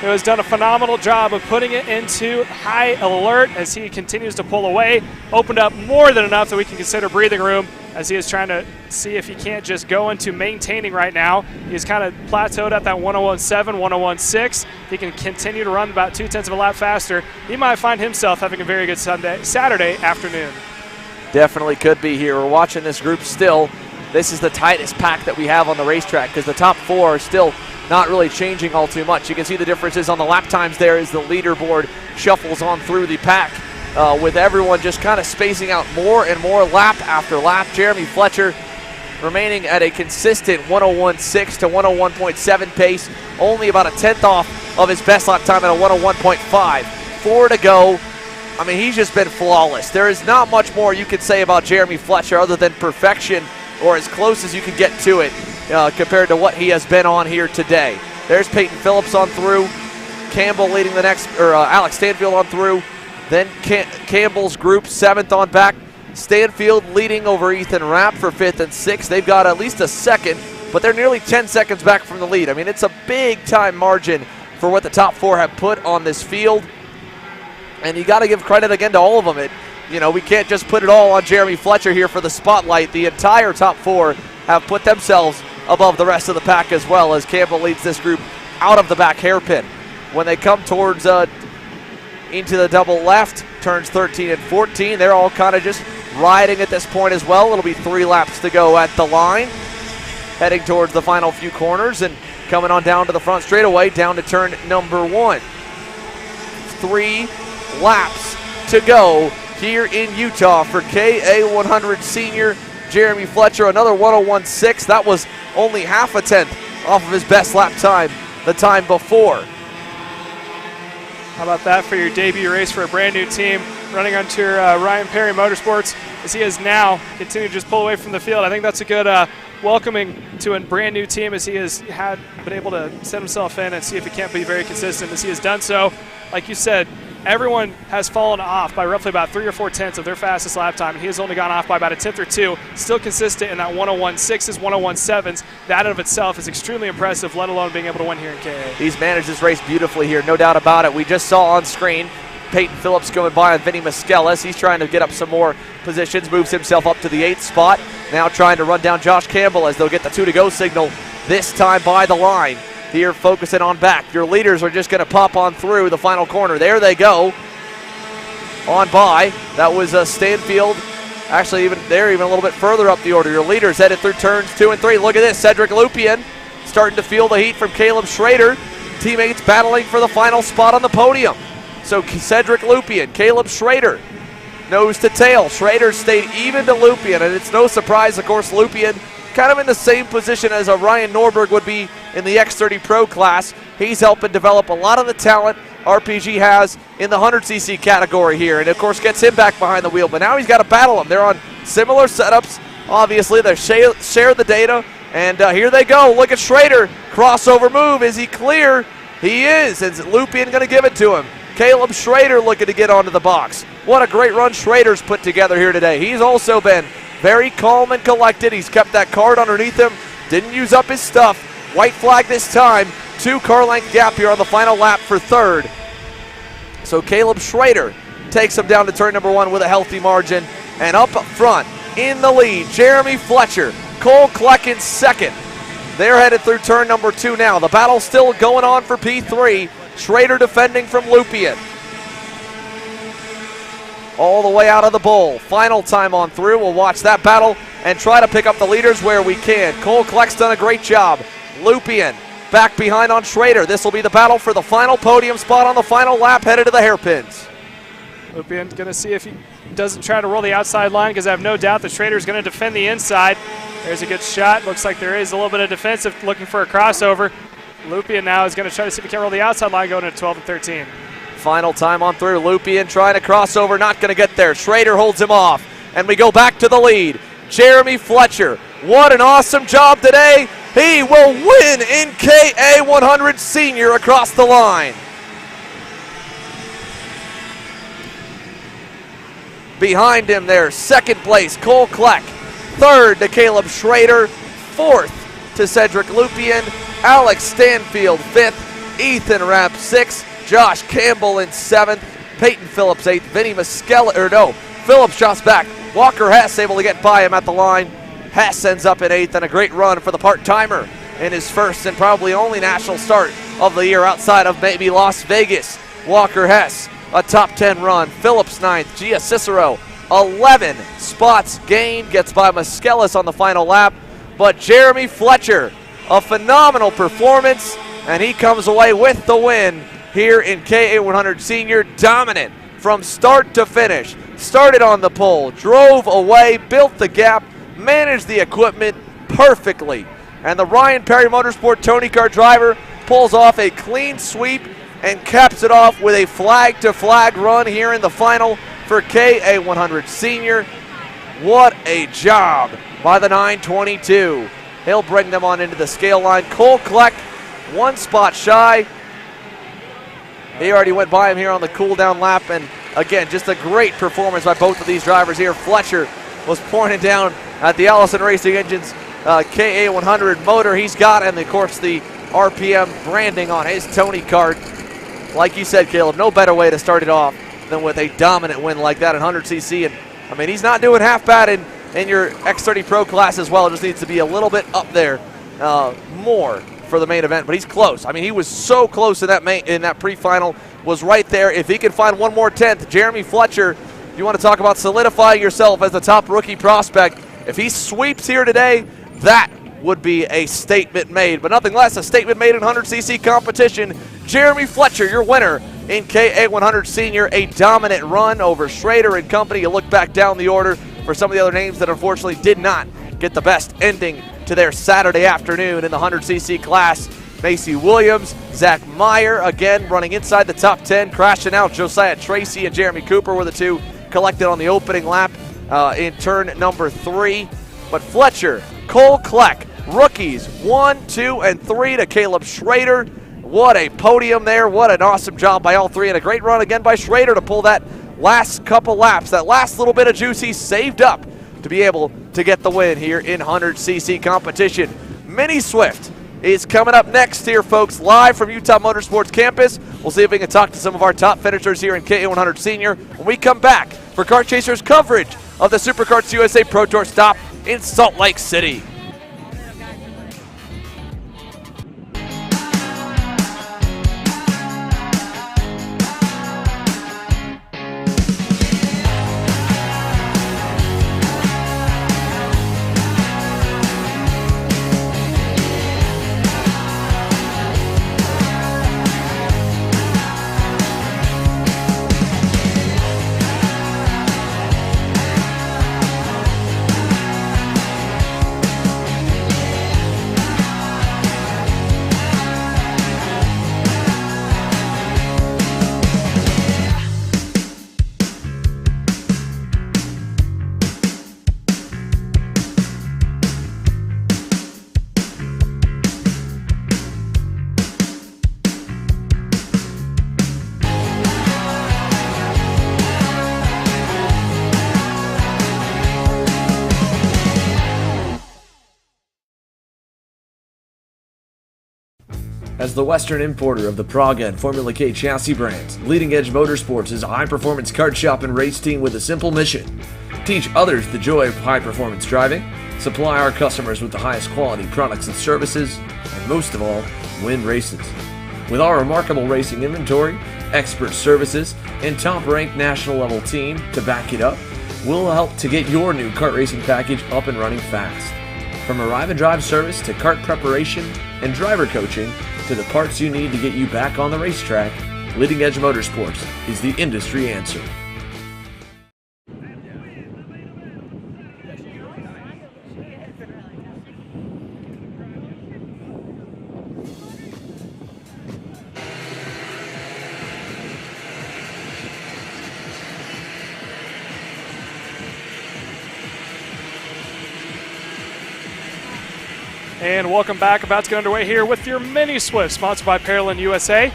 S2: who has done a phenomenal job of putting it into high alert as he continues to pull away. Opened up more than enough that we can consider breathing room as he is trying to see if he can't just go into maintaining right now. He's kind of plateaued at that 1:01.7, 1:01.6. He can continue to run about 2/10 of a lap faster. He might find himself having a very good Saturday afternoon.
S5: Definitely could be here. We're watching this group still. This is the tightest pack that we have on the racetrack because the top 4 are still not really changing all too much. You can see the differences on the lap times there as the leaderboard shuffles on through the pack with everyone just kind of spacing out more and more lap after lap. Jeremy Fletcher remaining at a consistent 1:01.6 to 1:01.7 pace, only about a 10th off of his best lap time at a 1:01.5. 4 to go. I mean, he's just been flawless. There is not much more you could say about Jeremy Fletcher other than perfection or as close as you can get to it. compared to what he has been on here today. There's Peyton Phillips on through. Campbell leading the next, or Alex Stanfield on through. Then Campbell's group 7th on back. Stanfield leading over Ethan Rapp for 5th and 6th. They've got at least a second, but they're nearly 10 seconds back from the lead. I mean, it's a big time margin for what the top 4 have put on this field. And you got to give credit again to all of them. We can't just put it all on Jeremy Fletcher here for the spotlight. The entire top 4 have put themselves above the rest of the pack as well, as Campbell leads this group out of the back hairpin. When they come towards into the double left, turns 13 and 14, they're all kind of just riding at this point as well. It'll be 3 laps to go at the line, heading towards the final few corners and coming on down to the front straightaway, down to turn number 1. 3 laps to go here in Utah for KA100 senior Jeremy Fletcher. Another 101.6. That was only half a tenth off of his best lap time the time before.
S2: How about that for your debut race for a brand new team, running onto Ryan Perry Motorsports, as he has now continued to just pull away from the field. I think that's a good welcoming to a brand new team, as he has been able to set himself in and see if he can't be very consistent, as he has done so. Like you said, everyone has fallen off by roughly about 3 or 4 tenths of their fastest lap time, and he has only gone off by about a tenth or 2, still consistent in that 101.6s, 101.7s. That of itself is extremely impressive, let alone being able to win here in KA.
S5: He's managed this race beautifully here, no doubt about it. We just saw on screen Peyton Phillips going by on Vinny Muskelis. He's trying to get up some more positions, moves himself up to the 8th spot. Now trying to run down Josh Campbell as they'll get the 2-to-go signal, this time by the line. Here focusing on back. Your leaders are just going to pop on through the final corner. There they go. On by. That was Stanfield. Actually, they're even a little bit further up the order. Your leaders headed through turns 2 and 3. Look at this. Cedric Lupien starting to feel the heat from Caleb Schrader. Teammates battling for the final spot on the podium. So Cedric Lupien, Caleb Schrader, nose to tail. Schrader stayed even to Lupien, and it's no surprise, of course, Lupien kind of in the same position as a Ryan Norberg would be in the X30 Pro class. He's helping develop a lot of the talent RPG has in the 100cc category here, and of course gets him back behind the wheel. But now he's got to battle him. They're on similar setups. Obviously, they share the data, and here they go. Look at Schrader. Crossover move. Is he clear? He is. Is Lupien going to give it to him? Caleb Schrader looking to get onto the box. What a great run Schrader's put together here today. He's also been very calm and collected. He's kept that card underneath him. Didn't use up his stuff. White flag this time. 2-car length gap here on the final lap for 3rd. So Caleb Schrader takes him down to turn number 1 with a healthy margin. And up front, in the lead, Jeremy Fletcher. Cole Kleck in 2nd. They're headed through turn number 2 now. The battle still going on for P3. Schrader defending from Lupien. All the way out of the bowl. Final time on through. We'll watch that battle and try to pick up the leaders where we can. Cole Kleck's done a great job. Lupien back behind on Schrader. This will be the battle for the final podium spot on the final lap, headed to the hairpins.
S2: Lupien going to see if he doesn't try to roll the outside line, because I have no doubt that Schrader's going to defend the inside. There's a good shot. Looks like there is a little bit of defensive, looking for a crossover. Lupien now is going to try to see if he can roll the outside line, going to 12 and 13.
S5: Final time on through. Lupien trying to cross over, not going to get there. Schrader holds him off, and we go back to the lead. Jeremy Fletcher, what an awesome job today. He will win in KA100 Senior across the line. Behind him there, 2nd place, Cole Kleck. 3rd to Caleb Schrader. 4th to Cedric Lupien. Alex Stanfield 5th. Ethan Rapp 6th. Josh Campbell in 7th. Peyton Phillips 8th. Vinny Phillips drops back. Walker Hess able to get by him at the line. Hess ends up in 8th, and a great run for the part-timer in his first and probably only national start of the year outside of maybe Las Vegas. Walker Hess, a top 10 run. Phillips 9th. Gia Cicero, 11 spots gained. Gets by Muskelis on the final lap. But Jeremy Fletcher, a phenomenal performance, and he comes away with the win here in KA100 Senior. Dominant from start to finish. Started on the pole, drove away, built the gap, managed the equipment perfectly. And the Ryan Perry Motorsport Tony Car driver pulls off a clean sweep and caps it off with a flag-to-flag run here in the final for KA100 Senior. What a job by the 922. He'll bring them on into the scale line. Cole Kleck, 1 spot shy. He already went by him here on the cool down lap, and again, just a great performance by both of these drivers here. Fletcher was pointing down at the Allison Racing Engines KA100 motor he's got, and of course the RPM branding on his Tony card. Like you said, Caleb, no better way to start it off than with a dominant win like that in 100cc. And I mean, he's not doing half bad in your X30 Pro class as well. It just needs to be a little bit up there more for the main event, but he's close. I mean, he was so close in that pre-final, was right there. If he can find one more 10th, Jeremy Fletcher, you want to talk about solidifying yourself as the top rookie prospect. If he sweeps here today, that would be a statement made, but nothing less, a statement made in 100cc competition. Jeremy Fletcher, your winner in KA100 Senior, a dominant run over Schrader and company. You look back down the order for some of the other names that unfortunately did not get the best ending to their Saturday afternoon in the 100cc class. Macy Williams, Zach Meyer, again running inside the top 10, crashing out. Josiah Tracy and Jeremy Cooper were the two collected on the opening lap in turn number 3. But Fletcher, Cole Kleck, rookies 1, 2, and 3 to Caleb Schrader. What a podium there. What an awesome job by all three, and a great run again by Schrader to pull that last couple laps, that last little bit of juice he saved up to be able to get the win here in 100cc competition. Mini Swift is coming up next here, folks, live from Utah Motorsports campus. We'll see if we can talk to some of our top finishers here in KA100 Senior when we come back for Kart Chasers coverage of the SuperKarts USA Pro Tour stop in Salt Lake City.
S10: As the Western importer of the Praga and Formula K chassis brands, Leading Edge Motorsports is a high-performance kart shop and race team with a simple mission: teach others the joy of high-performance driving, supply our customers with the highest quality products and services, and most of all, win races. With our remarkable racing inventory, expert services, and top-ranked national-level team to back it up, we'll help to get your new kart racing package up and running fast. From arrive and drive service to kart preparation and driver coaching to the parts you need to get you back on the racetrack, Leading Edge Motorsports is the industry answer.
S2: And welcome back. About to get underway here with your Mini Swift, sponsored by Parolin USA.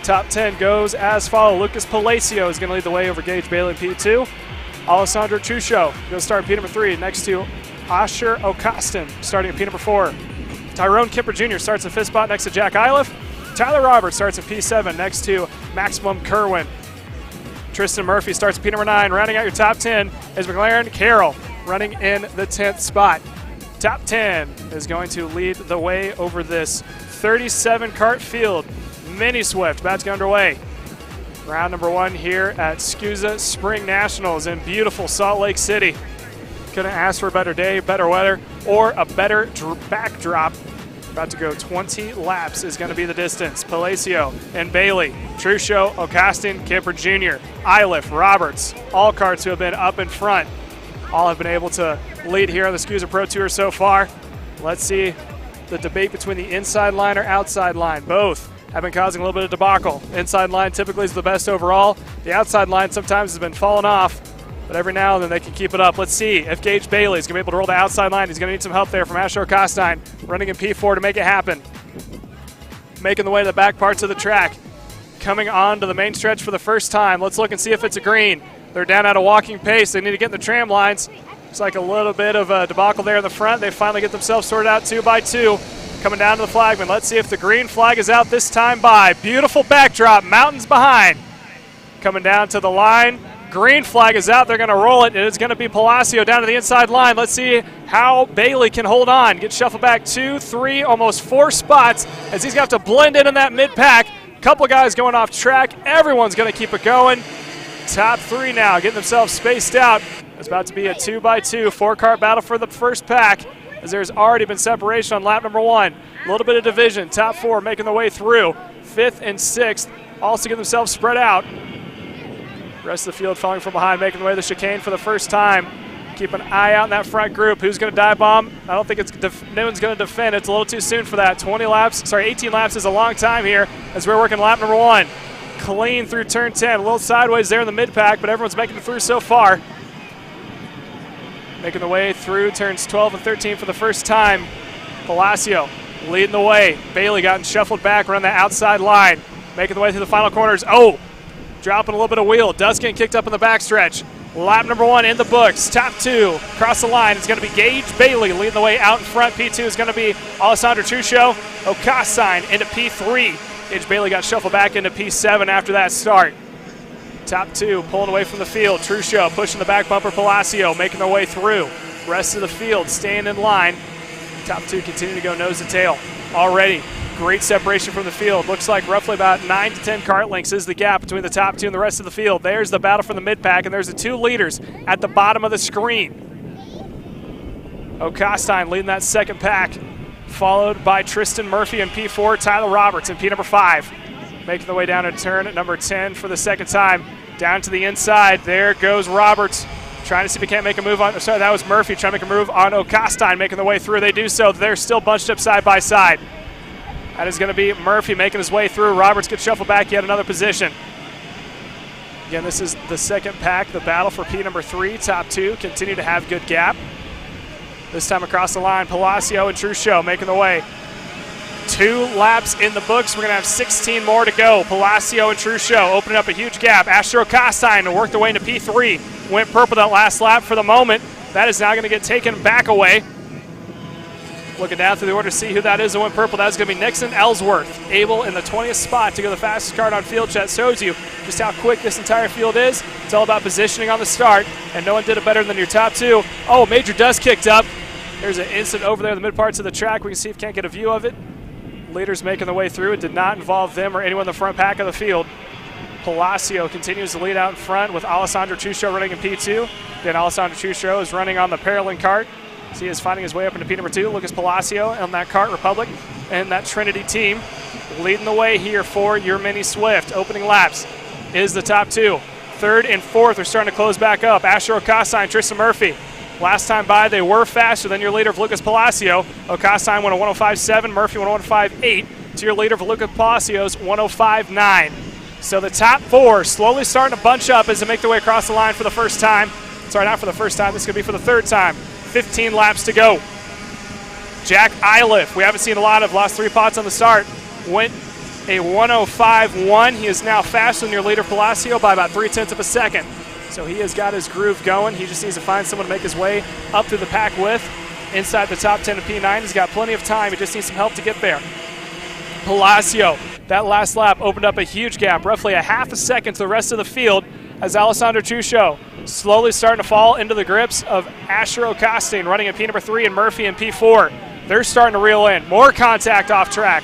S2: Top 10 goes as follows. Lucas Palacio is going to lead the way over Gage Bailey in P2. Alessandro Chusho going to start P number 3 next to Asher O'Costin starting at P number 4. Tyrone Kipper Jr. starts at 5th spot next to Jack Iliff. Tyler Roberts starts at P7 next to Maximum Kerwin. Tristan Murphy starts at P number 9. Rounding out your top 10 is McLaren Carroll running in the 10th spot. Top 10 is going to lead the way over this 37 kart field. Mini Swift about to get underway. Round number 1 here at SKUSA Spring Nationals in beautiful Salt Lake City. Couldn't ask for a better day, better weather, or a better backdrop. About to go 20 laps is going to be the distance. Palacio and Bailey, Trusho, O'Costin, Kipper Jr., Iliff, Roberts, all karts who have been up in front. All have been able to lead here on the SKUSA Pro Tour so far. Let's see the debate between the inside line or outside line. Both have been causing a little bit of debacle. Inside line typically is the best overall. The outside line sometimes has been falling off. but every now and then they can keep it up. Let's see if Gage Bailey is going to be able to roll the outside line. He's going to need some help there from Asher Costine, running in P4 to make it happen. Making the way to the back parts of the track. Coming on to the main stretch for the first time. Let's look and see if it's a green. They're down at a walking pace. They need to get in the tram lines. Looks like a little bit of a debacle there in the front. They finally get themselves sorted out 2 by 2. Coming down to the flagman. Let's see if the green flag is out this time by. Beautiful backdrop, mountains behind. Coming down to the line. Green flag is out. They're going to roll it. It is going to be Palacio down to the inside line. Let's see how Bailey can hold on. Get shuffled back 2, 3, almost 4 spots as he's got to blend in that mid-pack. Couple guys going off track. Everyone's going to keep it going. Top 3 now getting themselves spaced out. It's about to be a 2 by 2 4-car battle for the first pack, as there's already been separation on lap number 1. A little bit of division. Top 4 making their way through. 5th and 6th also get themselves spread out. Rest of the field following from behind, making their way to the chicane for the first time. Keep an eye out in that front group. Who's going to dive bomb? I don't think no one's going to defend. It's a little too soon for that. 18 laps is a long time here as we're working lap number 1. Clean through turn 10. A little sideways there in the mid-pack, but everyone's making it through so far. Making the way through turns 12 and 13 for the first time. Palacio leading the way. Bailey gotten shuffled back around the outside line. Making the way through the final corners. Oh, dropping a little bit of wheel. Dust getting kicked up in the backstretch. Lap number 1 in the books. Top 2 across the line. It's going to be Gage Bailey leading the way out in front. P2 is going to be Alessandro Truccio. Ocasine into P3. Gage Bailey got shuffled back into P7 after that start. Top 2 pulling away from the field. Truccio pushing the back bumper. Palacio making their way through. Rest of the field staying in line. Top 2 continue to go nose to tail. Already great separation from the field. Looks like roughly about 9 to 10 kart lengths is the gap between the top 2 and the rest of the field. There's the battle for the mid-pack, and there's the 2 leaders at the bottom of the screen. O'Costine leading that second pack, followed by Tristan Murphy in P4, Tyler Roberts in P number 5. Making the way down to turn at number 10 for the second time. Down to the inside, there goes Roberts. Trying to see if he can't make a move on, sorry, that was Murphy trying to make a move on O'Costine, making the way through. They do so. They're still bunched up side by side. That is going to be Murphy making his way through. Roberts gets shuffled back yet another position. Again, this is the second pack. The battle for P number 3. Top 2 continue to have good gap. This time across the line, Palacio and Truccio making the way. 2 laps in the books. We're going to have 16 more to go. Palacio and Truccio opening up a huge gap. Astro Costine to work their way into P3. Went purple that last lap for the moment. That is now going to get taken back away. Looking down through the order to see who that is that went purple. That's going to be Nixon Ellsworth, able in the 20th spot to go the fastest kart on field chat. Shows you just how quick this entire field is. It's all about positioning on the start, and no one did it better than your top 2. Oh, major dust kicked up. There's an incident over there in the mid parts of the track. We can see if we can't get a view of it. Leaders making their way through. It did not involve them or anyone in the front pack of the field. Palacio continues to lead out in front with Alessandro Truccio running in P2. Then Alessandro Truccio is running on the Paralyn kart. So he is finding his way up into P number 2. Lucas Palacio on that Kart Republic and that Trinity team leading the way here for your Mini Swift. Opening laps is the top 2. 3rd and 4th are starting to close back up. Asher Ocasine, Tristan Murphy. Last time by, they were faster than your leader of Lucas Palacio. Ocasine went a 105.7, Murphy went a 105.8 to your leader of Lucas Palacio's 105.9. So the top 4 slowly starting to bunch up as they make their way across the line for the first time. Sorry, not for the first time. This is going to be for the 3rd time. 15 laps to go. Jack Iliff, we haven't seen a lot of, lost 3 pots on the start. Went a 105.1. He is now faster than your leader Palacio by about 0.3 of a second. So he has got his groove going. He just needs to find someone to make his way up through the pack with. Inside the top 10 of P9, he's got plenty of time. He just needs some help to get there. Palacio, that last lap opened up a huge gap, roughly a half a second to the rest of the field, as Alessandro Truccio slowly starting to fall into the grips of Asher Ocostine running at P number 3 and Murphy in P4. They're starting to reel in. More contact off track.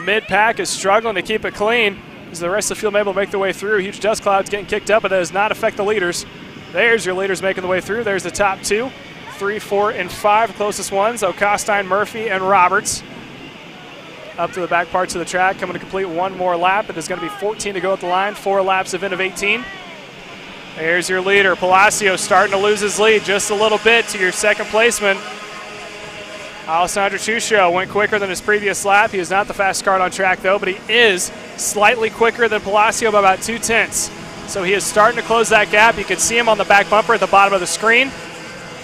S2: Mid-pack is struggling to keep it clean as the rest of the field able to make their way through. Huge dust clouds getting kicked up, but that does not affect the leaders. There's your leaders making the way through. There's the top 2. 3, 4, and 5 closest ones, Ocostine, Murphy, and Roberts. Up to the back parts of the track, coming to complete 1 more lap. It is going to be 14 to go at the line, 4 laps of 18. There's your leader, Palacio, starting to lose his lead just a little bit to your second placement. Alessandro Truccio went quicker than his previous lap. He is not the fastest kart on track though, but he is slightly quicker than Palacio by about 0.2. So he is starting to close that gap. You can see him on the back bumper at the bottom of the screen.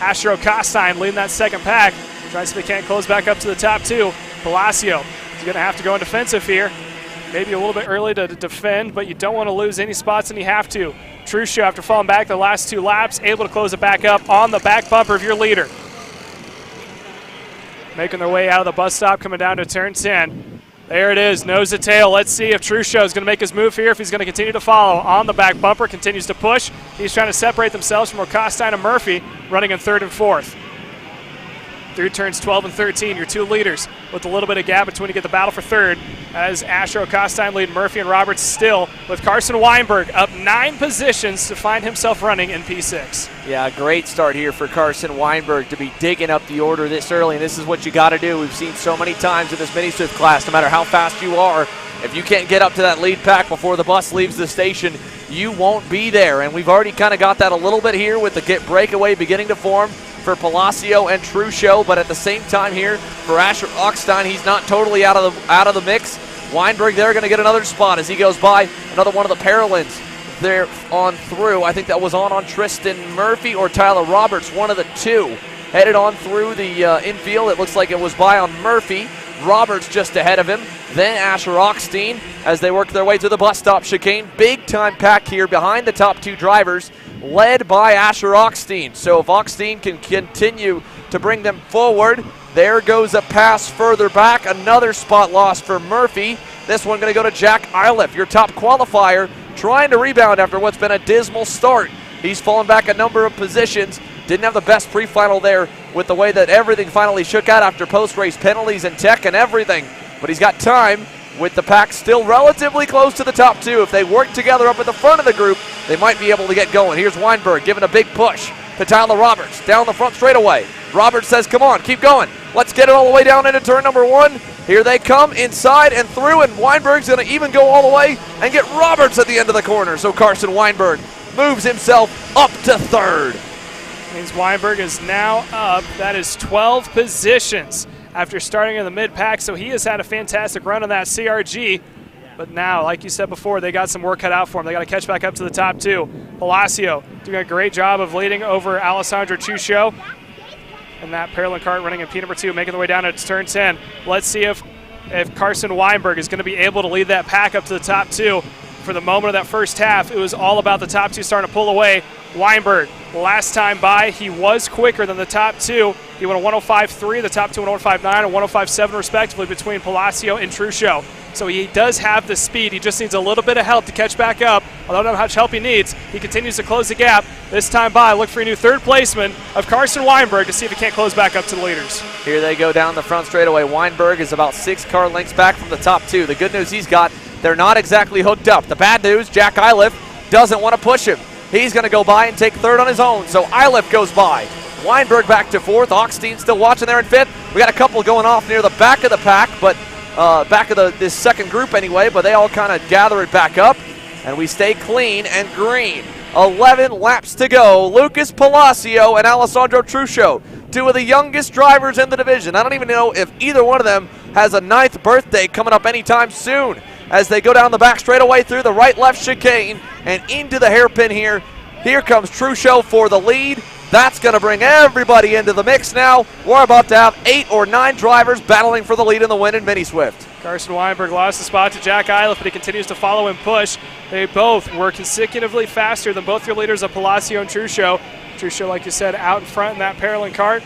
S2: Asher Costine leading that second pack. Tries to see if he can't close back up to the top two. Palacio is going to have to go in defensive here. Maybe a little bit early to defend, but you don't want to lose any spots, and you have to. Truccio, after falling back the last 2 laps, able to close it back up on the back bumper of your leader. Making their way out of the bus stop, coming down to turn 10. There it is, nose to tail. Let's see if Truccio is going to make his move here, if he's going to continue to follow. On the back bumper, continues to push. He's trying to separate themselves from Costine and Murphy, running in 3rd and 4th. Through turns 12 and 13, your 2 leaders with a little bit of gap between to get the battle for 3rd, as Asher Costine lead Murphy and Roberts still, with Carson Weinberg up 9 positions to find himself running in P6.
S5: Yeah, great start here for Carson Weinberg to be digging up the order this early, and this is what you got to do. We've seen so many times in this mini Swift class, no matter how fast you are, if you can't get up to that lead pack before the bus leaves the station, you won't be there. And we've already kind of got that a little bit here with the breakaway beginning to form for Palacio and Truccio, but at the same time here for Asher Ockstein, he's not totally out of the mix. Weinberg there going to get another spot as he goes by another one of the Paralins there on through. I think that was on Tristan Murphy or Tyler Roberts, one of the 2. Headed on through the infield. It looks like it was by on Murphy. Roberts just ahead of him. Then Asher Ockstein as they work their way to the bus stop chicane. Big time pack here behind the top 2 drivers, led by Asher Ockstein. So if Ockstein can continue to bring them forward, there goes a pass further back. Another spot loss for Murphy. This one going to go to Jack Iliff, your top qualifier, trying to rebound after what's been a dismal start. He's fallen back a number of positions. Didn't have the best pre-final there with the way that everything finally shook out after post-race penalties and tech and everything. But he's got time with the pack still relatively close to the top 2. If they work together up at the front of the group, they might be able to get going. Here's Weinberg giving a big push to Tyler Roberts down the front straightaway. Roberts says, come on, keep going. Let's get it all the way down into turn number 1. Here they come inside and through, and Weinberg's going to even go all the way and get Roberts at the end of the corner. So Carson Weinberg moves himself up to 3rd.
S2: Means Weinberg is now up. That is 12 positions after starting in the mid-pack, so he has had a fantastic run on that CRG. But now, like you said before, they got some work cut out for him. They got to catch back up to the top 2. Palacio doing a great job of leading over Alessandro Truccio. And that Paralin cart running in P number 2, making their way down to turn 10. Let's see if Carson Weinberg is going to be able to lead that pack up to the top 2. For the moment of that first half, it was all about the top 2 starting to pull away. Weinberg, last time by, he was quicker than the top 2. He went a 105.3, the top 2 went 105.9 and 105.7 respectively between Palacio and Truccio. So he does have the speed. He just needs a little bit of help to catch back up. I don't know how much help he needs. He continues to close the gap. This time by, look for a new 3rd placement of Carson Weinberg to see if he can't close back up to the leaders.
S5: Here they go down the front straightaway. Weinberg is about 6 car lengths back from the top 2. The good news he's got, they're not exactly hooked up. The bad news, Jack Iliff doesn't want to push him. He's going to go by and take 3rd on his own, so Iliff goes by. Weinberg back to 4th. Ockstein still watching there in 5th. We got a couple going off near the back of the pack, but back of this second group anyway, but they all kind of gather it back up, and we stay clean and green. 11 laps to go. Lucas Palacio and Alessandro Truccio, 2 of the youngest drivers in the division. I don't even know if either one of them has a 9th birthday coming up anytime soon, as they go down the back straightaway through the right-left chicane and into the hairpin here. Here comes Truccio for the lead. That's going to bring everybody into the mix now. We're about to have 8 or 9 drivers battling for the lead in the win in Mini Swift.
S2: Carson Weinberg lost the spot to Jack Iliff, but he continues to follow and push. They both were consecutively faster than both your leaders of Palacio and Truccio. Truccio, like you said, out in front in that Paralin cart.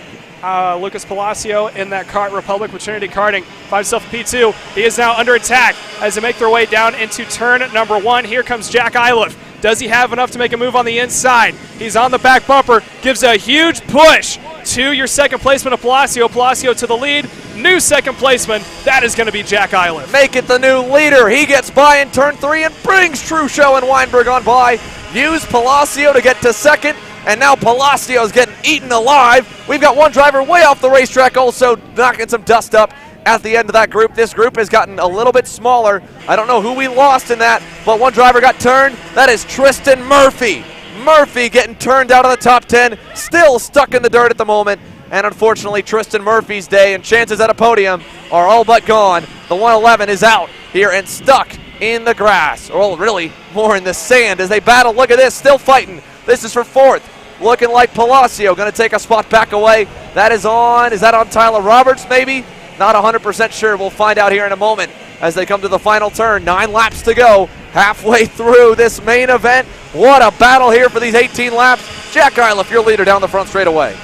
S2: Lucas Palacio in that cart, Republic with Trinity Karting, finds himself in P2. He is now under attack as they make their way down into turn number 1. Here comes Jack Iliff. Does he have enough to make a move on the inside? He's on the back bumper, gives a huge push to your 2nd placement of Palacio. Palacio to the lead. New 2nd placement. That is going to be Jack Iliff.
S5: Make it the new leader. He gets by in turn 3 and brings Truccio and Weinberg on by. Use Palacio to get to 2nd. And now Palacio's getting eaten alive. We've got one driver way off the racetrack also knocking some dust up at the end of that group. This group has gotten a little bit smaller. I don't know who we lost in that, but one driver got turned. That is Tristan Murphy. Murphy getting turned out of the top 10, still stuck in the dirt at the moment. And unfortunately, Tristan Murphy's day and chances at a podium are all but gone. The 111 is out here and stuck in the grass, or really more in the sand as they battle. Look at this, still fighting. This is for fourth. Looking like Palacio going to take a spot back away. That is that on Tyler Roberts maybe? Not 100% sure. We'll find out here in a moment as they come to the final turn. 9 laps to go. Halfway through this main event. What a battle here for these 18 laps. Jack Iliff, your leader down the front straightaway.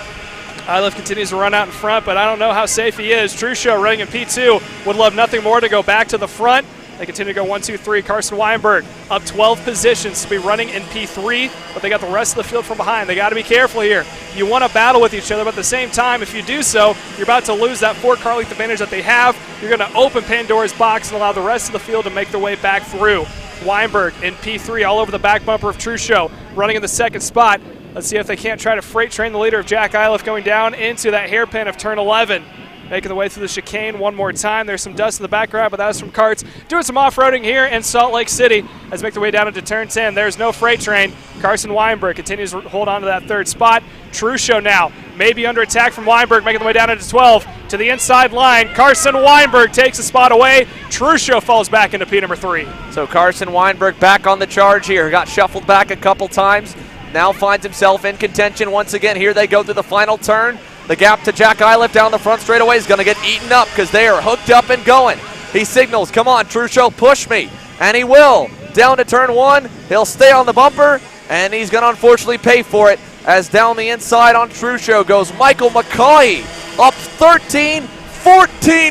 S2: Iliff continues to run out in front, but I don't know how safe he is. Truchot running in P2 would love nothing more to go back to the front. They continue to go 1, 2, 3. Carson Weinberg up 12 positions to be running in P3, but they got the rest of the field from behind. They got to be careful here. You want to battle with each other, but at the same time, if you do so, you're about to lose that 4-car length advantage that they have. You're going to open Pandora's box and allow the rest of the field to make their way back through. Weinberg in P3 all over the back bumper of Truchot, running in the second spot. Let's see if they can't try to freight train the leader of Jack Iliff going down into that hairpin of turn 11. Making the way through the chicane one more time. There's some dust in the background, but that was from karts. Doing some off-roading here in Salt Lake City as they make their way down into turn 10. There's no freight train. Carson Weinberg continues to hold on to that third spot. Truchot now maybe under attack from Weinberg, making the way down into 12 to the inside line. Carson Weinberg takes a spot away. Truchot falls back into P number 3.
S5: So Carson Weinberg back on the charge here. Got shuffled back a couple times. Now finds himself in contention once again. Here they go through the final turn. The gap to Jack Iliff down the front straightaway is going to get eaten up because they are hooked up and going. He signals, come on, Truchot, push me. And he will. Down to turn 1. He'll stay on the bumper, and he's going to unfortunately pay for it as down the inside on Truchot goes Michael McCaughey. Up 14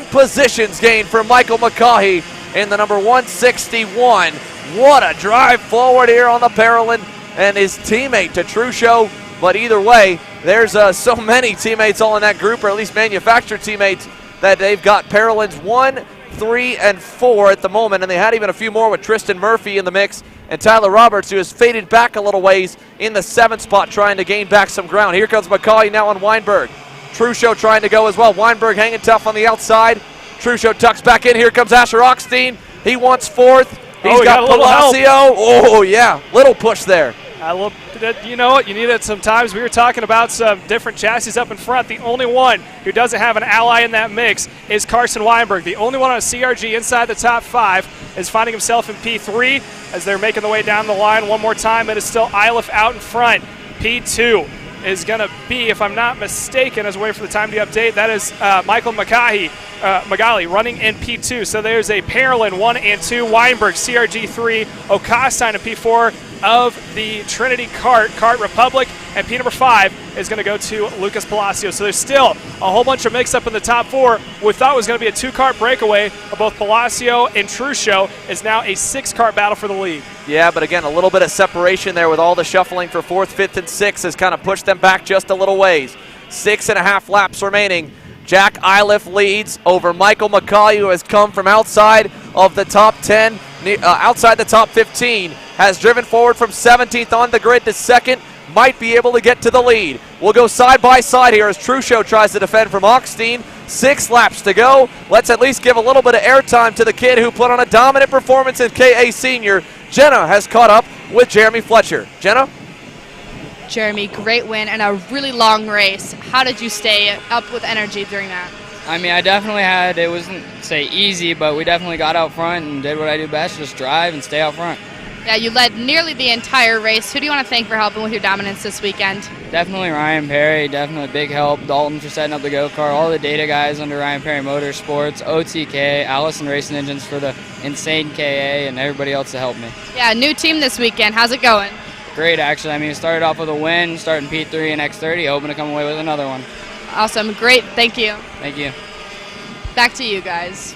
S5: positions gained for Michael McCaughey in the number 161. What a drive forward here on the Parolin and his teammate to Truchot. But either way, there's so many teammates all in that group, or at least manufactured teammates, that they've got Parolins 1, 3, and 4 at the moment, and they had even a few more with Tristan Murphy in the mix and Tyler Roberts, who has faded back a little ways in the 7th spot, trying to gain back some ground. Here comes McCaughey now on Weinberg. Truchot trying to go as well. Weinberg hanging tough on the outside. Truchot tucks back in. Here comes Asher Oxteen. He wants 4th. He's got Palacio. Oh, yeah. Little push there.
S2: You know what? You need it sometimes. We were talking about some different chassis up in front. The only one who doesn't have an ally in that mix is Carson Weinberg. The only one on a CRG inside the top 5 is finding himself in P3 as they're making the way down the line one more time. It is still Iliff out in front. P2 is going to be, if I'm not mistaken, as we wait for the time to update, that is Michael Magali running in P2. So there's a Parolin 1 and 2, Weinberg, CRG 3, Ocasine in P4 of the Trinity Kart Republic, and P number 5 is going to go to Lucas Palacio. So there's still a whole bunch of mix-up in the top 4. We thought it was going to be a 2-kart breakaway of both Palacio and Truchot. Is now a 6-kart battle for the lead.
S5: Yeah, but again, a little bit of separation there with all the shuffling for 4th, 5th, and 6th has kind of pushed them back just a little ways. 6.5 laps remaining. Jack Iliff leads over Michael McCaughey, who has come from outside of the top 10, outside the top 15, has driven forward from 17th on the grid to 2nd, might be able to get to the lead. We'll go side by side here as Truchot tries to defend from Oxteen. 6 laps to go. Let's at least give a little bit of airtime to the kid who put on a dominant performance in KA Senior. Jenna has caught up with Jeremy Fletcher. Jenna?
S3: Jeremy, great win and a really long race. How did you stay up with energy during that?
S11: I mean, I definitely had, it wasn't, say, easy, but we definitely got out front and did what I do best, just drive and stay out front.
S3: Yeah, you led nearly the entire race. Who do you want to thank for helping with your dominance this weekend?
S11: Definitely Ryan Perry, definitely big help. Dalton for setting up the go-kart, all the data guys under Ryan Perry Motorsports, OTK, Allison Racing Engines for the insane KA, and everybody else to help me.
S3: Yeah, new team this weekend. How's it going?
S11: Great, actually. I mean, it started off with a win, starting P3 and X30, hoping to come away with another one.
S3: Awesome. Great. Thank you.
S11: Thank you.
S3: Back to you guys.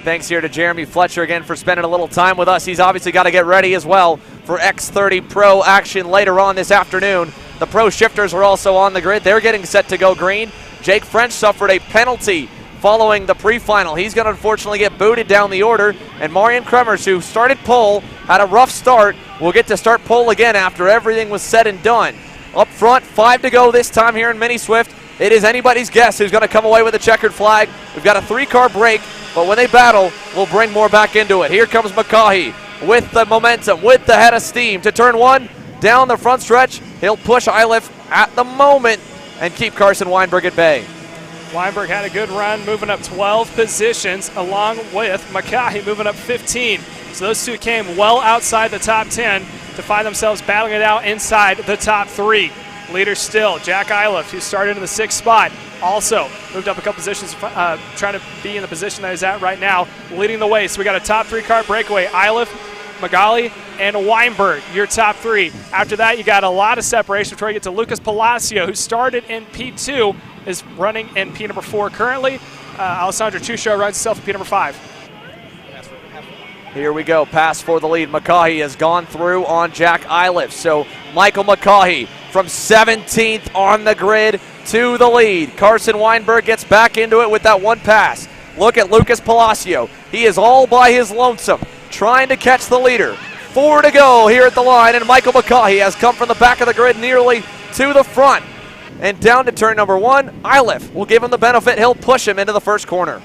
S5: Thanks here to Jeremy Fletcher again for spending a little time with us. He's obviously got to get ready as well for X30 Pro action later on this afternoon. The Pro shifters are also on the grid. They're getting set to go green. Jake French suffered a penalty following the pre-final. He's going to unfortunately get booted down the order. And Marian Kremers, who started pole, had a rough start, will get to start pole again after everything was said and done. Up front, 5 to go this time here in Mini Swift. It is anybody's guess who's going to come away with a checkered flag. We've got a 3-car break, but when they battle, we'll bring more back into it. Here comes McCaughey with the momentum, with the head of steam to turn 1. Down the front stretch, he'll push Iliff at the moment and keep Carson Weinberg at bay.
S2: Weinberg had a good run, moving up 12 positions, along with McCaughey moving up 15. So those two came well outside the top 10 to find themselves battling it out inside the top 3. Leader still, Jack Iliff, who started in the 6th spot, also moved up a couple positions, trying to be in the position that he's at right now, leading the way. So we got a top 3 car breakaway. Iliff, Magali, and Weinberg, your top 3. After that, you got a lot of separation before you get to Lucas Palacio, who started in P2, is running in P number 4 currently. Alessandro Chusho runs himself in P number 5.
S5: Here we go, pass for the lead. McCaughey has gone through on Jack Iliff. So Michael McCaughey from 17th on the grid to the lead. Carson Weinberg gets back into it with that one pass. Look at Lucas Palacio. He is all by his lonesome, trying to catch the leader. 4 to go here at the line, and Michael McCaughey has come from the back of the grid nearly to the front. And down to turn number 1, Iliff will give him the benefit. He'll push him into the first corner.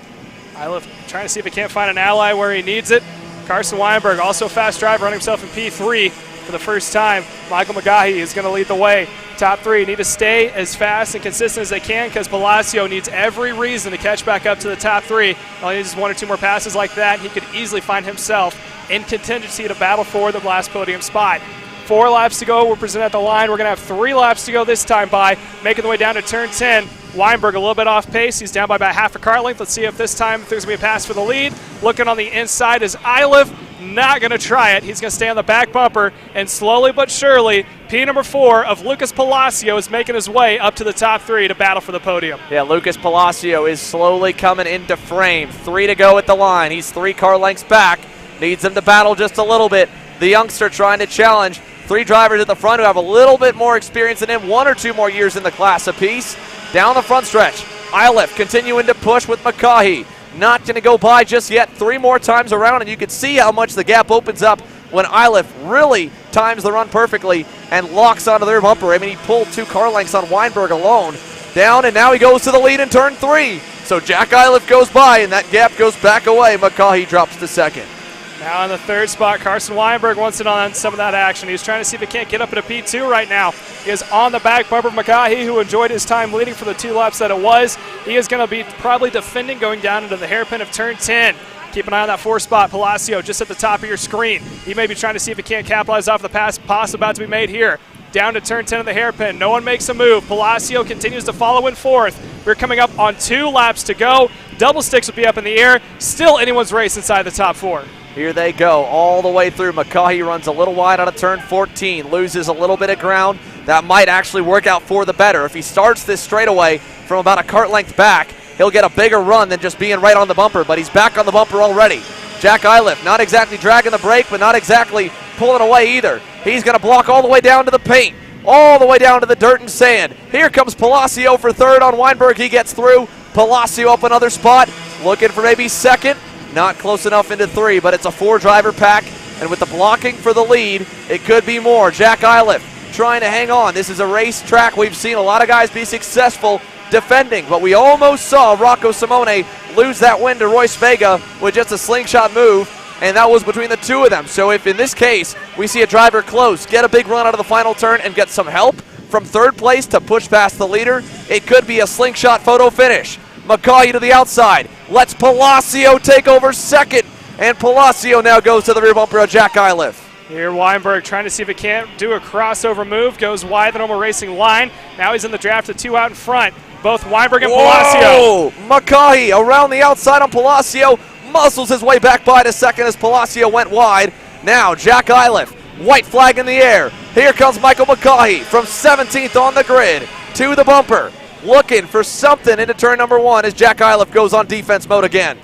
S2: Iliff trying to see if he can't find an ally where he needs it. Carson Weinberg, also a fast driver, running himself in P3 for the first time. Michael McGahey is going to lead the way. Top 3 need to stay as fast and consistent as they can because Palacio needs every reason to catch back up to the top 3. All he needs is 1 or 2 more passes like that, and he could easily find himself in contingency to battle for the last podium spot. 4 laps to go. We're presented at the line. We're going to have 3 laps to go this time by, making the way down to turn 10. Weinberg a little bit off pace. He's down by about half a car length. Let's see if this time there's going to be a pass for the lead. Looking on the inside is Iliff. Not going to try it. He's going to stay on the back bumper, and slowly but surely, P number 4 of Lucas Palacio is making his way up to the top 3 to battle for the podium.
S5: Yeah, Lucas Palacio is slowly coming into frame. 3 to go at the line. He's 3 car lengths back. Needs him to battle just a little bit. The youngster trying to challenge 3 drivers at the front who have a little bit more experience than him, 1 or 2 more years in the class apiece. Down the front stretch, Iliff continuing to push with McCaughey. Not going to go by just yet. 3 more times around, and you can see how much the gap opens up when Iliff really times the run perfectly and locks onto their bumper. I mean, he pulled 2 car lengths on Weinberg alone. Down, and now he goes to the lead in turn 3. So Jack Iliff goes by, and that gap goes back away. McCaughey drops to 2nd.
S2: Now in the 3rd spot, Carson Weinberg wants in on some of that action. He's trying to see if he can't get up at a P2 right now. He is on the back bumper of McCaughey, who enjoyed his time leading for the 2 laps that it was. He is going to be probably defending going down into the hairpin of turn 10. Keep an eye on that 4 spot. Palacio just at the top of your screen. He may be trying to see if he can't capitalize off the pass about to be made here. Down to turn 10 of the hairpin. No one makes a move. Palacio continues to follow in 4th. We're coming up on 2 laps to go. Double sticks will be up in the air. Still anyone's race inside the top 4.
S5: Here they go all the way through. McCaughey runs a little wide out of turn 14, loses a little bit of ground. That might actually work out for the better. If he starts this straightaway from about a kart length back, he'll get a bigger run than just being right on the bumper, but he's back on the bumper already. Jack Iliff not exactly dragging the brake, but not exactly pulling away either. He's going to block all the way down to the paint, all the way down to the dirt and sand. Here comes Palacio for 3rd on Weinberg. He gets through. Palacio up another spot, looking for maybe 2nd. Not close enough into 3, but it's a 4-driver pack, and with the blocking for the lead, it could be more. Jack Iliff trying to hang on. This is a race track. We've seen a lot of guys be successful defending, but we almost saw Rocco Simone lose that win to Royce Vega with just a slingshot move, and that was between the 2 of them. So if in this case we see a driver close, get a big run out of the final turn and get some help from 3rd place to push past the leader, it could be a slingshot photo finish. McCaughey to the outside, lets Palacio take over 2nd, and Palacio now goes to the rear bumper of Jack Iliff.
S2: Here Weinberg trying to see if he can't do a crossover move, goes wide the normal racing line. Now he's in the draft of 2 out in front, both Weinberg and Palacio.
S5: McCaughey around the outside on Palacio, muscles his way back by to 2nd as Palacio went wide. Now Jack Iliff, white flag in the air. Here comes Michael McCaughey from 17th on the grid to the bumper, looking for something into turn number 1 as Jack Iliff goes on defense mode again.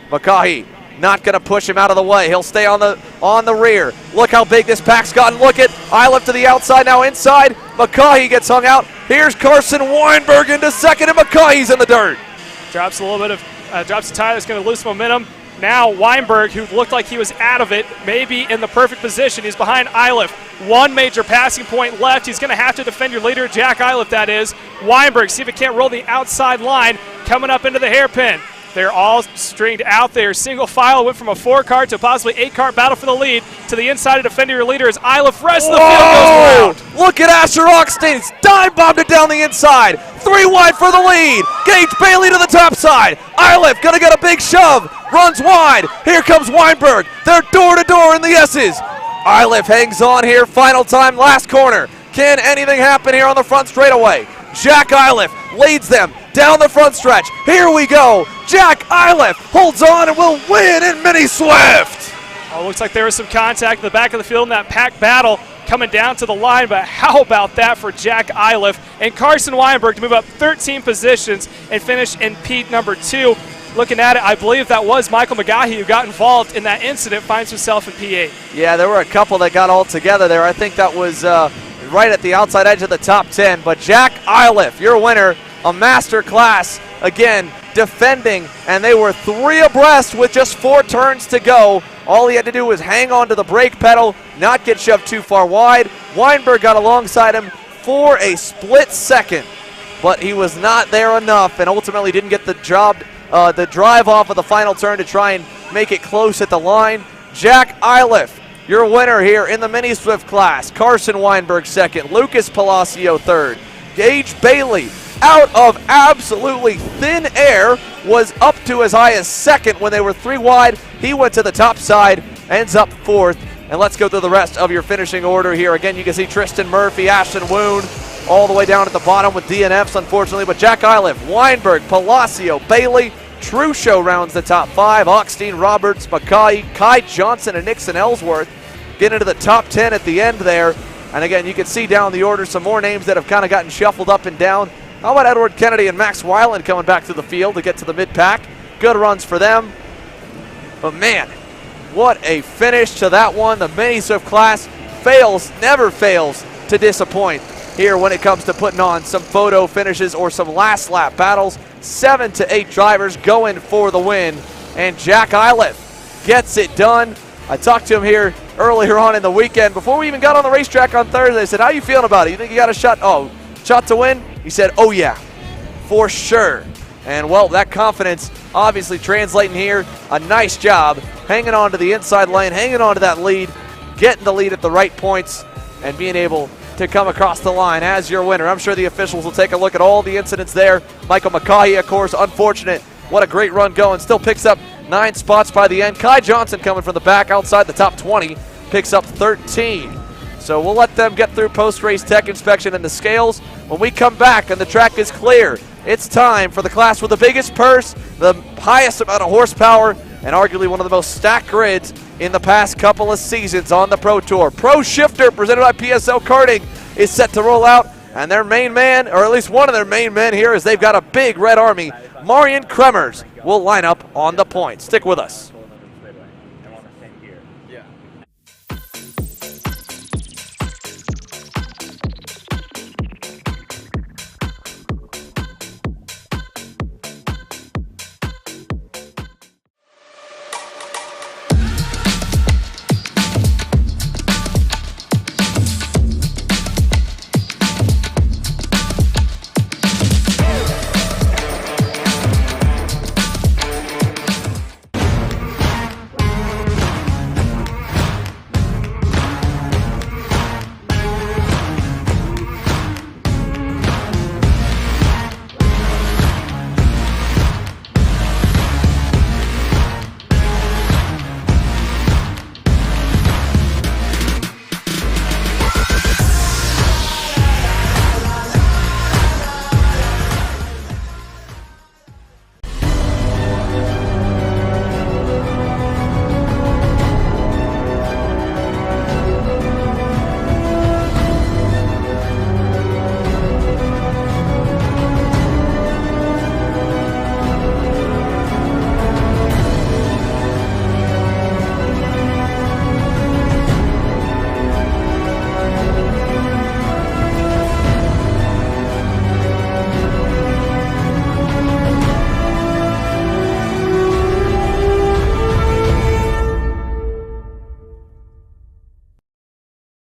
S5: McCaughey not going to push him out of the way. He'll stay on the rear. Look how big this pack's gotten. Look at Iliff to the outside, now inside. McCaughey gets hung out. Here's Carson Weinberg into 2nd, and McCaughey's in the dirt.
S2: Drops a little bit of, drops the tire that's going to lose momentum. Now Weinberg, who looked like he was out of it, may be in the perfect position. He's behind Iliff. 1 major passing point left. He's going to have to defend your leader, Jack Iliff, that is. Weinberg, see if he can't roll the outside line, coming up into the hairpin. They're all stringed out there. Single file went from a 4-car to possibly 8-car battle for the lead. To the inside of defending your leader is Ilef. Rest of the field goes around.
S12: Look at Asher Augstein. He's dime-bombed it down the inside. 3 wide for the lead. Gage Bailey to the top side. Ilef going to get a big shove. Runs wide. Here comes Weinberg. They're door-to-door in the S's. Ilef hangs on here. Final time, last corner. Can anything happen here on the front straightaway? Jack Ilef leads them down the front stretch. Here we go. Jack Ilef holds on and will win in Mini Swift.
S2: Oh, looks like there was some contact in the back of the field in that packed battle coming down to the line, but how about that for Jack Ilef and Carson Weinberg to move up 13 positions and finish in P number 2. Looking at it, I believe that was Michael McGahee who got involved in that incident, finds himself in P8.
S5: Yeah, there were a couple that got all together there. I think that was right at the outside edge of the top 10. But Jack Ilef, your winner, a master class, again, defending, and they were 3 abreast with just 4 turns to go. All he had to do was hang on to the brake pedal, not get shoved too far wide. Weinberg got alongside him for a split second, but he was not there enough and ultimately didn't get the drive off of the final turn to try and make it close at the line. Jack Ilef, your winner here in the Mini Swift class. Carson Weinberg second, Lucas Palacio third. Gage Bailey, out of absolutely thin air, was up to as high as second when they were 3 wide. He went to the top side, ends up 4th. And let's go through the rest of your finishing order here. Again, you can see Tristan Murphy, Ashton Woon, all the way down at the bottom with DNFs, unfortunately. But Jack Ilef, Weinberg, Palacio, Bailey, Trusho rounds the top 5. Augstein, Roberts, Mackay, Kai Johnson, and Nixon Ellsworth get into the top 10 at the end there. And again, you can see down the order some more names that have kind of gotten shuffled up and down. How about Edward Kennedy and Max Weiland coming back to the field to get to the mid-pack? Good runs for them. But man, what a finish to that one. The Mini Swift class never fails to disappoint here when it comes to putting on some photo finishes or some last lap battles. 7 to 8 drivers going for the win, and Jack Ilef gets it done. I talked to him here earlier on in the weekend before we even got on the racetrack on Thursday. I said, how you feeling about it? You think you got a shot? Oh, shot to win? He said, oh yeah, for sure. And well, that confidence obviously translating here. A nice job hanging on to the inside lane, hanging on to that lead, getting the lead at the right points, and being able to come across the line as your winner. I'm sure the officials will take a look at all the incidents there. Michael Mackay, of course, unfortunate. What a great run going. Still picks up 9 spots by the end. Kai Johnson coming from the back outside the top 20, picks up 13. So we'll let them get through post-race tech inspection and the scales. When we come back and the track is clear, it's time for the class with the biggest purse, the highest amount of horsepower, and arguably one of the most stacked grids in the past couple of seasons on the Pro Tour. Pro Shifter, presented by PSL Karting, is set to roll out, and their main man, or at least one of their main men here, is they've got a big red army. Marian Kremers will line up on the point. Stick with us.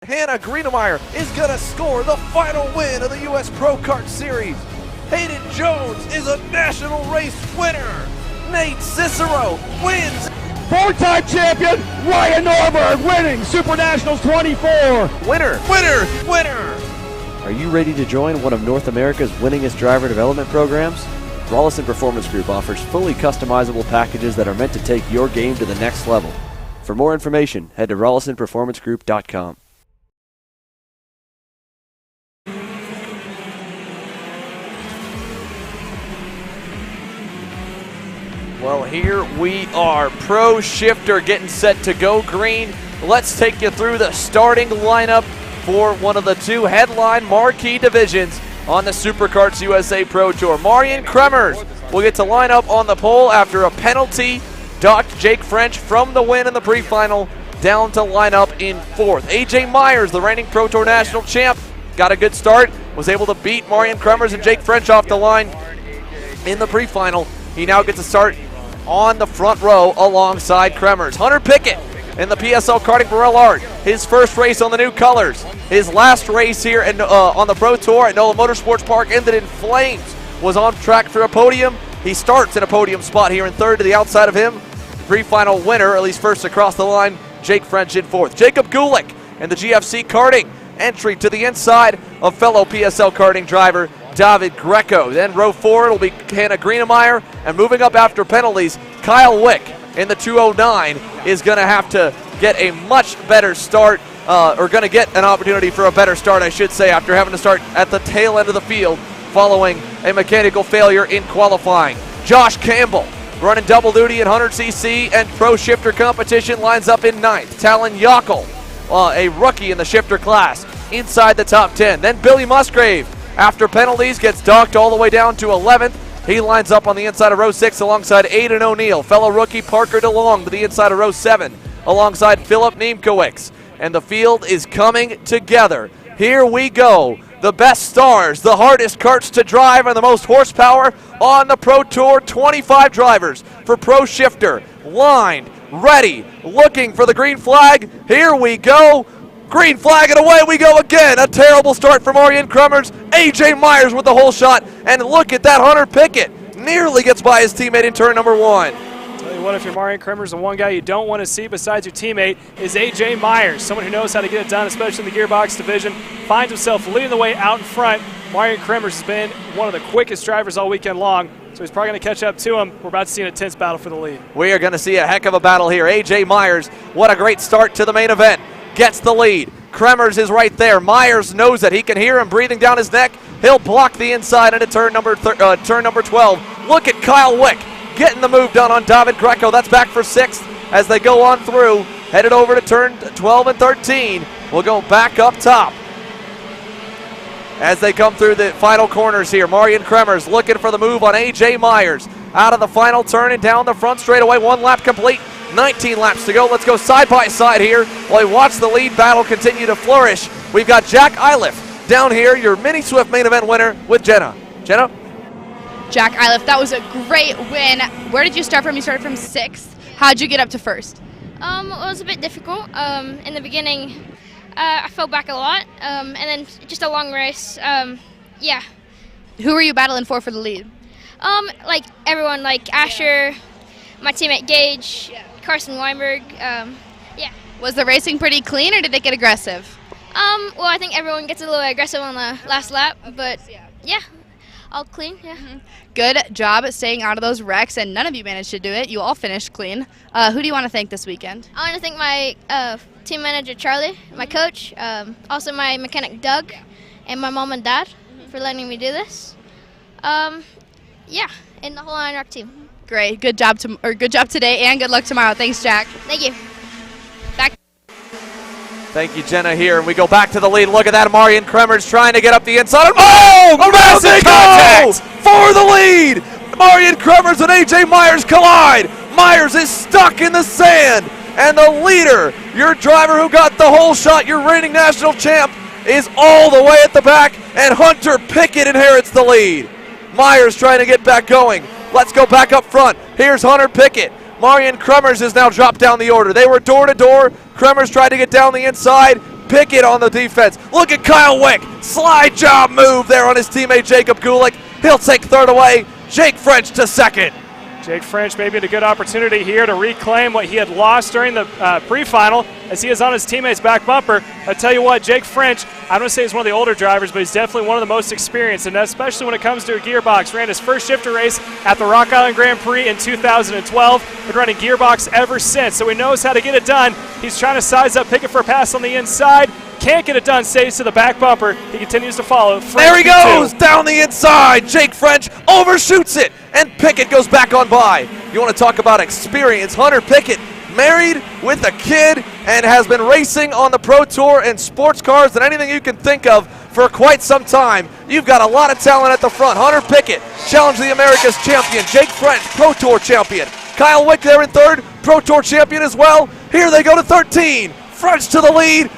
S5: Hannah Greenemeyer is going to score the final win of the U.S. Pro Kart Series. Hayden Jones is a national race winner.
S12: Nate Cicero wins.
S13: Four-time champion Ryan Norberg winning Super Nationals 24.
S12: Winner, winner, winner.
S14: Are you ready to join one of North America's winningest driver development programs? Rollison Performance Group offers fully customizable packages that are meant to take your game to the next level. For more information, head to rollisonperformancegroup.com.
S5: Well, here we are. Pro Shifter getting set to go green. Let's take you through the starting lineup for one of the two headline marquee divisions on the SuperKarts USA Pro Tour. Marian Kremers will get to line up on the pole after a penalty. Docked Jake French from the win in the pre-final down to line up in fourth. AJ Myers, the reigning Pro Tour National Champ, got a good start, was able to beat Marian Kremers and Jake French off the line in the pre-final. He now gets to start on the front row alongside Kremers. Hunter Pickett in the PSL karting for Art. His first race on the new colors. His last race here on the Pro Tour at NOLA Motorsports Park ended in flames. Was on track for a podium. He starts in a podium spot here in third to the outside of him. Pre-final winner, at least first across the line, Jake French in fourth. Jacob Gulick in the GFC karting. Entry to the inside of fellow PSL karting driver David Greco. Then row 4 it'll be Hannah Greenemeyer, and moving up after penalties, Kyle Wick in the 209 is going to have to get a much better start, or going to get an opportunity for a better start, I should say, after having to start at the tail end of the field following a mechanical failure in qualifying. Josh Campbell running double duty in 100cc and Pro Shifter competition lines up in 9th. Talon Yockel, a rookie in the shifter class, inside the top 10. Then Billy Musgrave, after penalties, gets docked all the way down to 11th. He lines up on the inside of row 6 alongside Aiden O'Neill. Fellow rookie Parker DeLong to the inside of row 7 alongside Philip Niemkowicz. And the field is coming together. Here we go. The best stars, the hardest karts to drive, and the most horsepower on the Pro Tour. 25 drivers for Pro Shifter. Lined, ready, looking for the green flag. Here we go. Green flag, and away we go again. A terrible start for Marian Kremers. AJ Myers with the whole shot. And look at that, Hunter Pickett nearly gets by his teammate in turn number 1.
S2: Tell you what, if you're Marian Kremers, the one guy you don't want to see besides your teammate is AJ Myers, someone who knows how to get it done, especially in the gearbox division. Finds himself leading the way out in front. Marian Kremers has been one of the quickest drivers all weekend long, so he's probably going to catch up to him. We're about to see an intense battle for the lead.
S5: We are going to see a heck of a battle here. AJ Myers, what a great start to the main event. Gets the lead. Kremers is right there. Myers knows it. He can hear him breathing down his neck. He'll block the inside into turn number 12. Look at Kyle Wick getting the move done on David Greco. That's back for 6th as they go on through. Headed over to turn 12 and 13. We'll go back up top as they come through the final corners here. Marian Kremers looking for the move on AJ Myers. Out of the final turn and down the front straightaway. 1 lap complete. 19 laps to go. Let's go side by side here while we watch the lead battle continue to flourish. We've got Jack Iliff down here, your Mini Swift main event winner, with Jenna. Jenna?
S3: Jack Iliff, that was a great win. Where did you start from? You started from 6th. How'd you get up to 1st?
S15: It was a bit difficult. In the beginning, I fell back a lot, and then just a long race. Yeah.
S3: Who were you battling for the lead?
S15: Like everyone, like Asher, my teammate Gage, Carson Weinberg. Yeah.
S3: Was the racing pretty clean, or did it get aggressive?
S15: Well, I think everyone gets a little aggressive on the last lap, but yeah, all clean. Yeah.
S3: Good job at staying out of those wrecks, and none of you managed to do it. You all finished clean. Who do you want to thank this weekend?
S15: I want to thank my team manager Charlie, my coach, also my mechanic Doug, and my mom and dad for letting me do this. Yeah, and the whole INROC team.
S3: Great. Good job today, and good luck tomorrow. Thanks, Jack.
S15: Thank you.
S3: Back.
S5: Thank you, Jenna, here. And we go back to the lead. Look at that. Marian Kremers trying to get up the inside. Oh! A massive contact for the lead. Marian Kremers and AJ Myers collide. Myers is stuck in the sand. And the leader, your driver who got the whole shot, your reigning national champ, is all the way at the back. And Hunter Pickett inherits the lead. Myers trying to get back going. Let's go back up front. Here's Hunter Pickett. Marian Kremers has now dropped down the order. They were door to door. Kremers tried to get down the inside. Pickett on the defense. Look at Kyle Wick. Slide job move there on his teammate Jacob Gulick. He'll take third away. Jake French to second.
S2: Jake French maybe had a good opportunity here to reclaim what he had lost during the pre-final as he is on his teammate's back bumper. I tell you what, Jake French, I don't say he's one of the older drivers, but he's definitely one of the most experienced, and especially when it comes to a gearbox. Ran his first shifter race at the Rock Island Grand Prix in 2012. Been running gearbox ever since, so he knows how to get it done. He's trying to size up Pickett for a pass on the inside. Can't get it done, stays to the back bumper. He continues to follow.
S12: There he goes, down the inside. Jake French overshoots it, and Pickett goes back on by. You want to talk about experience. Hunter Pickett, married with a kid, and has been racing on the Pro Tour and sports cars and anything you can think of for quite some time. You've got a lot of talent at the front. Hunter Pickett, Challenge of the Americas champion. Jake French, Pro Tour champion. Kyle Wick there in third, Pro Tour champion as well. Here they go to 13. French to the lead.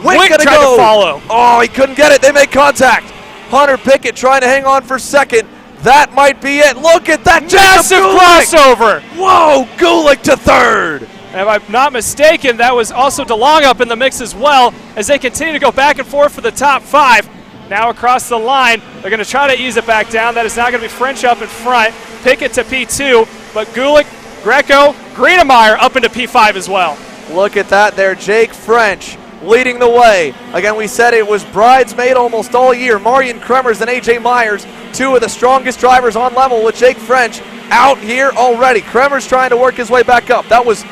S12: Wick gonna
S2: tried
S12: go.
S2: to follow.
S12: Oh, he couldn't get it. They make contact. Hunter Pickett trying to hang on for second. That might be it. Look at that.
S2: Massive crossover.
S12: Whoa, Gulick to third.
S2: And if I'm not mistaken, that was also DeLong up in the mix as well as they continue to go back and forth for the top 5. Now across the line, they're going to try to ease it back down. That is not going to be French up in front. Pickett to P2, but Gulick, Greco, Greenemeyer up into P5 as well.
S12: Look at that there, Jake French leading the way. Again, we said it was bridesmaid almost all year. Marion Kremers and AJ Myers, two of the strongest drivers on level with Jake French out here already. Kremers trying to work his way back up. That was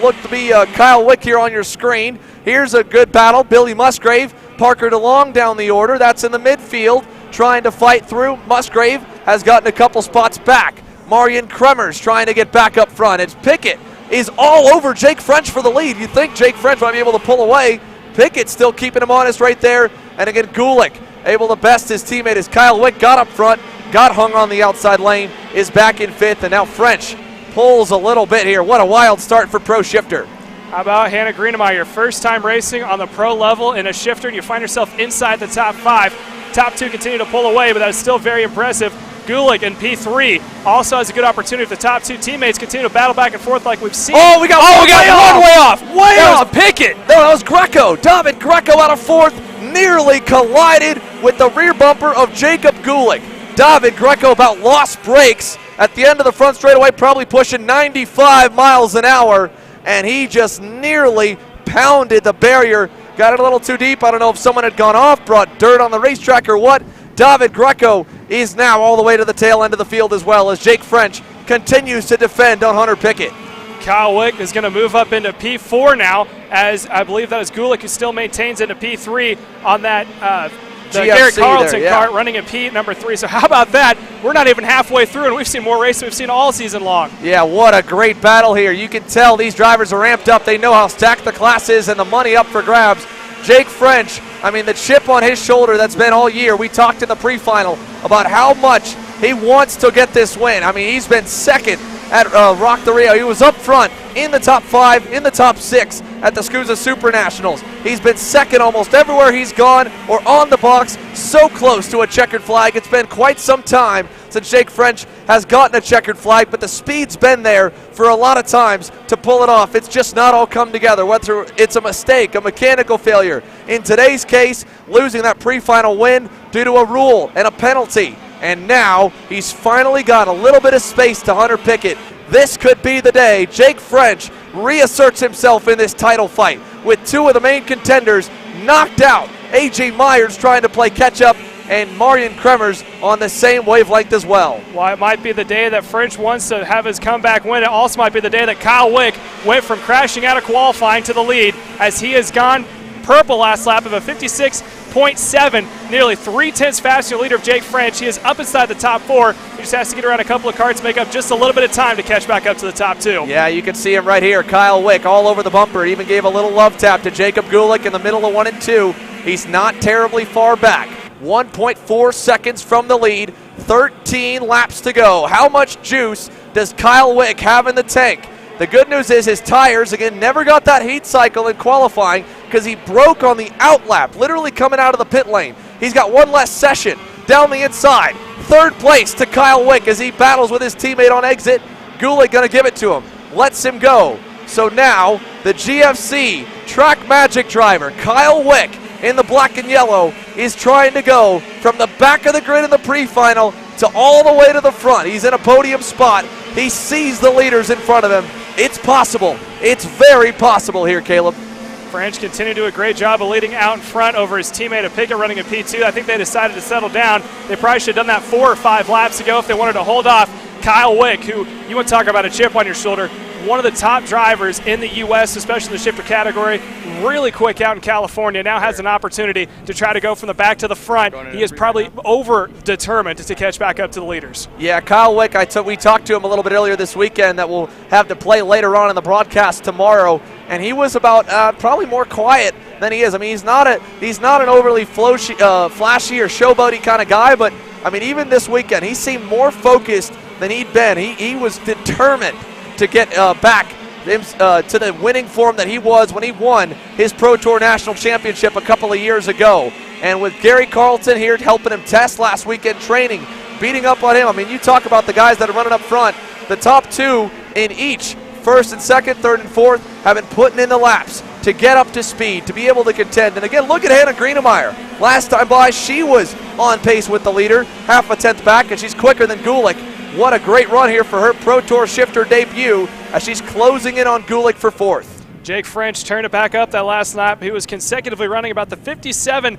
S12: looked to be Kyle Wick here on your screen. Here's a good battle. Billy Musgrave, Parker DeLong down the order. That's in the midfield trying to fight through. Musgrave has gotten a couple spots back. Marion Kremers trying to get back up front. It's Pickett is all over Jake French for the lead. You think Jake French might be able to pull away. Pickett still keeping him honest right there. And again, Gulick able to best his teammate as Kyle Wick got up front, got hung on the outside lane, is back in 5th, and now French pulls a little bit here. What a wild start for Pro Shifter.
S2: How about Hannah Greenemeyer, your first time racing on the pro level in a shifter, and you find yourself inside the top 5. Top 2 continue to pull away, but that is still very impressive. Gulick in P3 also has a good opportunity if the top 2 teammates continue to battle back and forth like we've seen.
S12: Oh, we got one way off.
S2: That was Pickett.
S12: No, that was Greco. David Greco out of 4th, nearly collided with the rear bumper of Jacob Gulick. David Greco about lost brakes at the end of the front straightaway, probably pushing 95 miles an hour, and he just nearly pounded the barrier. Got it a little too deep. I don't know if someone had gone off, brought dirt on the racetrack or what. David Greco is now all the way to the tail end of the field as well as Jake French continues to defend on Hunter Pickett.
S2: Kyle Wick is going to move up into P4 now, as I believe that is Gulick who still maintains into P3 on that the Garrett Carlton cart running at P number 3. So how about that? We're not even halfway through, and we've seen more races we've seen all season long.
S12: Yeah, what a great battle here. You can tell these drivers are amped up. They know how stacked the class is and the money up for grabs. Jake French, I mean, the chip on his shoulder that's been all year. We talked in the pre-final about how much he wants to get this win. I mean, he's been second at Rock the Rio. He was up front in the top 5, in the top 6 at the SKUSA Super Nationals. He's been second almost everywhere he's gone or on the box, so close to a checkered flag. It's been quite some time since Jake French has gotten a checkered flag, but the speed's been there for a lot of times to pull it off. It's just not all come together, whether it's a mistake, a mechanical failure. In today's case, losing that pre-final win due to a rule and a penalty. And now he's finally got a little bit of space to Hunter Pickett. This could be the day Jake French reasserts himself in this title fight with 2 of the main contenders knocked out. AJ Myers trying to play catch up, and Marion Kremers on the same wavelength as well.
S2: Well, it might be the day that French wants to have his comeback win. It also might be the day that Kyle Wick went from crashing out of qualifying to the lead, as he has gone purple last lap of a 56.7, nearly 3/10 faster leader of Jake French. He is up inside the top 4. He just has to get around a couple of carts, make up just a little bit of time to catch back up to the top 2.
S12: Yeah, you can see him right here. Kyle Wick all over the bumper. Even gave a little love tap to Jacob Gulick in the middle of 1 and 2. He's not terribly far back. 1.4 seconds from the lead. 13 laps to go. How much juice does Kyle Wick have in the tank? The good news is his tires, again, never got that heat cycle in qualifying because he broke on the out lap, literally coming out of the pit lane. He's got one less session down the inside. 3rd place to Kyle Wick as he battles with his teammate on exit. Gulick going to give it to him, lets him go. So now the GFC Track Magic driver, Kyle Wick, in the black and yellow, is trying to go from the back of the grid in the pre-final to all the way to the front. He's in a podium spot. He sees the leaders in front of him. It's possible. It's very possible here, Caleb.
S2: French continued to do a great job of leading out in front over his teammate of Pickett running a P2. I think they decided to settle down. They probably should have done that 4 or 5 laps ago if they wanted to hold off Kyle Wick, who you want to talk about a chip on your shoulder. One of the top drivers in the U.S., especially in the shifter category, really quick out in California, now has an opportunity to try to go from the back to the front. He is probably over-determined to catch back up to the leaders.
S12: Yeah, Kyle Wick, we talked to him a little bit earlier this weekend that we'll have to play later on in the broadcast tomorrow, and he was about probably more quiet than he is. I mean, he's not an overly flashy or showboaty kind of guy, but, I mean, even this weekend, he seemed more focused than he'd been. He was determined to get back to the winning form that he was when he won his Pro Tour National Championship a couple of years ago. And with Gary Carlton here helping him test last weekend training, beating up on him. I mean, you talk about the guys that are running up front. The top 2 in each, first and second, third and fourth, have been putting in the laps to get up to speed, to be able to contend. And again, look at Hannah Greenemeyer. Last time by, she was on pace with the leader, half a tenth back, and she's quicker than Gulick. What a great run here for her Pro Tour shifter debut as she's closing in on Gulick for 4th.
S2: Jake French turned it back up that last lap. He was consecutively running about the 57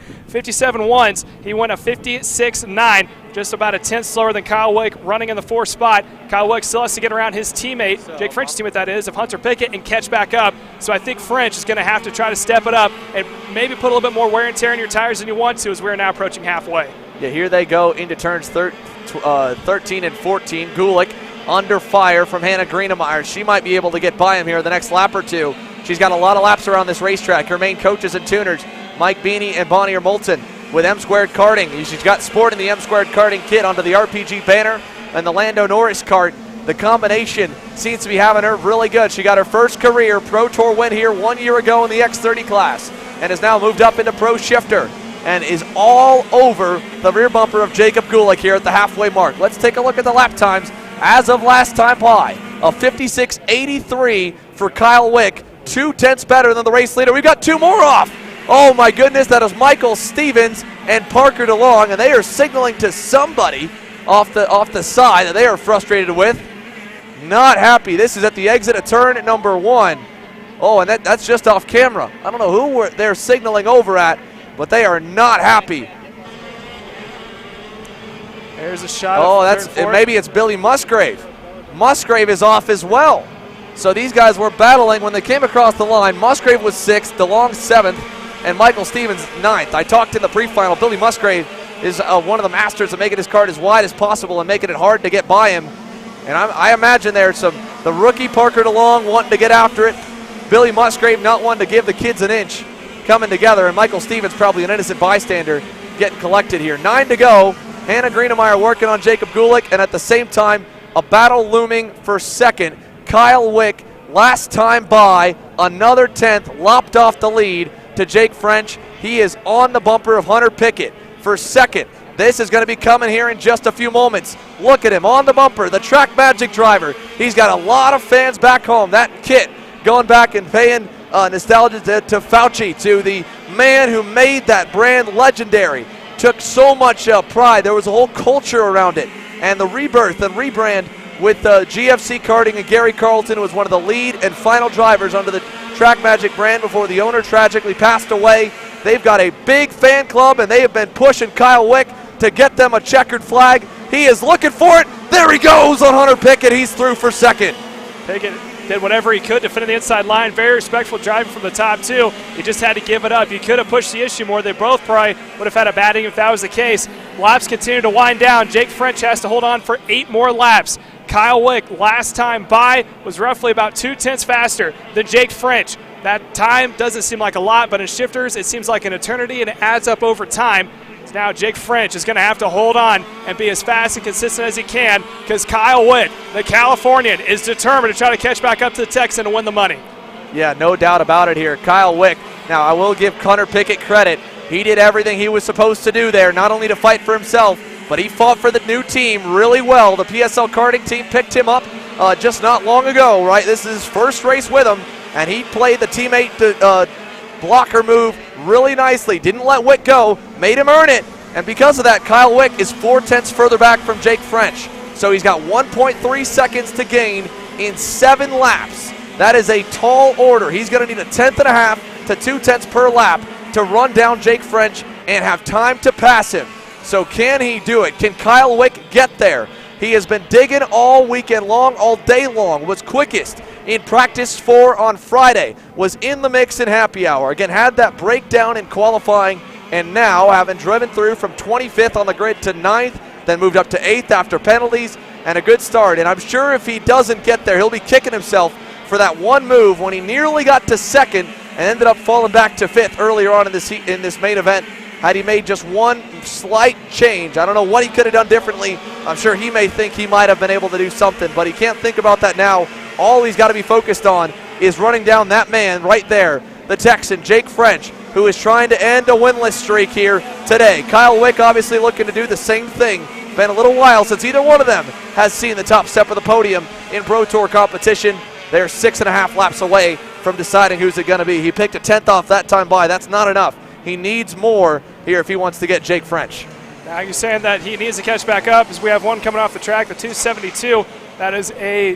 S2: ones. He went a 56.9, just about a tenth slower than Kyle Wick running in the 4th spot. Kyle Wick still has to get around his teammate, Jake French's teammate that is, of Hunter Pickett, and catch back up. So I think French is going to have to try to step it up and maybe put a little bit more wear and tear in your tires than you want to, as we're now approaching halfway.
S12: Yeah, here they go into turns 13 and 14. Gulick under fire from Hannah Greenemeyer. She might be able to get by him here the next lap or two. She's got a lot of laps around this racetrack. Her main coaches and tuners, Mike Beanie and Bonnier Moulton with M Squared Karting. She's got sport in the M Squared Karting kit under the RPG banner and the Lando Norris cart. The combination seems to be having her really good. She got her first career Pro Tour win here 1 year ago in the X30 class and has now moved up into Pro Shifter and is all over the rear bumper of Jacob Gulick here at the halfway mark. Let's take a look at the lap times as of last time by. A 56.83 for Kyle Wick, 2 tenths better than the race leader. We've got 2 more off. Oh my goodness, that is Michael Stevens and Parker DeLong, and they are signaling to somebody off the side that they are frustrated with. Not happy. This is at the exit of turn number 1. Oh, and that's just off camera. I don't know who they're signaling over at, but they are not happy.
S2: There's a shot.
S12: Oh, maybe it's Billy Musgrave. Musgrave is off as well. So these guys were battling when they came across the line. Musgrave was 6th, DeLong 7th, and Michael Stevens 9th. I talked in the pre-final. Billy Musgrave is one of the masters of making his cart as wide as possible and making it hard to get by him. And I imagine there's the rookie Parker DeLong wanting to get after it. Billy Musgrave not wanting to give the kids an inch, coming together, and Michael Stevens probably an innocent bystander getting collected here. 9 to go. Hannah Greenemeyer working on Jacob Gulick, and at the same time, a battle looming for second. Kyle Wick, last time by, another 10th, lopped off the lead to Jake French. He is on the bumper of Hunter Pickett for second. This is going to be coming here in just a few moments. Look at him on the bumper, the Track Magic driver. He's got a lot of fans back home. That kit going back and paying nostalgia to Fauci, to the man who made that brand legendary. Took so much pride. There was a whole culture around it. And the rebirth and rebrand with GFC Karting and Gary Carlton was one of the lead and final drivers under the Track Magic brand before the owner tragically passed away. They've got a big fan club, and they have been pushing Kyle Wick to get them a checkered flag. He is looking for it. There he goes on Hunter Pickett. He's through for second.
S2: Pickett did whatever he could to fit in the inside line. Very respectful driving from the top 2. He just had to give it up. You could have pushed the issue more. They both probably would have had a batting if that was the case. Laps continue to wind down. Jake French has to hold on for 8 more laps. Kyle Wick, last time by, was roughly about 2 tenths faster than Jake French. That time doesn't seem like a lot, but in shifters, it seems like an eternity, and it adds up over time. So now Jake French is going to have to hold on and be as fast and consistent as he can, because Kyle Wick, the Californian, is determined to try to catch back up to the Texan and win the money.
S12: Yeah, no doubt about it here. Kyle Wick. Now, I will give Hunter Pickett credit. He did everything he was supposed to do there, not only to fight for himself, but he fought for the new team really well. The PSL karting team picked him up just not long ago, right? This is his first race with him, and he played the teammate blocker move really nicely. Didn't let Wick go, made him earn it, and because of that, Kyle Wick is 4 tenths further back from Jake French. So he's got 1.3 seconds to gain in 7 laps. That is a tall order. He's going to need 1.5 to 2 tenths per lap to run down Jake French and have time to pass him. So can he do it? Can Kyle Wick get there? He has been digging all weekend long, all day long, was quickest in practice 4 on Friday, was in the mix in happy hour. Again, had that breakdown in qualifying, and now having driven through from 25th on the grid to 9th, then moved up to 8th after penalties, and a good start. And I'm sure if he doesn't get there, he'll be kicking himself for that one move when he nearly got to 2nd and ended up falling back to 5th earlier on in this main event. Had he made just one slight change, I don't know what he could have done differently. I'm sure he may think he might have been able to do something, but he can't think about that now. All he's got to be focused on is running down that man right there, the Texan, Jake French, who is trying to end a winless streak here today. Kyle Wick obviously looking to do the same thing. Been a little while since either one of them has seen the top step of the podium in Pro Tour competition. They're 6.5 laps away from deciding who's it going to be. He picked a 10th off that time by. That's not enough. He needs more here if he wants to get Jake French.
S2: Now you're saying that he needs to catch back up as we have one coming off the track, the 272. That is a...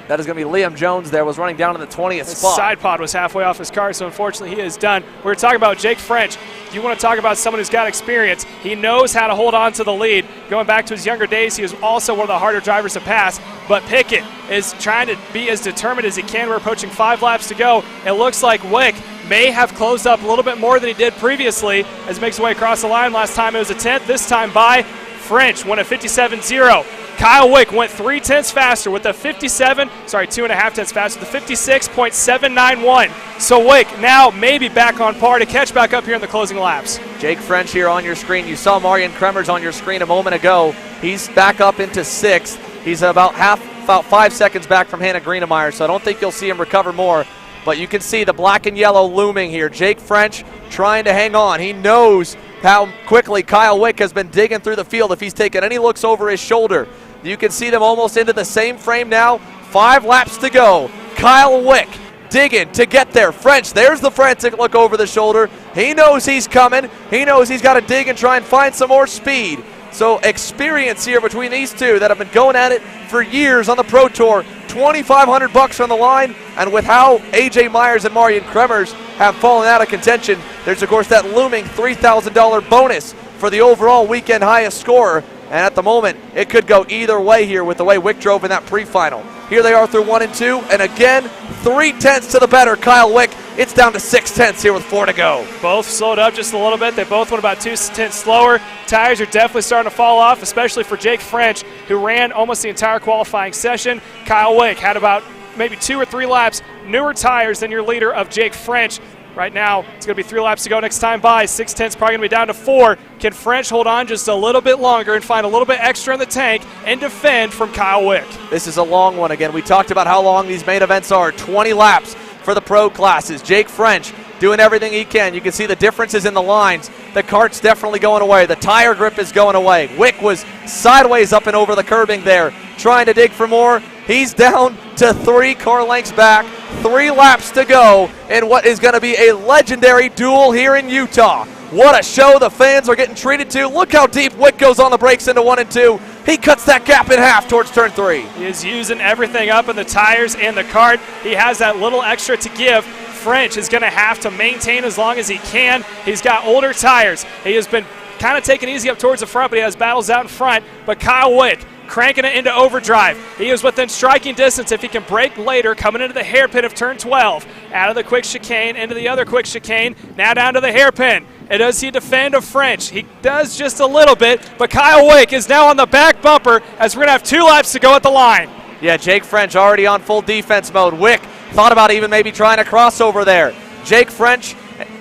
S5: That is going to be Liam Jones there, was running down in the 20th spot.
S2: Side pod was halfway off his car, so unfortunately he is done. We were talking about Jake French. You want to talk about someone who's got experience. He knows how to hold on to the lead. Going back to his younger days, he was also one of the harder drivers to pass. But Pickett is trying to be as determined as he can. We're approaching 5 laps to go. It looks like Wick may have closed up a little bit more than he did previously as he makes his way across the line. Last time it was a 10th, this time by French went a 57.0. Kyle Wick went 3 tenths faster with the 2.5 tenths faster, the 56.791. So Wick now maybe back on par to catch back up here in the closing laps.
S5: Jake French here on your screen. You saw Marian Kremers on your screen a moment ago. He's back up into 6th. He's about 5 seconds back from Hannah Greenemeyer, so I don't think you'll see him recover more. But you can see the black and yellow looming here. Jake French trying to hang on. He knows how quickly Kyle Wick has been digging through the field if he's taken any looks over his shoulder. You can see them almost into the same frame now. 5 laps to go. Kyle Wick digging to get there. French, there's the frantic look over the shoulder. He knows he's coming. He knows he's got to dig and try and find some more speed. So experience here between these two that have been going at it for years on the Pro Tour. $2,500 on the line, and with how A.J. Myers and Marian Kremers have fallen out of contention, there's of course that looming $3,000 bonus for the overall weekend highest scorer. And at the moment, it could go either way here with the way Wick drove in that pre-final. Here they are through 1 and 2, and again, 3 tenths to the better Kyle Wick. It's down to 6 tenths here with 4 to go.
S2: Both slowed up just a little bit. They both went about 2 tenths slower. Tires are definitely starting to fall off, especially for Jake French, who ran almost the entire qualifying session. Kyle Wick had about maybe 2 or 3 laps newer tires than your leader of Jake French. Right now, it's going to be 3 laps to go next time by. 6 tenths probably going to be down to 4. Can French hold on just a little bit longer and find a little bit extra in the tank and defend from Kyle Wick?
S5: This is a long one. Again, we talked about how long these main events are. 20 laps for the pro classes. Jake French doing everything he can. You can see the differences in the lines. The kart's definitely going away. The tire grip is going away. Wick was sideways up and over the curbing there, trying to dig for more. He's down to 3 car lengths back. 3 laps to go in what is going to be a legendary duel here in Utah. What a show the fans are getting treated to. Look how deep Wick goes on the brakes into 1 and 2. He cuts that gap in half towards turn 3.
S2: He is using everything up in the tires and the kart. He has that little extra to give. French is going to have to maintain as long as he can. He's got older tires. He has been kind of taking easy up towards the front, but he has battles out in front. But Kyle Wick cranking it into overdrive. He is within striking distance if he can brake later, coming into the hairpin of turn 12. Out of the quick chicane, into the other quick chicane, now down to the hairpin. And does he defend a French? He does just a little bit, but Kyle Wick is now on the back bumper as we're going to have 2 laps to go at the line.
S5: Yeah, Jake French already on full defense mode. Wick thought about even maybe trying a crossover there. Jake French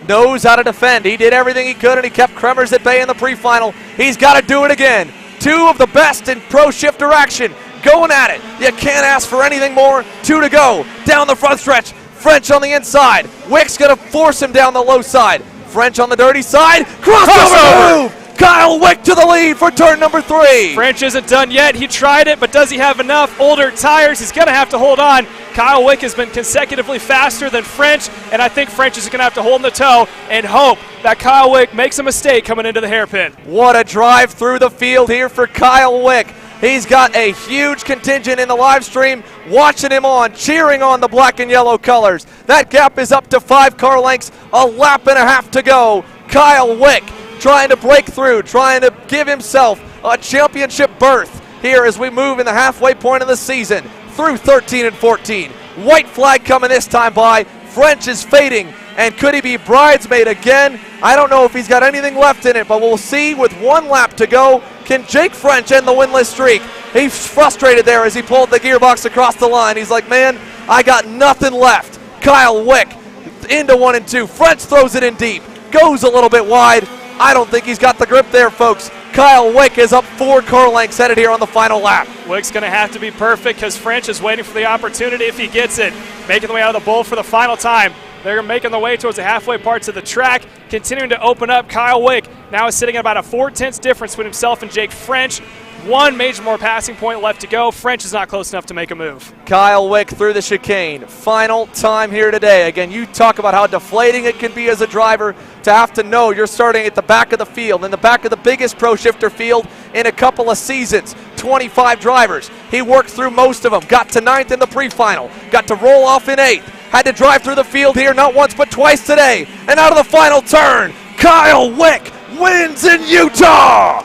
S5: knows how to defend. He did everything he could, and he kept Kremers at bay in the pre-final. He's got to do it again. 2 of the best in pro shifter action going at it. You can't ask for anything more. 2 to go. Down the front stretch. French on the inside. Wick's going to force him down the low side. French on the dirty side. Crossover move.
S12: Kyle Wick to the lead for turn number 3.
S2: French isn't done yet. He tried it, but does he have enough? Older tires, he's going to have to hold on. Kyle Wick has been consecutively faster than French, and I think French is going to have to hold in the toe and hope that Kyle Wick makes a mistake coming into the hairpin.
S12: What a drive through the field here for Kyle Wick. He's got a huge contingent in the live stream watching him on, cheering on the black and yellow colors. That gap is up to 5 car lengths, a lap and a half to go. Kyle Wick trying to break through, trying to give himself a championship berth here as we move in the halfway point of the season through 13 and 14. White flag coming this time by. French is fading, and could he be bridesmaid again? I don't know if he's got anything left in it, but we'll see with 1 lap to go. Can Jake French end the winless streak? He's frustrated there as he pulled the gearbox across the line. He's like, man, I got nothing left. Kyle Wick into 1 and 2. French throws it in deep, goes a little bit wide. I don't think he's got the grip there, folks. Kyle Wick is up 4 car lengths headed here on the final lap.
S2: Wick's going to have to be perfect because French is waiting for the opportunity if he gets it. Making the way out of the bowl for the final time. They're making the way towards the halfway parts of the track, continuing to open up. Kyle Wick now is sitting at about a 4/10 difference between himself and Jake French. 1 major more passing point left to go. French is not close enough to make a move.
S12: Kyle Wick through the chicane. Final time here today. Again, you talk about how deflating it can be as a driver to have to know you're starting at the back of the field, in the back of the biggest pro shifter field in a couple of seasons. 25 drivers. He worked through most of them. Got to 9th in the pre-final. Got to roll off in 8th. Had to drive through the field here not once but twice today. And out of the final turn, Kyle Wick wins in Utah.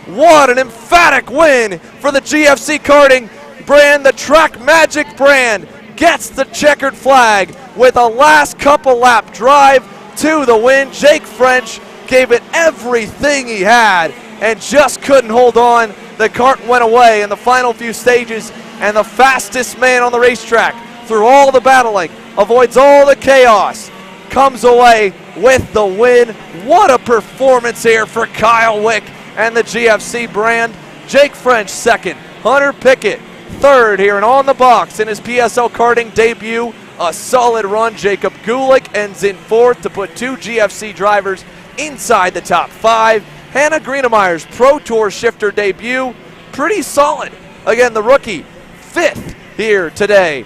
S12: What an emphatic win for the GFC karting brand. The Track Magic brand gets the checkered flag with a last couple lap drive to the win. Jake French gave it everything he had and just couldn't hold on. The kart went away in the final few stages, and the fastest man on the racetrack through all the battling, avoids all the chaos, comes away with the win. What a performance here for Kyle Wick and the GFC brand. Jake French second, Hunter Pickett third here and on the box in his PSL karting debut. A solid run. Jacob Gulick ends in 4th to put 2 GFC drivers inside the top 5. Hannah Greenemeyer's Pro Tour shifter debut, pretty solid. Again, the rookie 5th here today.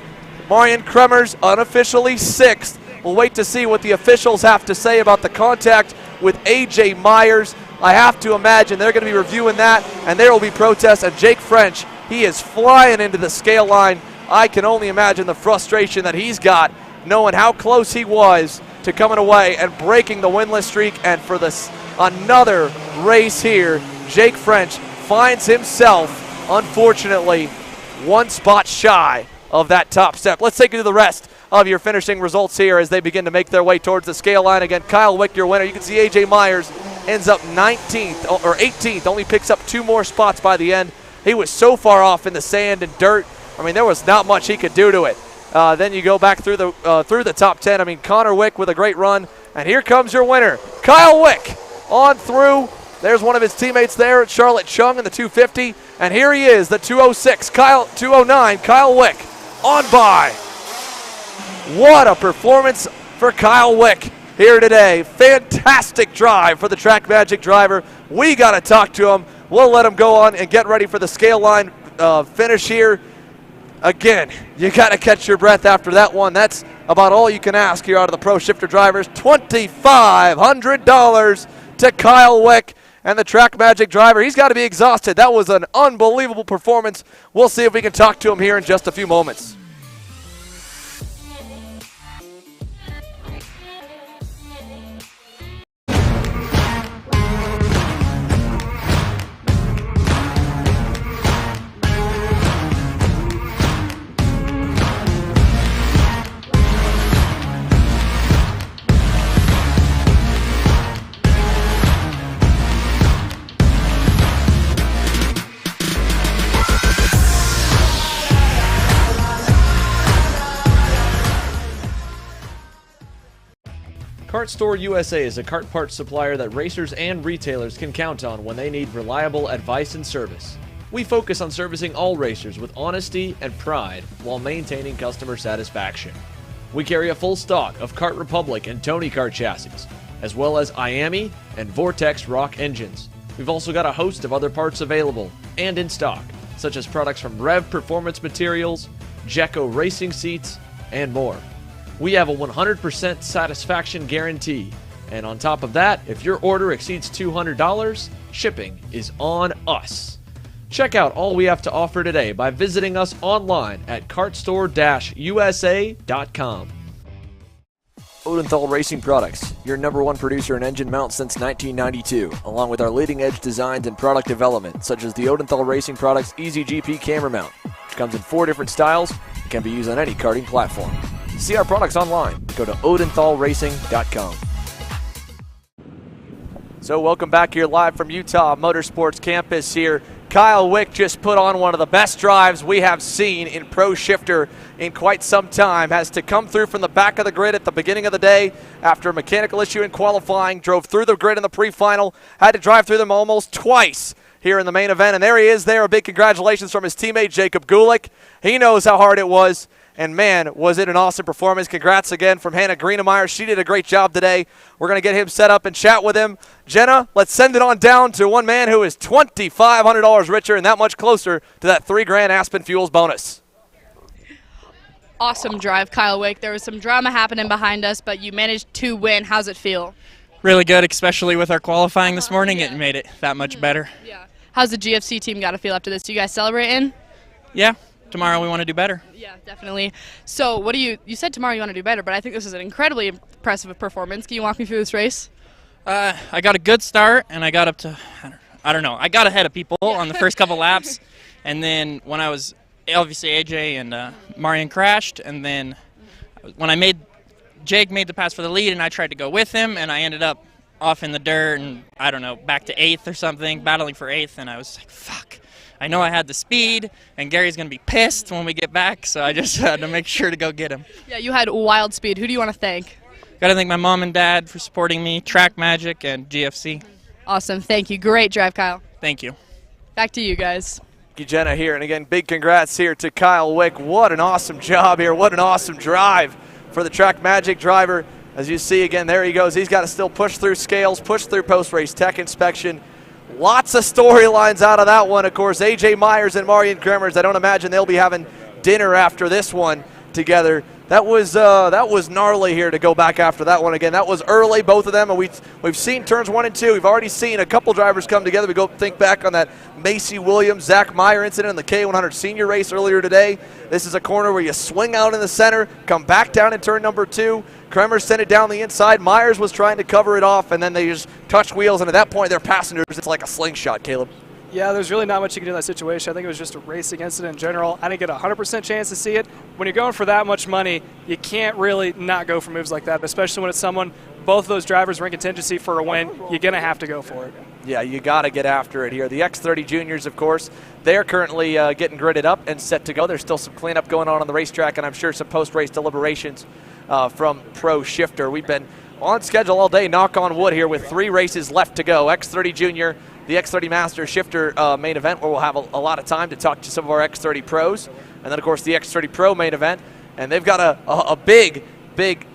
S12: Marian Kremers unofficially 6th. We'll wait to see what the officials have to say about the contact with AJ Myers. I have to imagine they're going to be reviewing that, and there will be protests. And Jake French, he is flying into the scale line. I can only imagine the frustration that he's got, knowing how close he was to coming away and breaking the winless streak. And for this another race here, Jake French finds himself, unfortunately, 1 spot shy of that top step. Let's take you to the rest of your finishing results here as they begin to make their way towards the scale line. Again, Kyle Wick, your winner. You can see AJ Myers ends up 19th or 18th, only picks up 2 more spots by the end. He was so far off in the sand and dirt. I mean, there was not much he could do to it. Then you go back through the top 10. I mean, Connor Wick with a great run. And here comes your winner, Kyle Wick, on through. There's one of his teammates there, Charlotte Chung in the 250. And here he is, the 206, 209, Kyle Wick on by. What a performance for Kyle Wick here today. Fantastic drive for the Track Magic driver. We got to talk to him. We'll let him go on and get ready for the scale line finish here. Again, you got to catch your breath after that one. That's about all you can ask here out of the Pro Shifter drivers. $2,500 to Kyle Wick and the Track Magic driver. He's got to be exhausted. That was an unbelievable performance. We'll see if we can talk to him here in just a few moments.
S10: Kart Store USA is a kart parts supplier that racers and retailers can count on when they need reliable advice and service. We focus on servicing all racers with honesty and pride while maintaining customer satisfaction. We carry a full stock of Kart Republic and Tony Kart chassis, as well as IAMI and Vortex Rock engines. We've also got a host of other parts available and in stock, such as products from Rev Performance Materials, Jecco Racing Seats, and more. We have a 100% satisfaction guarantee, and on top of that, if your order exceeds $200, shipping is on us. Check out all we have to offer today by visiting us online at kartstore-usa.com.
S14: Odenthal Racing Products, your #1 producer in engine mounts since 1992, along with our leading-edge designs and product development, such as the Odenthal Racing Products EasyGP camera mount, which comes in 4 different styles and can be used on any karting platform. To see our products online, go to odenthalracing.com.
S5: So welcome back here live from Utah Motorsports Campus here. Kyle Wick just put on one of the best drives we have seen in Pro Shifter in quite some time. Has to come through from the back of the grid at the beginning of the day after a mechanical issue in qualifying, drove through the grid in the pre-final, had to drive through them almost twice here in the main event. And there he is there. A big congratulations from his teammate Jacob Gulick. He knows how hard it was. And man, was it an awesome performance. Congrats again from Hannah Greenemeyer. She did a great job today. We're going to get him set up and chat with him. Jenna, let's send it on down to one man who is $2,500 richer and that much closer to that $3,000 Aspen Fuels bonus.
S3: Awesome drive, Kyle Wick. There was some drama happening behind us, but you managed to win. How's it feel?
S16: Really good, especially with our qualifying this morning. It made it that much better.
S3: Yeah. How's the GFC team got to feel after this? You guys celebrating?
S16: Yeah. Tomorrow we want to do better.
S3: Yeah, definitely. So what do you said tomorrow you want to do better, but I think this is an incredibly impressive performance. Can you walk me through this race?
S16: I got a good start, and I got up to, I don't know, I got ahead of people on the first couple laps, and then when I was, obviously AJ and Marian crashed, and then when Jake made the pass for the lead, and I tried to go with him, and I ended up off in the dirt, and I don't know, back to 8th or something, battling for 8th, and I was like, fuck. I know I had the speed, and Gary's going to be pissed when we get back, so I just had to make sure to go get him.
S3: Yeah, you had wild speed. Who do you want to thank?
S16: Got to thank my mom and dad for supporting me, Track Magic, and GFC.
S3: Awesome. Thank you. Great drive, Kyle.
S16: Thank you.
S3: Back to you guys.
S5: Thank you, Jenna, here. And again, big congrats here to Kyle Wick. What an awesome job here. What an awesome drive for the Track Magic driver. As you see, again, there he goes. He's got to still push through scales, push through post-race tech inspection. Lots of storylines out of that one. Of course, AJ Myers and Marian Kremers, I don't imagine they'll be having dinner after this one together. That was gnarly here to go back after that one again. That was early, both of them, and we've seen turns 1 and 2. We've already seen a couple drivers come together. We go think back on that Macy Williams, Zach Meyer incident in the K100 Senior race earlier today. This is a corner where you swing out in the center, come back down in turn number 2. Kremers sent it down the inside. Myers was trying to cover it off, and then they just touched wheels, and at that point, they're passengers. It's like a slingshot, Caleb.
S2: Yeah, there's really not much you can do in that situation. I think it was just a racing incident in general. I didn't get a 100% chance to see it. When you're going for that much money, you can't really not go for moves like that, especially when it's someone, both of those drivers are in contingency for a win. You're going to have to go for it.
S5: Yeah, you got to get after it here. The X30 Juniors, of course, they're currently getting gridded up and set to go. There's still some cleanup going on the racetrack, and I'm sure some post-race deliberations from Pro Shifter. We've been on schedule all day, knock on wood here, with 3 races left to go. X30 Junior, the X30 Master Shifter main event, where we'll have a lot of time to talk to some of our X30 pros. And then, of course, the X30 Pro main event. And they've got a big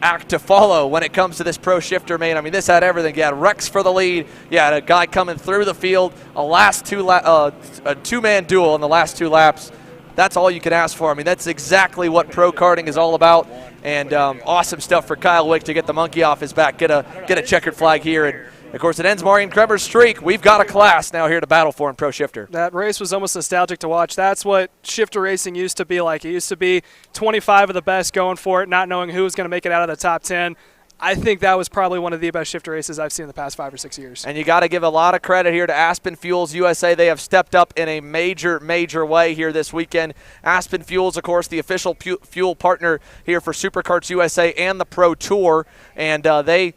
S5: act to follow when it comes to this Pro Shifter main. I mean, this had everything. You had Rex for the lead. You had a guy coming through the field, a two-man duel in the last 2 laps. That's all you can ask for. I mean, that's exactly what pro karting is all about. And awesome stuff for Kyle Wick to get the monkey off his back, get a checkered flag here. And of course, it ends Marian Kremer's streak. We've got a class now here to battle for in Pro Shifter.
S2: That race was almost nostalgic to watch. That's what shifter racing used to be like. It used to be 25 of the best going for it, not knowing who was going to make it out of the top 10. I think that was probably one of the best shifter races I've seen in the past 5 or 6 years.
S5: And you got to give a lot of credit here to Aspen Fuels USA. They have stepped up in a major way here this weekend. Aspen Fuels, of course, the official fuel partner here for Superkarts USA and the Pro Tour. And they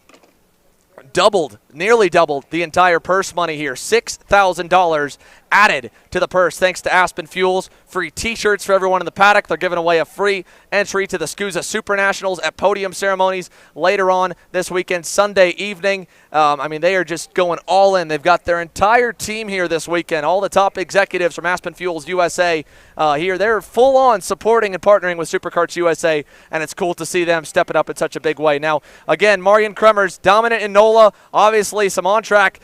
S5: doubled
S17: nearly doubled the entire purse money here. $6,000 added to the purse thanks to Aspen Fuels. Free t-shirts for everyone in the paddock. They're giving away a free entry to the SKUSA Super Nationals at podium ceremonies later on this weekend, Sunday evening. I mean, they are just going all in. They've got their entire team here this weekend. All the top executives from Aspen Fuels USA here. They're full on supporting and partnering with Supercarts USA, and it's cool to see them stepping up in such a big way. Now, again, Marian Kremers dominant in NOLA. Obviously, some on-track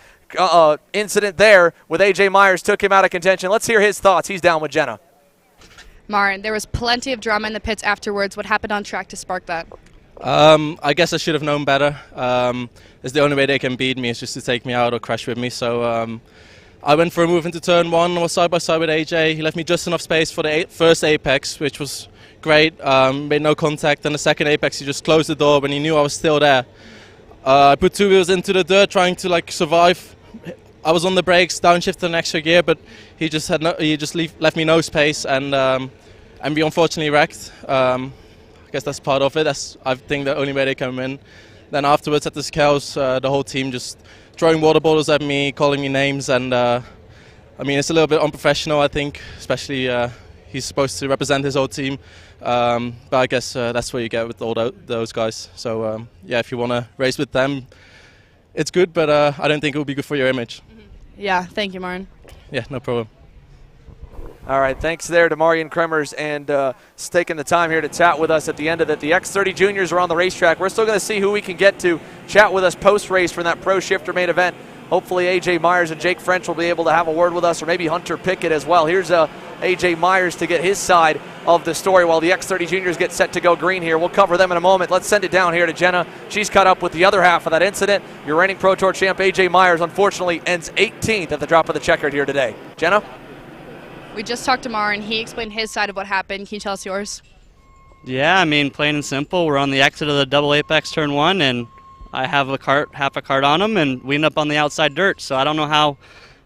S17: incident there with A.J. Myers took him out of contention. Let's hear his thoughts. He's down with Jenna.
S3: Marin, there was plenty of drama in the pits afterwards. What happened on track to spark that?
S18: I guess I should have known better. It's the only way they can beat me is just to take me out or crash with me. So I went for a move into turn one. I was side by side with AJ. He left me just enough space for the first apex, which was great. Made no contact. And the second apex, he just closed the door when he knew I was still there. I put two wheels into the dirt, trying to survive. I was on the brakes, downshifted an extra gear, but he just left me no space, and we unfortunately wrecked. I guess that's part of it. That's, I think, the only way they can win. Then afterwards at the scales, the whole team just throwing water bottles at me, calling me names, and I mean, it's a little bit unprofessional, I think, especially he's supposed to represent his whole team. But I guess that's what you get with all those guys. So yeah, if you want to race with them, it's good, but I don't think it will be good for your image.
S3: Yeah, thank you, Marin.
S18: Yeah, no problem.
S17: All right, thanks there to Marian Kremers and taking the time here to chat with us at the end of it. The X30 Juniors are on the racetrack. We're still going to see who we can get to chat with us post-race from that Pro Shifter main event. Hopefully A.J. Myers and Jake French will be able to have a word with us, or maybe Hunter Pickett as well. Here's A.J. Myers to get his side of the story while the X30 Juniors get set to go green here. We'll cover them in a moment. Let's send it down here to Jenna. She's caught up with the other half of that incident. Your reigning Pro Tour champ A.J. Myers unfortunately ends 18th at the drop of the checkered here today. Jenna?
S3: We just talked to Marin. He explained his side of what happened. Can you tell us yours?
S19: Yeah, I mean, plain and simple. We're on the exit of the double apex turn one, and I have half a cart on him, and we end up on the outside dirt. So I don't know how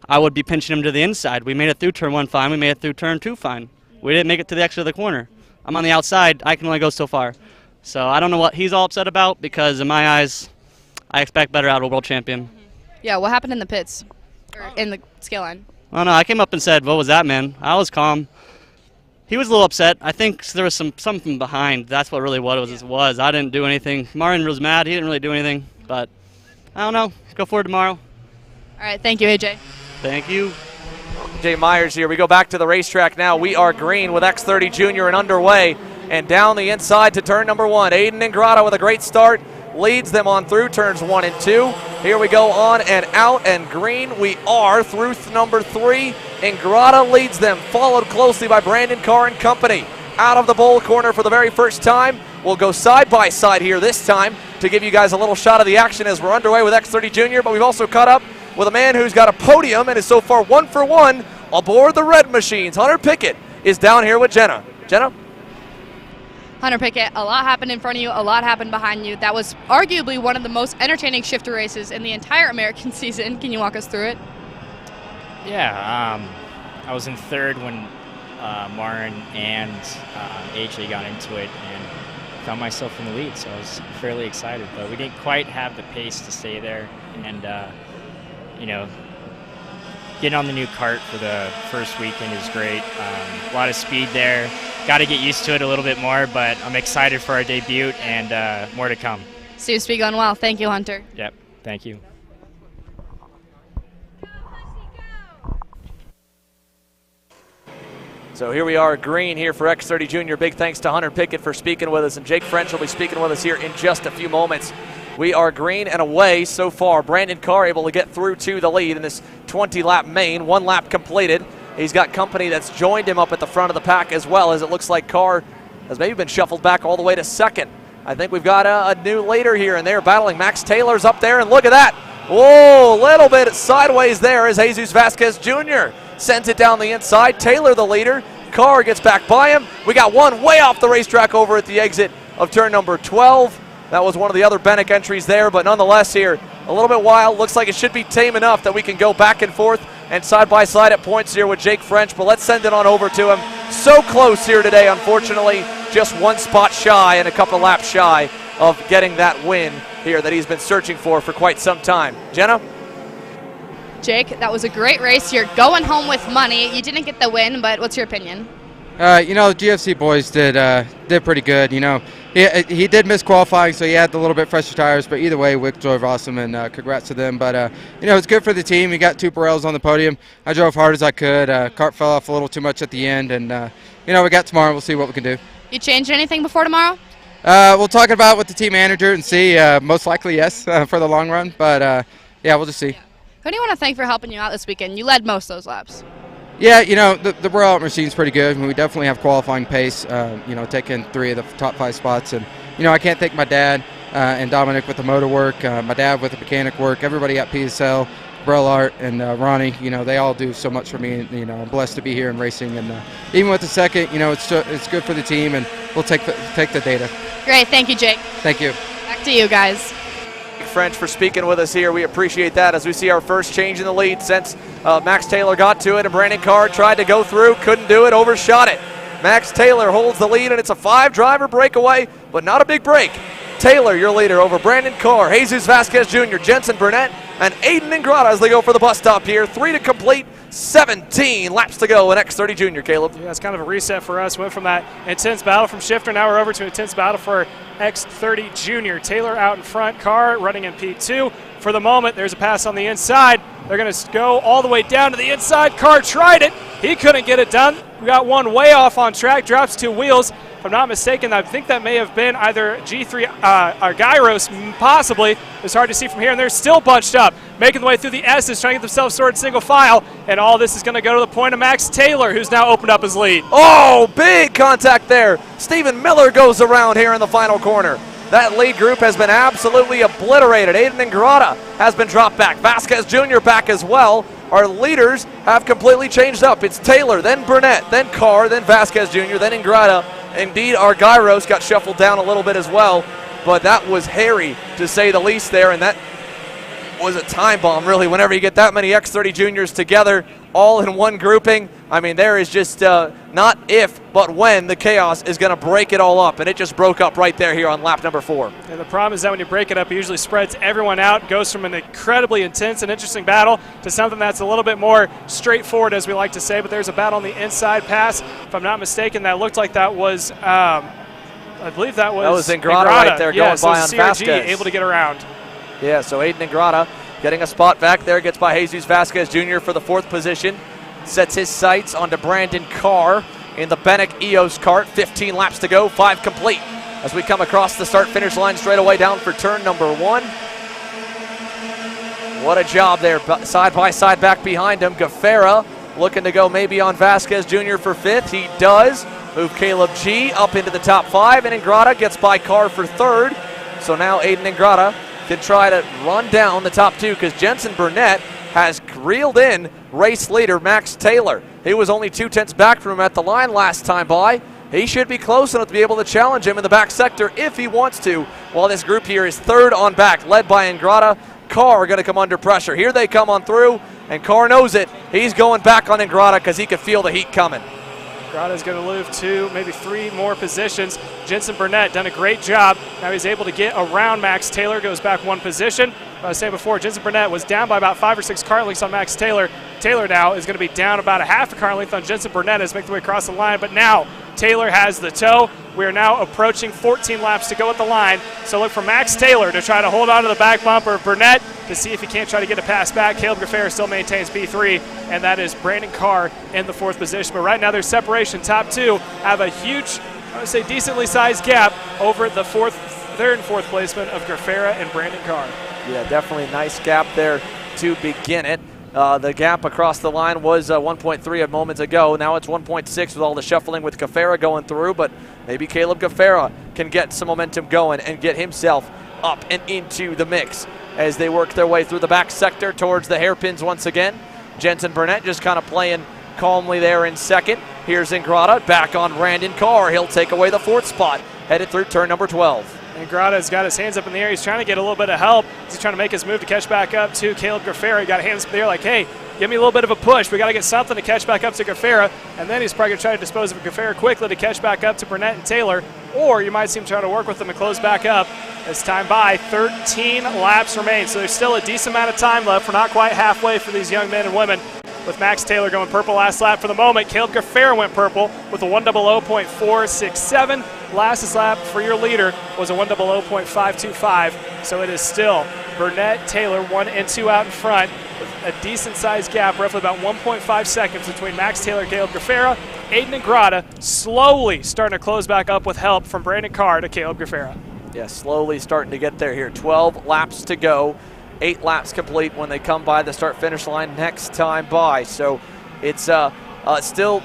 S19: I would be pinching him to the inside. We made it through turn one fine. We made it through turn two fine. We didn't make it to the exit of the corner. I'm on the outside. I can only go so far. So I don't know what he's all upset about, because in my eyes, I expect better out of a world champion.
S3: Yeah, what happened in the pits? Or in the scale line?
S19: Oh, no, I came up and said, what was that, man? I was calm. He was a little upset. I think there was something behind. That's what really what it was. I didn't do anything. Marin was mad. He didn't really do anything. But I don't know. Go for it tomorrow.
S3: All right, thank you, AJ.
S19: Thank you.
S17: Jay Myers here. We go back to the racetrack now. We are green with X30 Junior and underway. And down the inside to turn number one. Aiden Ingrata with a great start. Leads them on through turns 1 and 2. Here we go on and out, and green we are through number 3. Ingrata leads them, followed closely by Brandon Carr and company. Out of the bowl corner for the very first time. We'll go side by side here this time to give you guys a little shot of the action as we're underway with X30 Junior, but we've also caught up with a man who's got a podium and is so far 1 for 1 aboard the red machines. Hunter Pickett is down here with Jenna. Jenna?
S3: Hunter Pickett, a lot happened in front of you, a lot happened behind you. That was arguably one of the most entertaining shifter races in the entire American season. Can you walk us through it?
S20: Yeah, I was in third when Marin and AJ got into it and found myself in the lead, so I was fairly excited. But we didn't quite have the pace to stay there, and you know, getting on the new kart for the first weekend is great. A lot of speed there. Got to get used to it a little bit more, but I'm excited for our debut and more to come.
S3: Seems to be going well. Thank you, Hunter.
S20: Yep, thank you.
S17: So here we are, green here for X30 Junior. Big thanks to Hunter Pickett for speaking with us, and Jake French will be speaking with us here in just a few moments. We are green and away so far. Brandon Carr able to get through to the lead in this 20-lap main. 1 lap completed. He's got company that's joined him up at the front of the pack, as well as it looks like Carr has maybe been shuffled back all the way to second. I think we've got a new leader here, and they're battling. Max Taylor's up there, and look at that. Whoa, a little bit sideways there as Jesus Vasquez Jr. sends it down the inside. Taylor the leader. Carr gets back by him. We got one way off the racetrack over at the exit of turn number 12. That was one of the other Bennick entries there, but nonetheless here, a little bit wild. Looks like it should be tame enough that we can go back and forth and side by side at points here with Jake French, but let's send it on over to him. So close here today, unfortunately, just 1 spot shy and a couple of laps shy of getting that win here that he's been searching for quite some time. Jenna?
S3: Jake, that was a great race. You're going home with money. You didn't get the win, but what's your opinion?
S21: You know, the GFC boys did pretty good. You know, he did miss qualifying, so he had a little bit fresher tires. But either way, Wick drove awesome, and congrats to them. But you know, it's good for the team. We got 2 Pirellis on the podium. I drove hard as I could. Cart fell off a little too much at the end, and you know, we got tomorrow. We'll see what we can do.
S3: You changed anything before tomorrow?
S21: We'll talk about it with the team manager and see. Most likely, yes, for the long run. But yeah, we'll just see.
S3: Who do you want to thank for helping you out this weekend? You led most of those laps.
S21: Yeah, you know, the Royal machine's pretty good. I mean, we definitely have qualifying pace, you know, taking 3 of the top 5 spots. And, you know, I can't thank my dad and Dominic with the motor work, my dad with the mechanic work, everybody at PSL, Brellart, and Ronnie. You know, they all do so much for me. And, you know, I'm blessed to be here and racing. And even with the second, you know, it's good for the team, and we'll take the data.
S3: Great. Thank you, Jake.
S21: Thank you.
S3: Back to you guys.
S17: French for speaking with us here. We appreciate that as we see our first change in the lead since Max Taylor got to it, and Brandon Carr tried to go through, couldn't do it, overshot it. Max Taylor holds the lead, and it's a 5-driver breakaway, but not a big break. Taylor, your leader, over Brandon Carr, Jesus Vasquez Jr., Jensen Burnett, and Aiden Ingrata as they go for the bus stop here. 3 to complete, 17 laps to go in X30 Junior, Caleb.
S2: Yeah, it's kind of a reset for us. Went from that intense battle from Shifter, now we're over to an intense battle for X30 Junior. Taylor out in front, Carr running in P2. For the moment, there's a pass on the inside. They're going to go all the way down to the inside. Carr tried it. He couldn't get it done. We got one way off on track, drops 2 wheels. If I'm not mistaken, I think that may have been either G3 or Gyros, possibly. It's hard to see from here, and they're still bunched up, making the way through the S's, trying to get themselves sorted single file, and all this is going to go to the point of Max Taylor, who's now opened up his lead.
S17: Oh, big contact there. Stephen Miller goes around here in the final corner. That lead group has been absolutely obliterated. Aiden Ingrata has been dropped back. Vasquez Jr. back as well. Our leaders have completely changed up. It's Taylor, then Burnett, then Carr, then Vasquez Jr., then Ingrata. Indeed, our Gyros got shuffled down a little bit as well, but that was hairy to say the least there, and that was a time bomb, really, whenever you get that many X30 Juniors together all in one grouping. I mean, there is just not if, but when the chaos is going to break it all up, and it just broke up right there here on lap number 4.
S2: And the problem is that when you break it up, it usually spreads everyone out, goes from an incredibly intense and interesting battle to something that's a little bit more straightforward, as we like to say, but there's a battle on the inside pass. If I'm not mistaken, that looked like that was, I believe that was
S17: Ingrata right there,
S2: yeah,
S17: going by on
S2: CRG,
S17: Vasquez.
S2: able to get around.
S17: Yeah, so Aiden Ingrata getting a spot back there, gets by Jesus Vasquez Jr. for the 4th position. Sets his sights onto Brandon Carr in the Benek EOS kart. 15 laps to go, 5 complete. As we come across the start-finish line straight away down for turn number 1. What a job there, side by side back behind him. Gaffera looking to go maybe on Vasquez Jr. for 5th. He does. Move Caleb G up into the top 5, and Ingrata gets by Carr for 3rd. So now Aiden Ingrata can try to run down the top 2 because Jensen Burnett has reeled in race leader Max Taylor. He was only 2/10 back from him at the line last time by. He should be close enough to be able to challenge him in the back sector if he wants to, while this group here is 3rd on back, led by Ingrata. Carr going to come under pressure. Here they come on through, and Carr knows it. He's going back on Ingrata because he can feel the heat coming.
S2: Ingrata's going to move 2, maybe 3 more positions. Jensen Burnett done a great job. Now he's able to get around Max Taylor, goes back 1 position. I was saying before, Jensen Burnett was down by about 5 or 6 car lengths on Max Taylor. Taylor now is going to be down about a half a car length on Jensen Burnett as making the way across the line, but now Taylor has the tow. We are now approaching 14 laps to go at the line, so look for Max Taylor to try to hold on to the back bumper of Burnett to see if he can't try to get a pass back. Caleb Gaffera still maintains P3, and that is Brandon Carr in the 4th position. But right now there's separation. Top 2 have a huge, I would say decently sized gap over the 3rd and 4th placement of Gaffera and Brandon Carr.
S17: Yeah, definitely a nice gap there to begin it. The gap across the line was 1.3 a moment ago. Now it's 1.6 with all the shuffling with Gaffera going through, but maybe Caleb Gaffera can get some momentum going and get himself up and into the mix as they work their way through the back sector towards the hairpins once again. Jensen Burnett just kind of playing calmly there in 2nd. Here's Ingrata back on Brandon Carr. He'll take away the 4th spot, headed through turn number 12.
S2: Ingrata's got his hands up in the air. He's trying to get a little bit of help. He's trying to make his move to catch back up to Caleb Gaffera. He got hands up in the air like, hey, give me a little bit of a push. We got to get something to catch back up to Gaffera, and then he's probably going to try to dispose of Gaffera quickly to catch back up to Burnett and Taylor, or you might see him try to work with them and close back up as time by. 13 laps remain, so there's still a decent amount of time left. We're not quite halfway for these young men and women, with Max Taylor going purple last lap for the moment. Caleb Gaffera went purple with a 1:00.467. Last lap for your leader was a 1:00.525, so it is still Burnett, Taylor, 1 and 2 out in front, with a decent-sized gap, roughly about 1.5 seconds between Max Taylor and Caleb Gaffera. Aiden Ingrata slowly starting to close back up with help from Brandon Carr to Caleb Gaffera.
S17: Yeah, slowly starting to get there here. 12 laps to go. 8 laps complete when they come by the start-finish line next time by. So it's still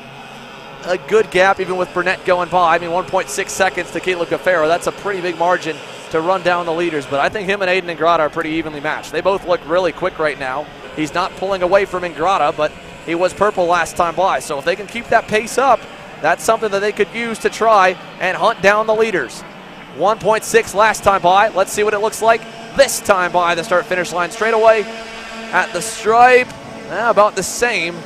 S17: a good gap even with Burnett going by. I mean, 1.6 seconds to Caleb Gaffera. That's a pretty big margin to run down the leaders. But I think him and Aiden Ingrata are pretty evenly matched. They both look really quick right now. He's not pulling away from Ingrata, but he was purple last time by. So if they can keep that pace up, that's something that they could use to try and hunt down the leaders. 1.6 last time by. Let's see what it looks like this time by the start-finish line straight away at the stripe. About the same.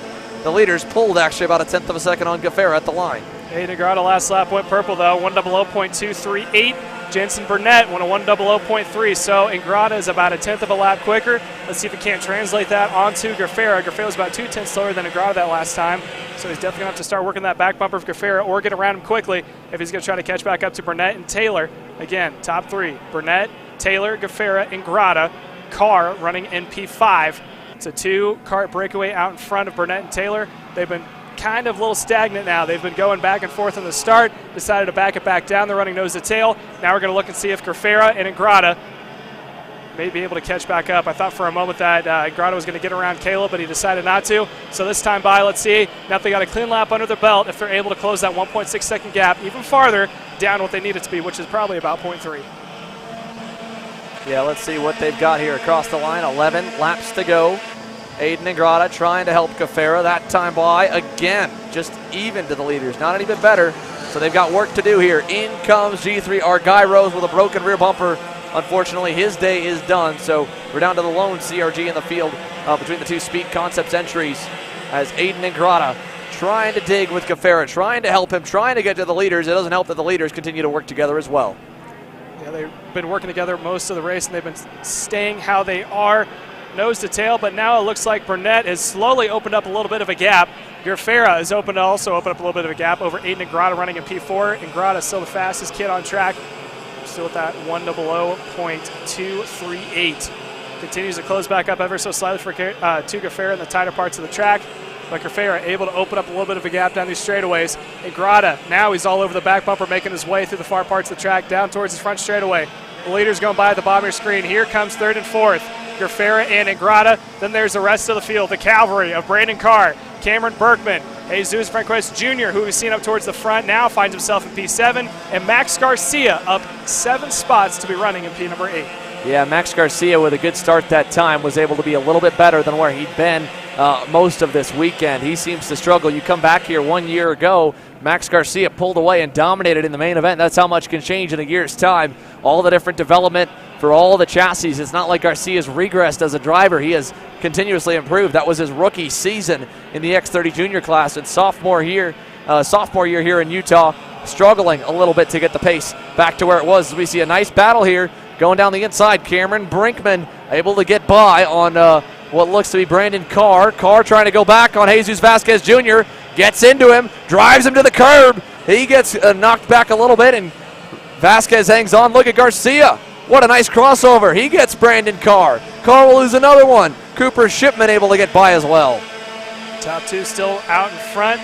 S17: The leaders pulled actually about 1/10 of a second on Gaffera at the line.
S2: Aiden Ingrata last lap went purple though, 1:00.238. Jensen Burnett went a 1:00.3, so Ingrata is about 1/10 of a lap quicker. Let's see if we can't translate that onto Gaffera. Gaffera was about 2/10 slower than Ingrata that last time, so he's definitely going to have to start working that back bumper of Gaffera or get around him quickly if he's going to try to catch back up to Burnett and Taylor. Again, top 3, Burnett, Taylor, Gaffera, Ingrata. Carr running in P5. It's a 2-car breakaway out in front of Burnett and Taylor. They've been kind of a little stagnant now. They've been going back and forth in the start, decided to back it back down. They're running nose to tail. Now we're going to look and see if Gaffera and Ingrata may be able to catch back up. I thought for a moment that Ingrata was going to get around Caleb, but he decided not to. So this time by, let's see. Now they got a clean lap under their belt if they're able to close that 1.6 second gap even farther down what they need it to be, which is probably about 0.3.
S17: Yeah, let's see what they've got here across the line. 11 laps to go. Aiden Ingrata trying to help Gaffera. That time by, again, just even to the leaders. Not any bit better, so they've got work to do here. In comes G3 Argyros with a broken rear bumper. Unfortunately, his day is done, so we're down to the lone CRG in the field between the 2 Speed Concepts entries as Aiden Ingrata trying to dig with Gaffera, trying to help him, trying to get to the leaders. It doesn't help that the leaders continue to work together as well.
S2: Yeah, they've been working together most of the race, and they've been staying how they are, nose to tail, but now it looks like Burnett has slowly opened up a little bit of a gap. Gaffera has also opened up a little bit of a gap over Aiden Ingrata running in P4. Ingrata is still the fastest kid on track, still at that 1:00.238. Continues to close back up ever so slightly for to Gaffera in the tighter parts of the track. But Gaffera able to open up a little bit of a gap down these straightaways. Ingrata, now he's all over the back bumper, making his way through the far parts of the track down towards his front straightaway. The leader's going by at the bottom of your screen. Here comes 3rd and 4th. Gaffera and Ingrata. Then there's the rest of the field, the cavalry of Brandon Carr, Cameron Berkman, Jesus Franquez Jr., who we've seen up towards the front, now finds himself in P7, and Max Garcia up 7 spots to be running in P number 8.
S17: Yeah, Max Garcia with a good start that time was able to be a little bit better than where he'd been most of this weekend. He seems to struggle. You come back here 1 year ago, Max Garcia pulled away and dominated in the main event. That's how much can change in a year's time. All the different development for all the chassis. It's not like Garcia's regressed as a driver. He has continuously improved. That was his rookie season in the X30 Junior class, and sophomore year here in Utah, struggling a little bit to get the pace back to where it was. We see a nice battle here going down the inside. Cameron Brinkman able to get by on what looks to be Brandon Carr. Carr trying to go back on Jesus Vasquez Jr. Gets into him, drives him to the curb. He gets knocked back a little bit, and Vasquez hangs on. Look at Garcia. What a nice crossover. He gets Brandon Carr. Carr will lose another one. Cooper Shipman able to get by as well.
S2: Top 2 still out in front.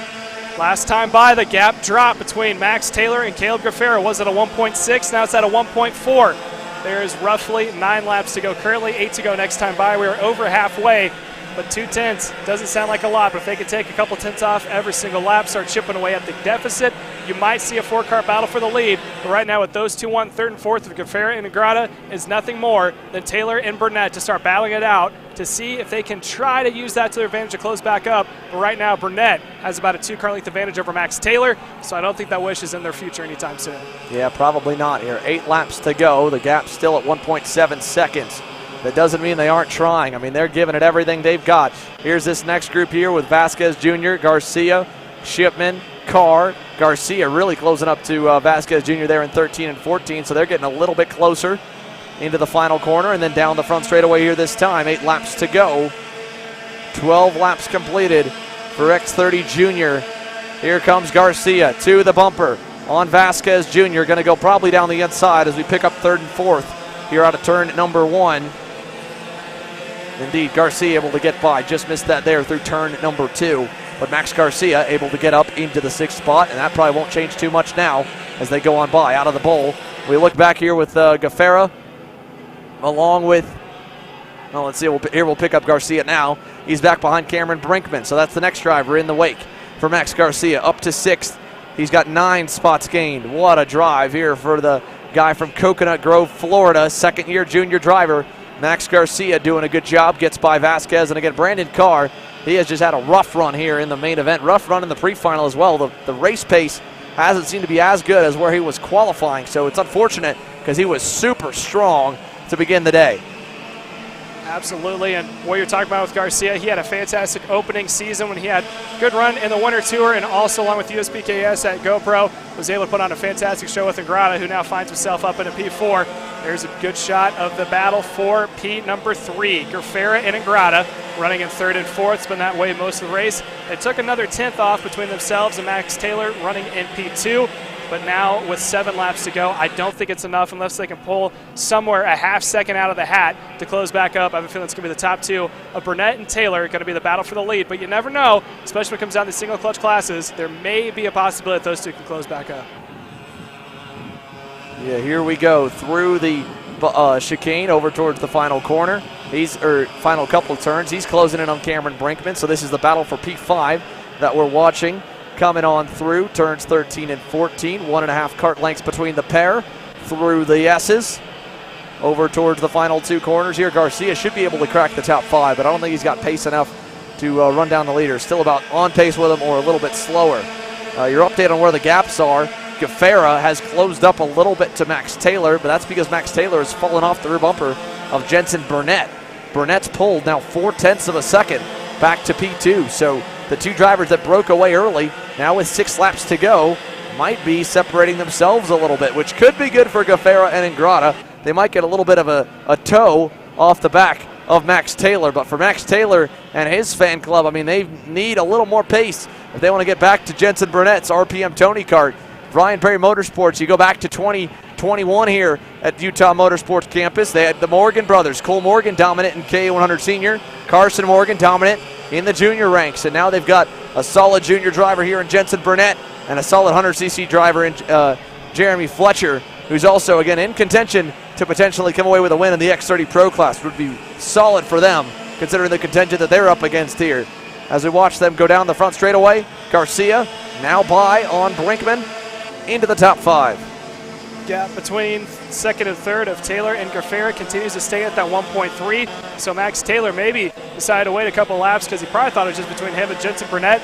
S2: Last time by, the gap dropped between Max Taylor and Caleb Gaffera was at a 1.6. Now it's at a 1.4. There is roughly 9 laps to go. Currently 8 to go next time by. We are over halfway, but 2 tenths doesn't sound like a lot, but if they could take a couple tenths off every single lap, start chipping away at the deficit, you might see a 4-car battle for the lead. But right now with those 2 1, 3rd and 4th with Gaffera and Ingrata is nothing more than Taylor and Burnett to start battling it out to see if they can try to use that to their advantage to close back up. But right now Burnett has about a 2-car length advantage over Max Taylor, so I don't think that wish is in their future anytime soon.
S17: Yeah, probably not here. 8 laps to go. The gap still at 1.7 seconds that doesn't mean they aren't trying. I mean, they're giving it everything they've got. Here's this next group here with Vasquez Jr., Garcia, Shipman, Carr. Garcia really closing up to Vasquez Jr. there in 13 and 14, so they're getting a little bit closer into the final corner, and then down the front straightaway here this time. 8 laps to go. 12 laps completed for X30 Junior. Here comes Garcia to the bumper on Vasquez Jr. Going to go probably down the inside as we pick up 3rd and 4th here out of turn number 1. Indeed, Garcia able to get by. Just missed that there through turn number 2. But Max Garcia able to get up into the 6th spot, and that probably won't change too much now as they go on by out of the bowl. We look back here with Gaffera along with, well, let's see, here we'll pick up Garcia now. He's back behind Cameron Brinkman, so that's the next driver in the wake for Max Garcia, up to 6th. He's got 9 spots gained. What a drive here for the guy from Coconut Grove, Florida, 2nd-year junior driver. Max Garcia doing a good job, gets by Vasquez, and again, Brandon Carr, he has just had a rough run here in the main event, rough run in the pre-final as well. The race pace hasn't seemed to be as good as where he was qualifying, so it's unfortunate because he was super strong to begin the day.
S2: Absolutely, and what you're talking about with Garcia, he had a fantastic opening season when he had good run in the Winter Tour, and also along with USBKS at GoPro, was able to put on a fantastic show with Ingrata, who now finds himself up in a P4. There's a good shot of the battle for P number 3. Gaffera and Ingrata running in 3rd and 4th. It's been that way most of the race. It took another 10th off between themselves and Max Taylor running in P2. But now with 7 laps to go, I don't think it's enough unless they can pull somewhere a half second out of the hat to close back up. I have a feeling it's going to be the top 2 of Burnett and Taylor, going to be the battle for the lead. But you never know, especially when it comes down to single clutch classes. There may be a possibility that those 2 can close back up.
S17: Yeah, here we go through the chicane over towards the final corner. Final couple of turns. He's closing in on Cameron Brinkman. So this is the battle for P5 that we're watching. Coming on through turns 13 and 14, 1.5 cart lengths between the pair through the S's. Over towards the final 2 corners here. Garcia should be able to crack the top 5, but I don't think he's got pace enough to run down the leader. Still about on pace with him or a little bit slower. Your update on where the gaps are. Gaffera has closed up a little bit to Max Taylor, but that's because Max Taylor has fallen off the rear bumper of Jensen Burnett. Burnett's pulled now 0.4 of a second back to P2, so the 2 drivers that broke away early, now with 6 laps to go, might be separating themselves a little bit, which could be good for Gaffera and Ingrata. They might get a little bit of a toe off the back of Max Taylor, but for Max Taylor and his fan club, I mean, they need a little more pace if they want to get back to Jensen Burnett's RPM Tony kart. Brian Perry Motorsports, you go back to 2021 here at Utah Motorsports campus. They had the Morgan brothers, Cole Morgan dominant in K100 Senior, Carson Morgan dominant in the junior ranks, and now they've got a solid junior driver here in Jensen Burnett and a solid 100cc driver in Jeremy Fletcher, who's also, again, in contention to potentially come away with a win in the X30 Pro class. Would be solid for them, considering the contention that they're up against here. As we watch them go down the front straightaway, Garcia now by on Brinkman into the top 5.
S2: Gap between 2nd and 3rd of Taylor and Gaffera continues to stay at that 1.3. So Max Taylor maybe decided to wait a couple laps because he probably thought it was just between him and Jensen Burnett.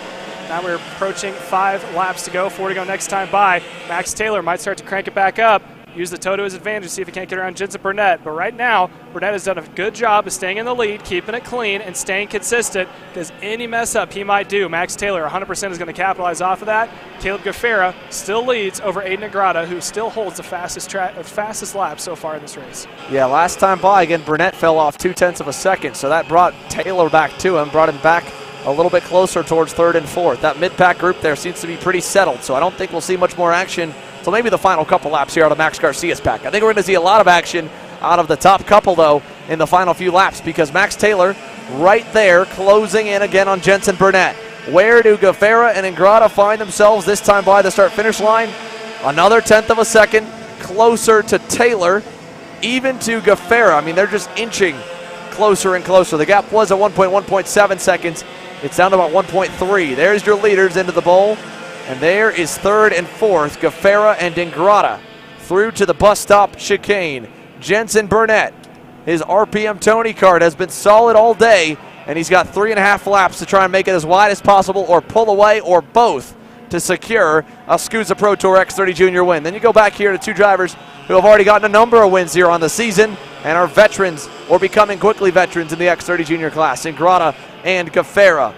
S2: Now we're approaching 5 laps to go, 4 to go next time by. Max Taylor might start to crank it back up, use the toe to his advantage, see if he can't get around Jensen Burnett. But right now, Burnett has done a good job of staying in the lead, keeping it clean, and staying consistent, because any mess up he might do, Max Taylor 100% is going to capitalize off of that. Caleb Gaffera still leads over Aiden Ingrata, who still holds the fastest lap so far in this race.
S17: Yeah, last time by, again, Burnett fell off 0.2 of a second, so that brought Taylor back to him, brought him back a little bit closer towards 3rd and 4th. That mid-pack group there seems to be pretty settled, so I don't think we'll see much more action until maybe the final couple laps here out of Max Garcia's pack. I think we're going to see a lot of action out of the top couple, though, in the final few laps, because Max Taylor right there closing in again on Jensen Burnett. Where do Gaffera and Ingrata find themselves this time by the start-finish line? Another 1/10 of a second closer to Taylor, even to Gaffera. I mean, they're just inching closer and closer. The gap was at 1.7 seconds. It's down to about 1.3. There's your leaders into the bowl. And there is 3rd and 4th, Gaffera and Ingrata. Through to the bus stop chicane. Jensen Burnett, his RPM Tony kart has been solid all day, and he's got 3.5 laps to try and make it as wide as possible or pull away or both to secure a SKUSA Pro Tour X30 Junior win. Then you go back here to 2 drivers who have already gotten a number of wins here on the season and are veterans or becoming quickly veterans in the X30 Junior class, Ingrata and Gafera.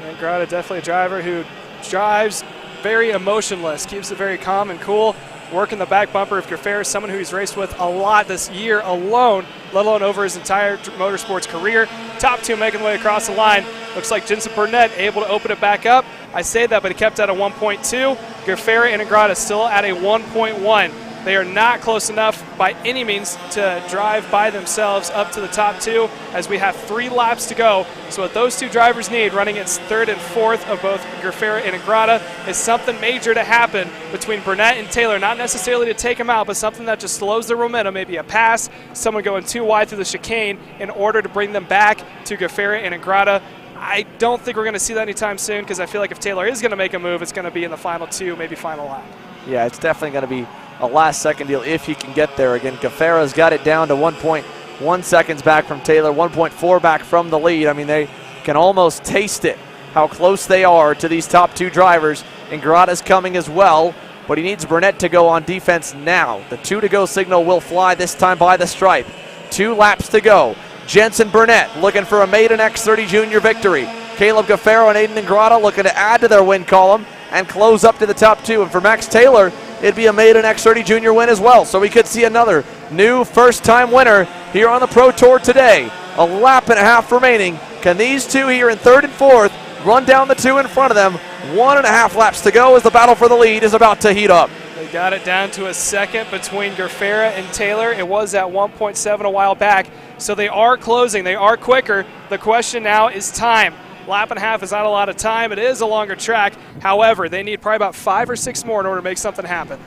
S2: Ingrata, definitely a driver who drives very emotionless, keeps it very calm and cool. Working the back bumper of Gafera, someone who he's raced with a lot this year alone, let alone over his entire motorsports career. Top two making the way across the line. Looks like Jensen Burnett able to open it back up. I say that, but he kept at a 1.2. Gafera and Ingrata still at a 1.1. They are not close enough by any means to drive by themselves up to the top two, as we have 3 laps to go. So what those two drivers need, running its third and fourth of both Gafera and Ingrata, is something major to happen between Burnett and Taylor. Not necessarily to take them out, but something that just slows their momentum. Maybe a pass, someone going too wide through the chicane in order to bring them back to Gafera and Ingrata. I don't think we're going to see that anytime soon, because I feel like if Taylor is going to make a move, it's going to be in the final 2, maybe final lap.
S17: Yeah, it's definitely going to be a last-second deal if he can get there. Again, Gafera's got it down to 1.1 seconds back from Taylor, 1.4 back from the lead. I mean, they can almost taste it, how close they are to these top 2 drivers. Ingrata's coming as well, but he needs Burnett to go on defense now. The 2-to-go signal will fly this time by the stripe. 2 laps to go. Jensen Burnett looking for a maiden X30 Junior victory. Caleb Gafera and Aiden Ingrata looking to add to their win column and close up to the top 2. And for Max Taylor, it'd be a maiden X30 Junior win as well. So we could see another new first-time winner here on the Pro Tour today. A lap and a half remaining. Can these two here in third and fourth run down the 2 in front of them? 1.5 laps to go as the battle for the lead is about to heat up.
S2: They got it down to a second between Gafera and Taylor. It was at 1.7 a while back. So they are closing. They are quicker. The question now is time. Lap and a half is not a lot of time. It is a longer track. However, they need probably about 5 or 6 more in order to make something happen.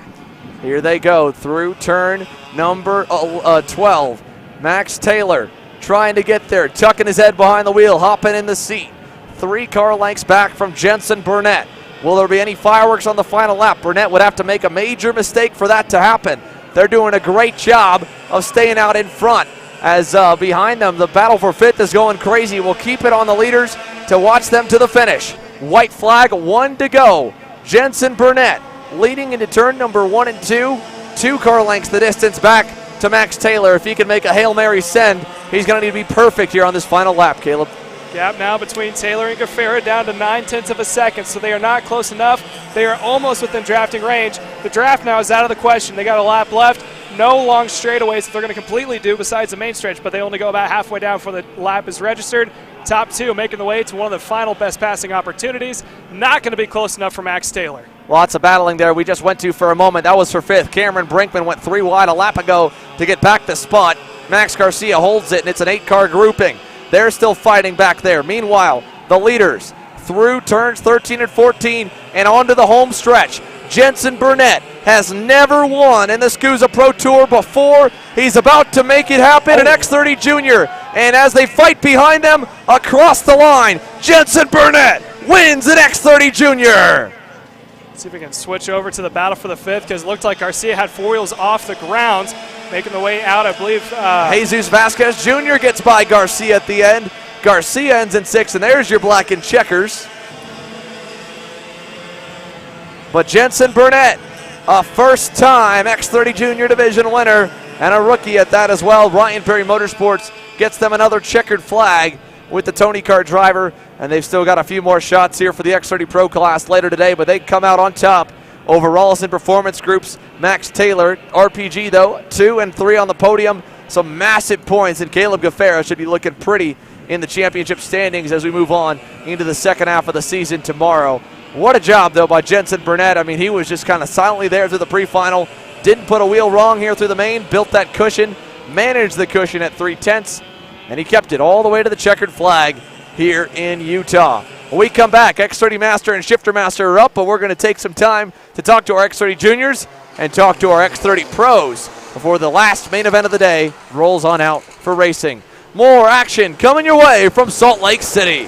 S17: Here they go through turn number 12. Max Taylor trying to get there, tucking his head behind the wheel, hopping in the seat. 3 car lengths back from Jensen Burnett. Will there be any fireworks on the final lap? Burnett would have to make a major mistake for that to happen. They're doing a great job of staying out in front, as behind them the battle for fifth is going crazy. We'll keep it on the leaders to watch them to the finish. White flag, 1 to go. Jensen Burnett leading into turn number 1 and 2. 2 car lengths the distance back to Max Taylor. If he can make a Hail Mary send, he's going to need to be perfect here on this final lap, Caleb.
S2: Gap now between Taylor and Gafera down to 0.9 of a second, so they are not close enough. They are almost within drafting range. The draft now is out of the question. They got a lap left. No long straightaways that they're going to completely do besides the main stretch, but they only go about halfway down before the lap is registered. Top 2 making the way to one of the final best passing opportunities. Not going to be close enough for Max Taylor.
S17: Lots of battling there. We just went to for a moment. That was for 5th. Cameron Brinkman went 3 wide a lap ago to get back the spot. Max Garcia holds it, and it's an 8-car grouping. They're still fighting back there. Meanwhile, the leaders through turns 13 and 14 and onto the home stretch. Jensen Burnett has never won in the SKUSA Pro Tour before. He's about to make it happen in X30 Junior. And as they fight behind them across the line, Jensen Burnett wins in X30 Junior.
S2: See if we can switch over to the battle for the 5th, because it looked like Garcia had 4 wheels off the ground, making the way out, I believe.
S17: Jesus Vasquez Jr. gets by Garcia at the end. Garcia ends in 6th, and there's your black and checkers. But Jensen Burnett, a first-time X30 Junior Division winner, and a rookie at that as well. Ryan Perry Motorsports gets them another checkered flag with the Tony Kart driver, and they've still got a few more shots here for the X30 Pro class later today, but they come out on top over Rollison Performance Group's Max Taylor. RPG, though, 2 and 3 on the podium. Some massive points, and Caleb Gafera should be looking pretty in the championship standings as we move on into the second half of the season tomorrow. What a job, though, by Jensen Burnett. I mean, he was just kind of silently there through the pre-final. Didn't put a wheel wrong here through the main. Built that cushion. Managed the cushion at 3/10. And he kept it all the way to the checkered flag here in Utah. When we come back, X30 Master and Shifter Master are up, but we're going to take some time to talk to our X30 Juniors and talk to our X30 Pros before the last main event of the day rolls on out for racing. More action coming your way from Salt Lake City.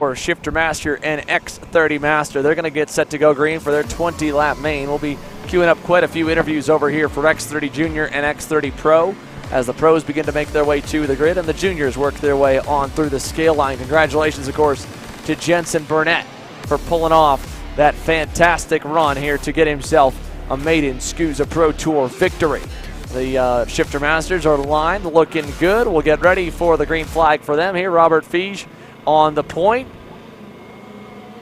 S17: for Shifter Master and X30 Master. They're going to get set to go green for their 20-lap main. We'll be queuing up quite a few interviews over here for X30 Junior and X30 Pro as the pros begin to make their way to the grid and the juniors work their way on through the scale line. Congratulations, of course, to Jensen Burnett for pulling off that fantastic run here to get himself a maiden SKUSA Pro Tour victory. The Shifter Masters are lined, looking good. We'll get ready for the green flag for them here. Robert Fiege on the point.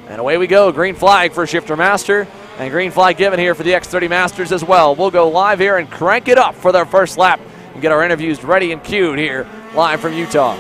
S17: And away we go. Green flag for Shifter Master. And green flag given here for the X30 Masters as well. We'll go live here and crank it up for their first lap and get our interviews ready and queued here live from Utah.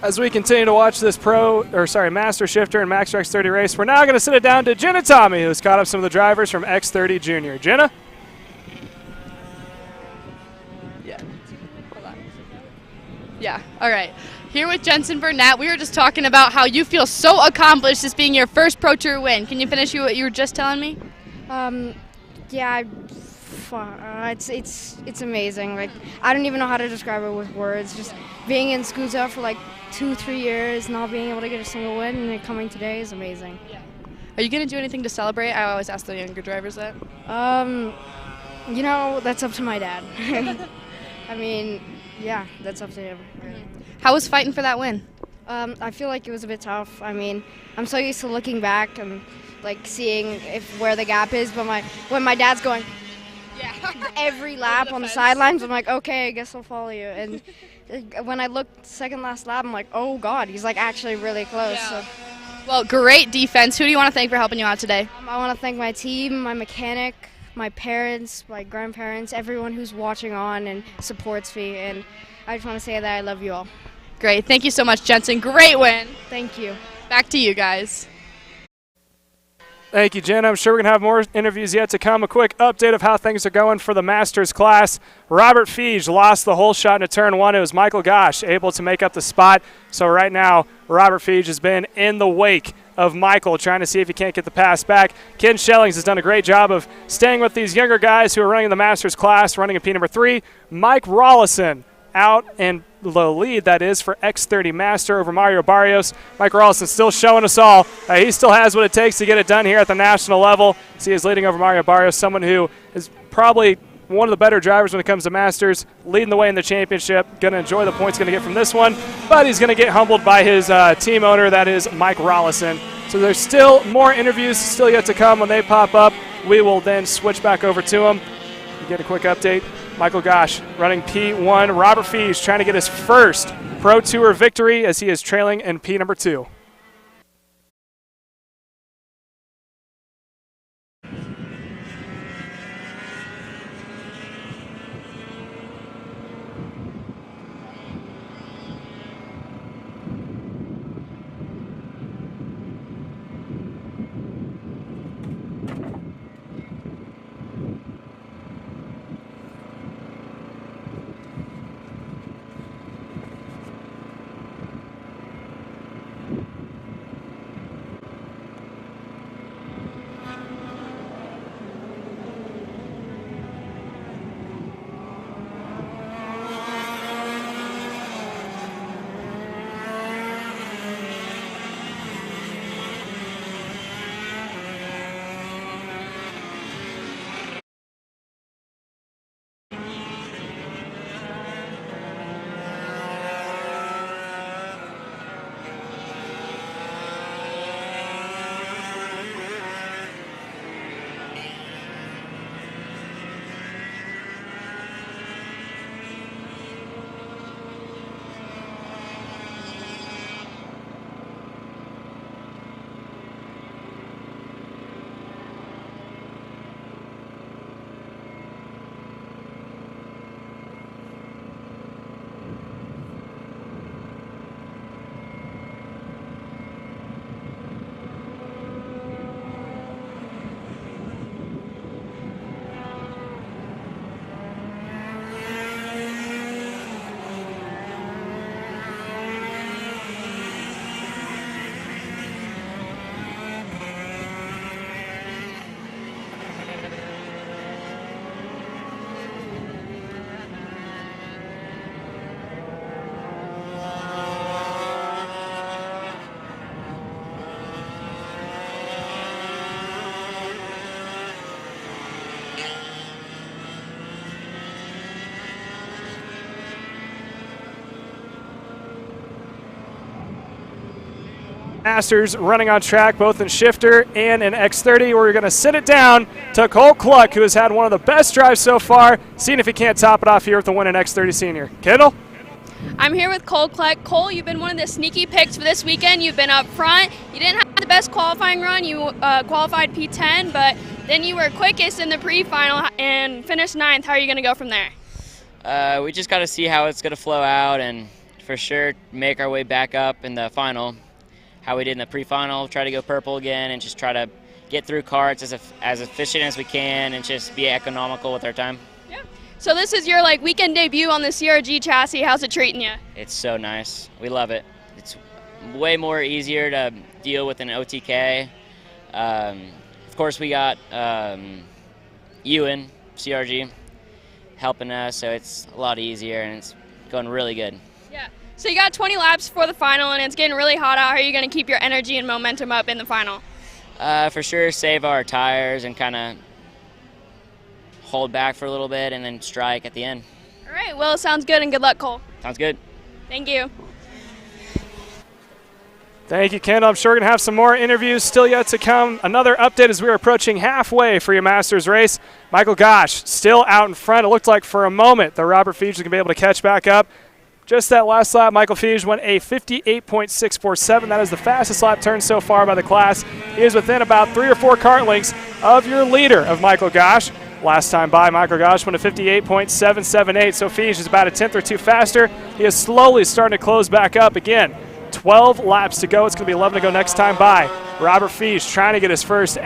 S2: As we continue to watch this Master Shifter and Master X30 race, we're now going to sit it down to Jenna Tommy, who's caught up some of the drivers from X30 Junior. Jenna?
S3: Yeah, all right. Here with Jensen Burnett, we were just talking about how you feel so accomplished this being your first Pro Tour win. Can you finish what you were just telling me?
S1: Yeah, it's amazing. Like, I don't even know how to describe it with words. Just being in SKUSA for like 2-3 years, not being able to get a single win, and then coming today is amazing.
S3: Are you going to do anything to celebrate? I always ask the younger drivers that.
S1: You know, that's up to my dad. I mean, yeah, that's up to him.
S3: How was fighting for that win?
S1: I feel like it was a bit tough. I mean, I'm so used to looking back and like seeing where the gap is, but when my dad's going every lap on the sidelines, I'm like, okay, I guess I'll follow you. And when I looked second last lap, I'm like, oh God, he's like actually really close.
S3: Yeah.
S1: So.
S3: Well, great defense. Who do you want to thank for helping you out today?
S1: I want to thank my team, my mechanic, my parents, my grandparents, everyone who's watching on and supports me. And I just want to say that I love you all.
S3: Great. Thank you so much, Jensen. Great win.
S1: Thank you.
S3: Back to you guys.
S2: Thank you, Jen. I'm sure we're going to have more interviews yet to come. A quick update of how things are going for the Masters class. Robert Fiege lost the whole shot into turn one. It was Michael Gosh able to make up the spot. So right now, Robert Fiege has been in the wake of Michael, trying to see if he can't get the pass back. Ken Schellings has done a great job of staying with these younger guys who are running the Masters class, running in P number 3. Mike Rollison out in the lead, that is, for X30 Master over Mario Barrios. Mike Rollison still showing us all. He still has what it takes to get it done here at the national level. See, he's leading over Mario Barrios, someone who is probably one of the better drivers when it comes to Masters, leading the way in the championship. Going to enjoy the points going to get from this one, but he's going to get humbled by his team owner, that is Mike Rollison. So there's still more interviews still yet to come. When they pop up, we will then switch back over to him. You get a quick update. Michael Gosh running P1. Robert Fiege trying to get his first Pro Tour victory as he is trailing in P number 2. Masters running on track, both in shifter and in X30. We're going to sit it down to Cole Cluck, who has had one of the best drives so far, seeing if he can't top it off here with the win in X30 Senior. Kendall?
S4: I'm here with Cole Cluck. Cole, you've been one of the sneaky picks for this weekend. You've been up front. You didn't have the best qualifying run. You qualified P10, but then you were quickest in the pre-final and finished 9th. How are you going to go from there?
S11: We just got to see how it's going to flow out and for sure make our way back up in the final. How we did in the pre-final, try to go purple again and just try to get through karts as efficient as we can and just be economical with our time.
S4: Yeah. So this is your weekend debut on the CRG chassis. How's it treating you?
S11: It's so nice. We love it. It's way more easier to deal with an OTK. Of course, we got Ewan, CRG, helping us, so it's a lot easier and it's going really good.
S4: Yeah. So you got 20 laps for the final and it's getting really hot out. How are you going to keep your energy and momentum up in the final?
S11: For sure, save our tires and kind of hold back for a little bit and then strike at the end.
S4: All right. Well, sounds good and good luck, Cole.
S11: Sounds good.
S4: Thank you.
S2: Thank you, Kendall. I'm sure we're going to have some more interviews still yet to come. Another update as we are approaching halfway for your Masters race. Michael Gosh still out in front. It looked like for a moment that Robert Feige was going to be able to catch back up. Just that last lap, Michael Feige went a 58.647. That is the fastest lap turn so far by the class. He is within about 3 or 4 kart lengths of your leader of Michael Gosh. Last time by, Michael Gosh went a 58.778, so Feige is about a 10th or 2 faster. He is slowly starting to close back up again. 12 laps to go. It's going to be 11 to go next time by. Robert Feige trying to get his first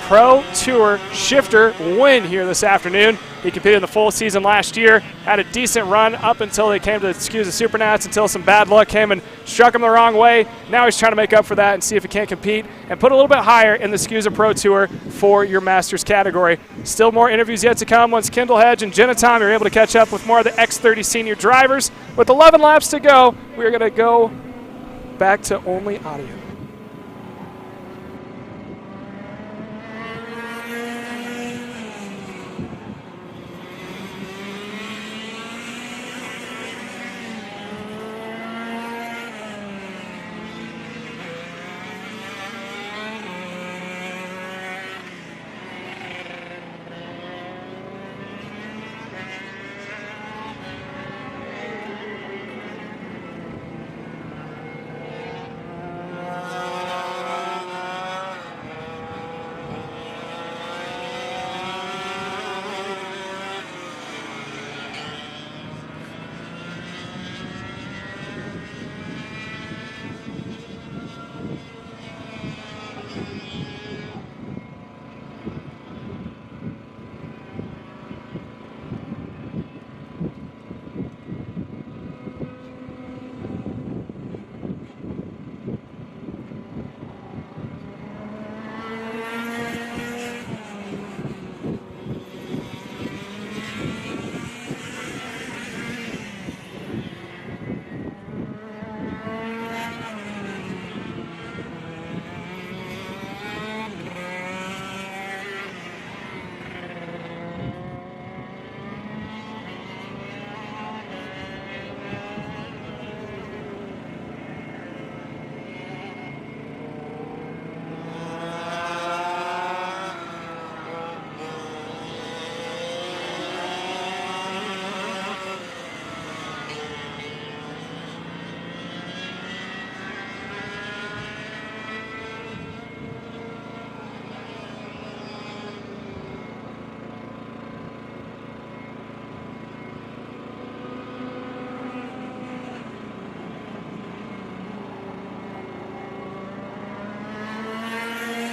S2: Pro Tour shifter win here this afternoon. He competed in the full season last year, had a decent run up until they came to the SKUSA Supernats, until some bad luck came and struck him the wrong way. Now he's trying to make up for that and see if he can't compete and put a little bit higher in the SKUSA Pro Tour for your Masters category. Still more interviews yet to come once Kendall Hedge and Jenna Tom are able to catch up with more of the X30 Senior drivers. With 11 laps to go, we're going to go back to only audio.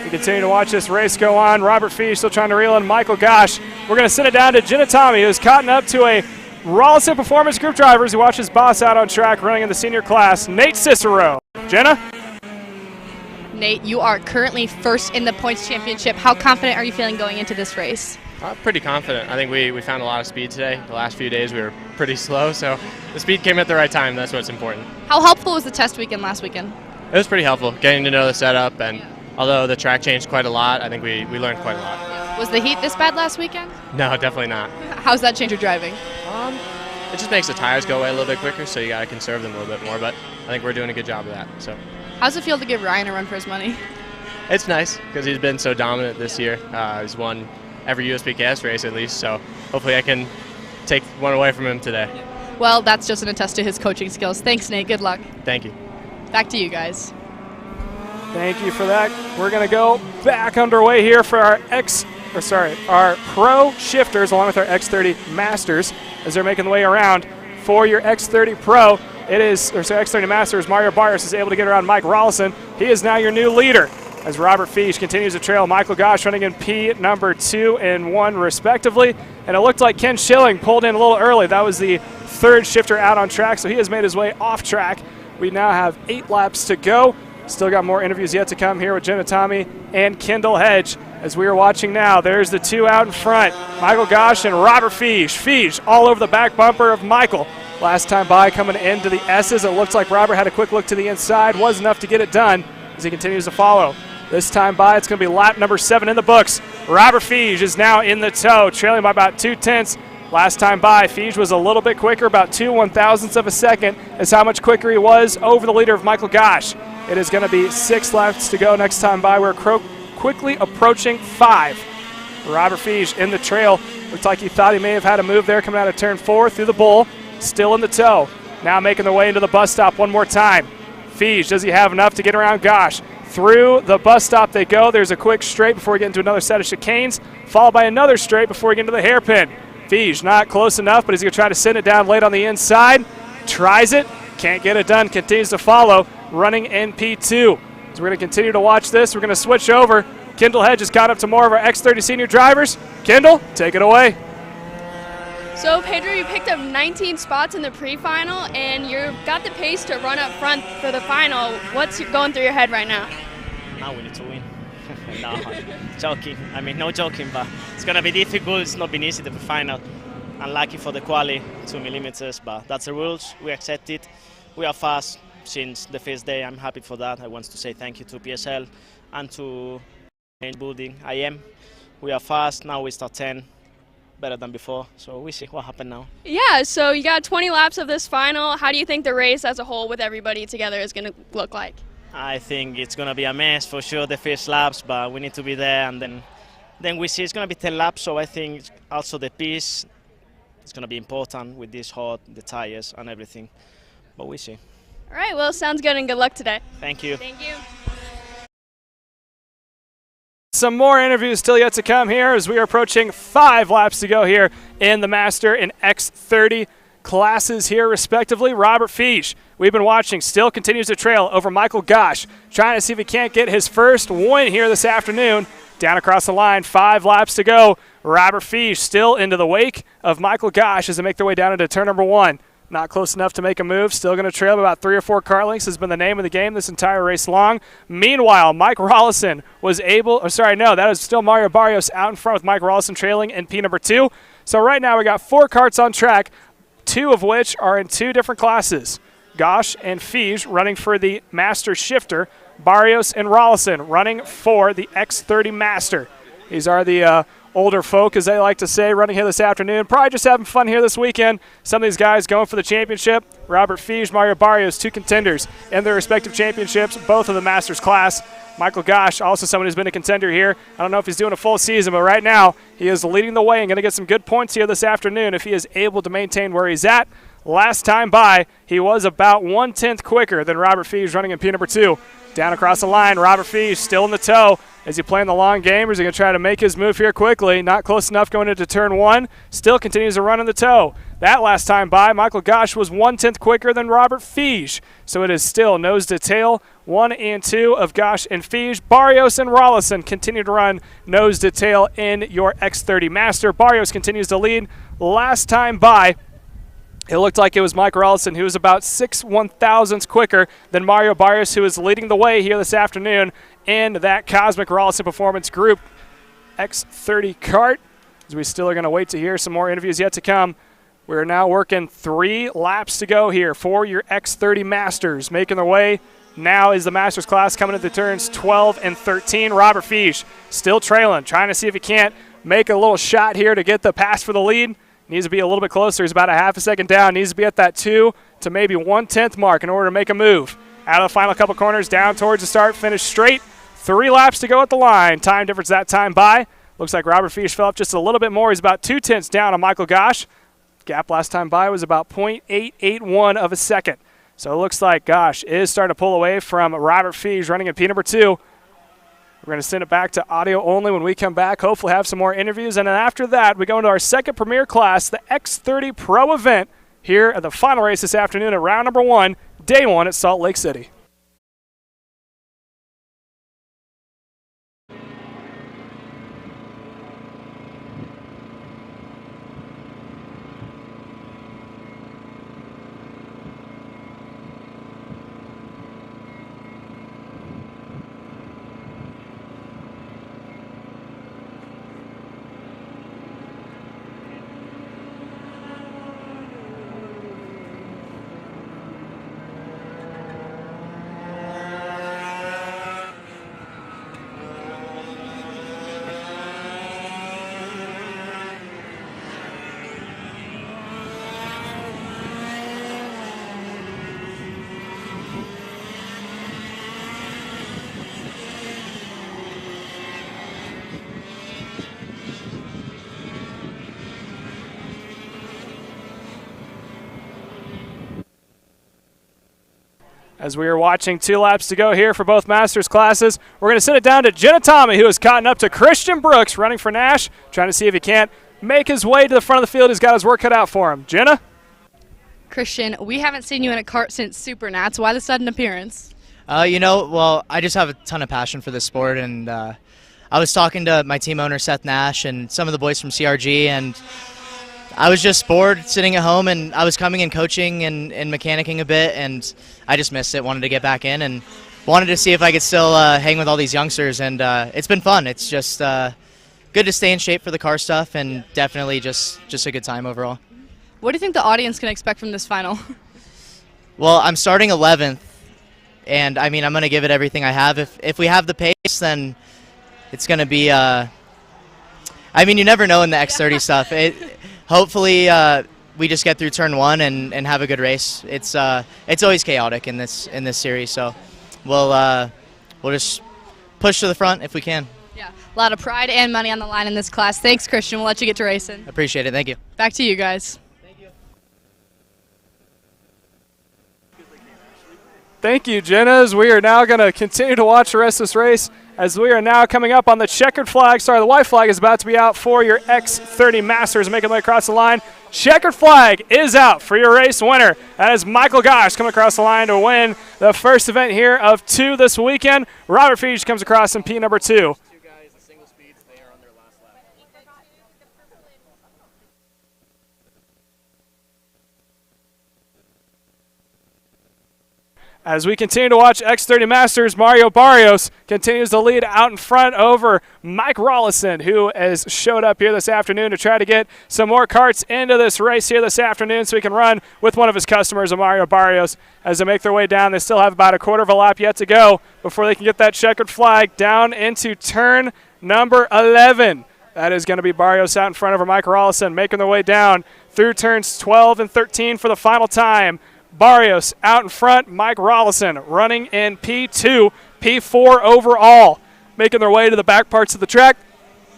S2: We continue to watch this race go on. Robert Feige still trying to reel in Michael Gosh. We're going to send it down to Jenna Tommy, who's caught up to a Rollison Performance Group drivers who watch his boss out on track running in the senior class, Nate Cicero. Jenna?
S3: Nate, you are currently first in the points championship. How confident are you feeling going into this race?
S22: Pretty confident. I think we found a lot of speed today. The last few days we were pretty slow, so the speed came at the right time. That's what's important.
S3: How helpful was the test weekend last weekend?
S22: It was pretty helpful, getting to know the setup, and although the track changed quite a lot, I think we learned quite a lot.
S3: Was the heat this bad last weekend?
S22: No, definitely not.
S3: How's that change your driving?
S22: it just makes the tires go away a little bit quicker, so you got to conserve them a little bit more, but I think we're doing a good job of that. So,
S3: How's it feel to give Ryan a run for his money?
S22: it's nice because he's been so dominant this year. He's won every USPKS race at least, so hopefully I can take one away from him today.
S3: Well, that's just an attest to his coaching skills. Thanks, Nate. Good luck.
S22: Thank you.
S3: Back to you guys.
S2: Thank you for that. We're going to go back underway here for our our Pro shifters along with our X30 Masters as they're making the way around. For your X30 Pro, X30 Masters, Mario Barrios is able to get around Mike Rollison. He is now your new leader as Robert Fish continues to trail Michael Gosh running in P number 2 and 1 respectively. And it looked like Ken Schilling pulled in a little early. That was the third shifter out on track, so he has made his way off track. We now have 8 laps to go. Still got more interviews yet to come here with Jenna Tommy and Kendall Hedge. As we are watching now, there's the 2 out in front, Michael Gosh and Robert Fish. Fish all over the back bumper of Michael. Last time by coming into the S's, it looks like Robert had a quick look to the inside, was enough to get it done as he continues to follow. This time by, it's going to be lap number 7 in the books. Robert Fish is now in the tow, trailing by about 2/10. Last time by, Fish was a little bit quicker, about 2/1000ths of a second is how much quicker he was over the leader of Michael Gosh. It is going to be 6 laps to go next time by. We're quickly approaching 5. Robert Fish in the trail. Looks like he thought he may have had a move there coming out of turn 4 through the bull. Still in the tow. Now making their way into the bus stop one more time. Fish, does he have enough to get around Gosh? Through the bus stop they go. There's a quick straight before we get into another set of chicanes, followed by another straight before we get into the hairpin. Fish not close enough, but he's going to try to send it down late on the inside. Tries it. Can't get it done. Continues to follow. Running in P2. So we're going to continue to watch this. We're going to switch over. Kendall Hedge has caught up to more of our X30 senior drivers. Kendall, take it away.
S4: So, Pedro, you picked up 19 spots in the pre-final, and you got the pace to run up front for the final. What's going through your head right now?
S6: Now we need to win. No, joking. I mean, no joking, but it's going to be difficult. It's not been easy, the final. Unlucky for the quali, 2 millimeters, but that's the rules. We accept it. We are fast since the first day. I'm happy for that. I want to say thank you to PSL and to building. We are fast. Now we start 10. Better than before, so we see what happened now.
S4: Yeah, so you got 20 laps of this final. How do you think the race as a whole with everybody together is going to look like?
S6: I think it's going to be a mess for sure, the first laps, but we need to be there, and then we see it's going to be 10 laps, so I think also the pace is going to be important with this hot, the tires and everything, but we see.
S4: All right, well, sounds good, and good luck today.
S6: Thank you.
S4: Thank you.
S2: Some more interviews still yet to come here as we are approaching 5 laps to go here in the Master and X30 classes here respectively. Robert Fish, we've been watching, still continues to trail over Michael Gosh, trying to see if he can't get his first win here this afternoon. Down across the line, 5 laps to go. Robert Fish still into the wake of Michael Gosh as they make their way down into turn number 1. Not close enough to make a move. Still going to trail about 3 or 4 car lengths has been the name of the game this entire race long. Meanwhile, Mike Rollison was able, that is still Mario Barrios out in front with Mike Rollison trailing in P number 2. So right now we got 4 karts on track, 2 of which are in 2 different classes. Gosh and Fish running for the Master Shifter. Barrios and Rollison running for the X30 Master. These are the older folk, as they like to say, running here this afternoon. Probably just having fun here this weekend. Some of these guys going for the championship. Robert Fish, Mario Barrios, 2 contenders in their respective championships, both of the Masters class. Michael Gosh, also someone who's been a contender here. I don't know if he's doing a full season, but right now he is leading the way and going to get some good points here this afternoon if he is able to maintain where he's at. Last time by, he was about 1/10 quicker than Robert Fish running in P number 2. Down across the line, Robert Fish still in the tow. Is he playing the long game, or is he going to try to make his move here quickly? Not close enough going into turn 1. Still continues to run in the tow. That last time by, Michael Gosh was 1/10 quicker than Robert Fish. So it is still nose to tail, 1 and 2 of Gosh and Fish. Barrios and Rollison continue to run nose to tail in your X30 Master. Barrios continues to lead. Last time by, it looked like it was Mike Rollison, who was about 6/1000ths quicker than Mario Barrios, who is leading the way here this afternoon in that Cosmic Rollison Performance Group X30 kart. As we still are going to wait to hear some more interviews yet to come. We're now working 3 laps to go here for your X30 Masters. Making their way now is the Masters class coming into turns 12 and 13. Robert Fish still trailing, trying to see if he can't make a little shot here to get the pass for the lead. Needs to be a little bit closer. He's about a half a second down. Needs to be at that 2 to maybe 1/10 mark in order to make a move. Out of the final couple corners, down towards the start, finish straight. 3 laps to go at the line. Time difference that time by. Looks like Robert Fish fell up just a little bit more. He's about 2/10 down on Michael Gosh. Gap last time by was about 0.881 of a second. So it looks like Gosh is starting to pull away from Robert Fish running in P number 2. We're going to send it back to audio only when we come back. Hopefully have some more interviews. And then after that, we go into our second premier class, the X30 Pro event, here at the final race this afternoon at round number 1, day 1 at Salt Lake City. As we are watching 2 laps to go here for both Masters classes, we're going to send it down to Jenna Tommy, who has caught up to Christian Brooks, running for Nash, trying to see if he can't make his way to the front of the field. He's got his work cut out for him. Jenna?
S3: Christian, we haven't seen you in a kart since Super Nats. Why the sudden appearance?
S8: Well, I just have a ton of passion for this sport, and I was talking to my team owner, Seth Nash, and some of the boys from CRG, and I was just bored sitting at home, and I was coming and coaching and mechanicking a bit, and I just missed it, wanted to get back in, and wanted to see if I could still hang with all these youngsters, and it's been fun. It's just good to stay in shape for the car stuff, and definitely just a good time overall.
S3: What do you think the audience can expect from this final?
S8: Well, I'm starting 11th, and I mean, I'm going to give it everything I have. If we have the pace, then it's going to be, I mean, you never know in the X30 stuff. Hopefully, we just get through turn 1 and have a good race. It's always chaotic in this series, so we'll just push to the front if we can.
S3: Yeah, a lot of pride and money on the line in this class. Thanks, Christian. We'll let you get to racing.
S8: Appreciate it. Thank you.
S3: Back to you guys.
S2: Thank you, Jenna. As we are now going to continue to watch the rest of this race, as we are now coming up on the checkered flag. Sorry, the white flag is about to be out for your X30 Masters, making their way across the line. Checkered flag is out for your race winner. That is Michael Gosh coming across the line to win the first event here of 2 this weekend. Robert Fish comes across in P number 2. As we continue to watch X30 Masters, Mario Barrios continues to lead out in front over Mike Rollison, who has showed up here this afternoon to try to get some more karts into this race here this afternoon so he can run with one of his customers, Mario Barrios. As they make their way down, they still have about a quarter of a lap yet to go before they can get that checkered flag down into turn number 11. That is going to be Barrios out in front over Mike Rollison, making their way down through turns 12 and 13 for the final time. Barrios out in front, Mike Rollison running in P2, P4 overall, making their way to the back parts of the track,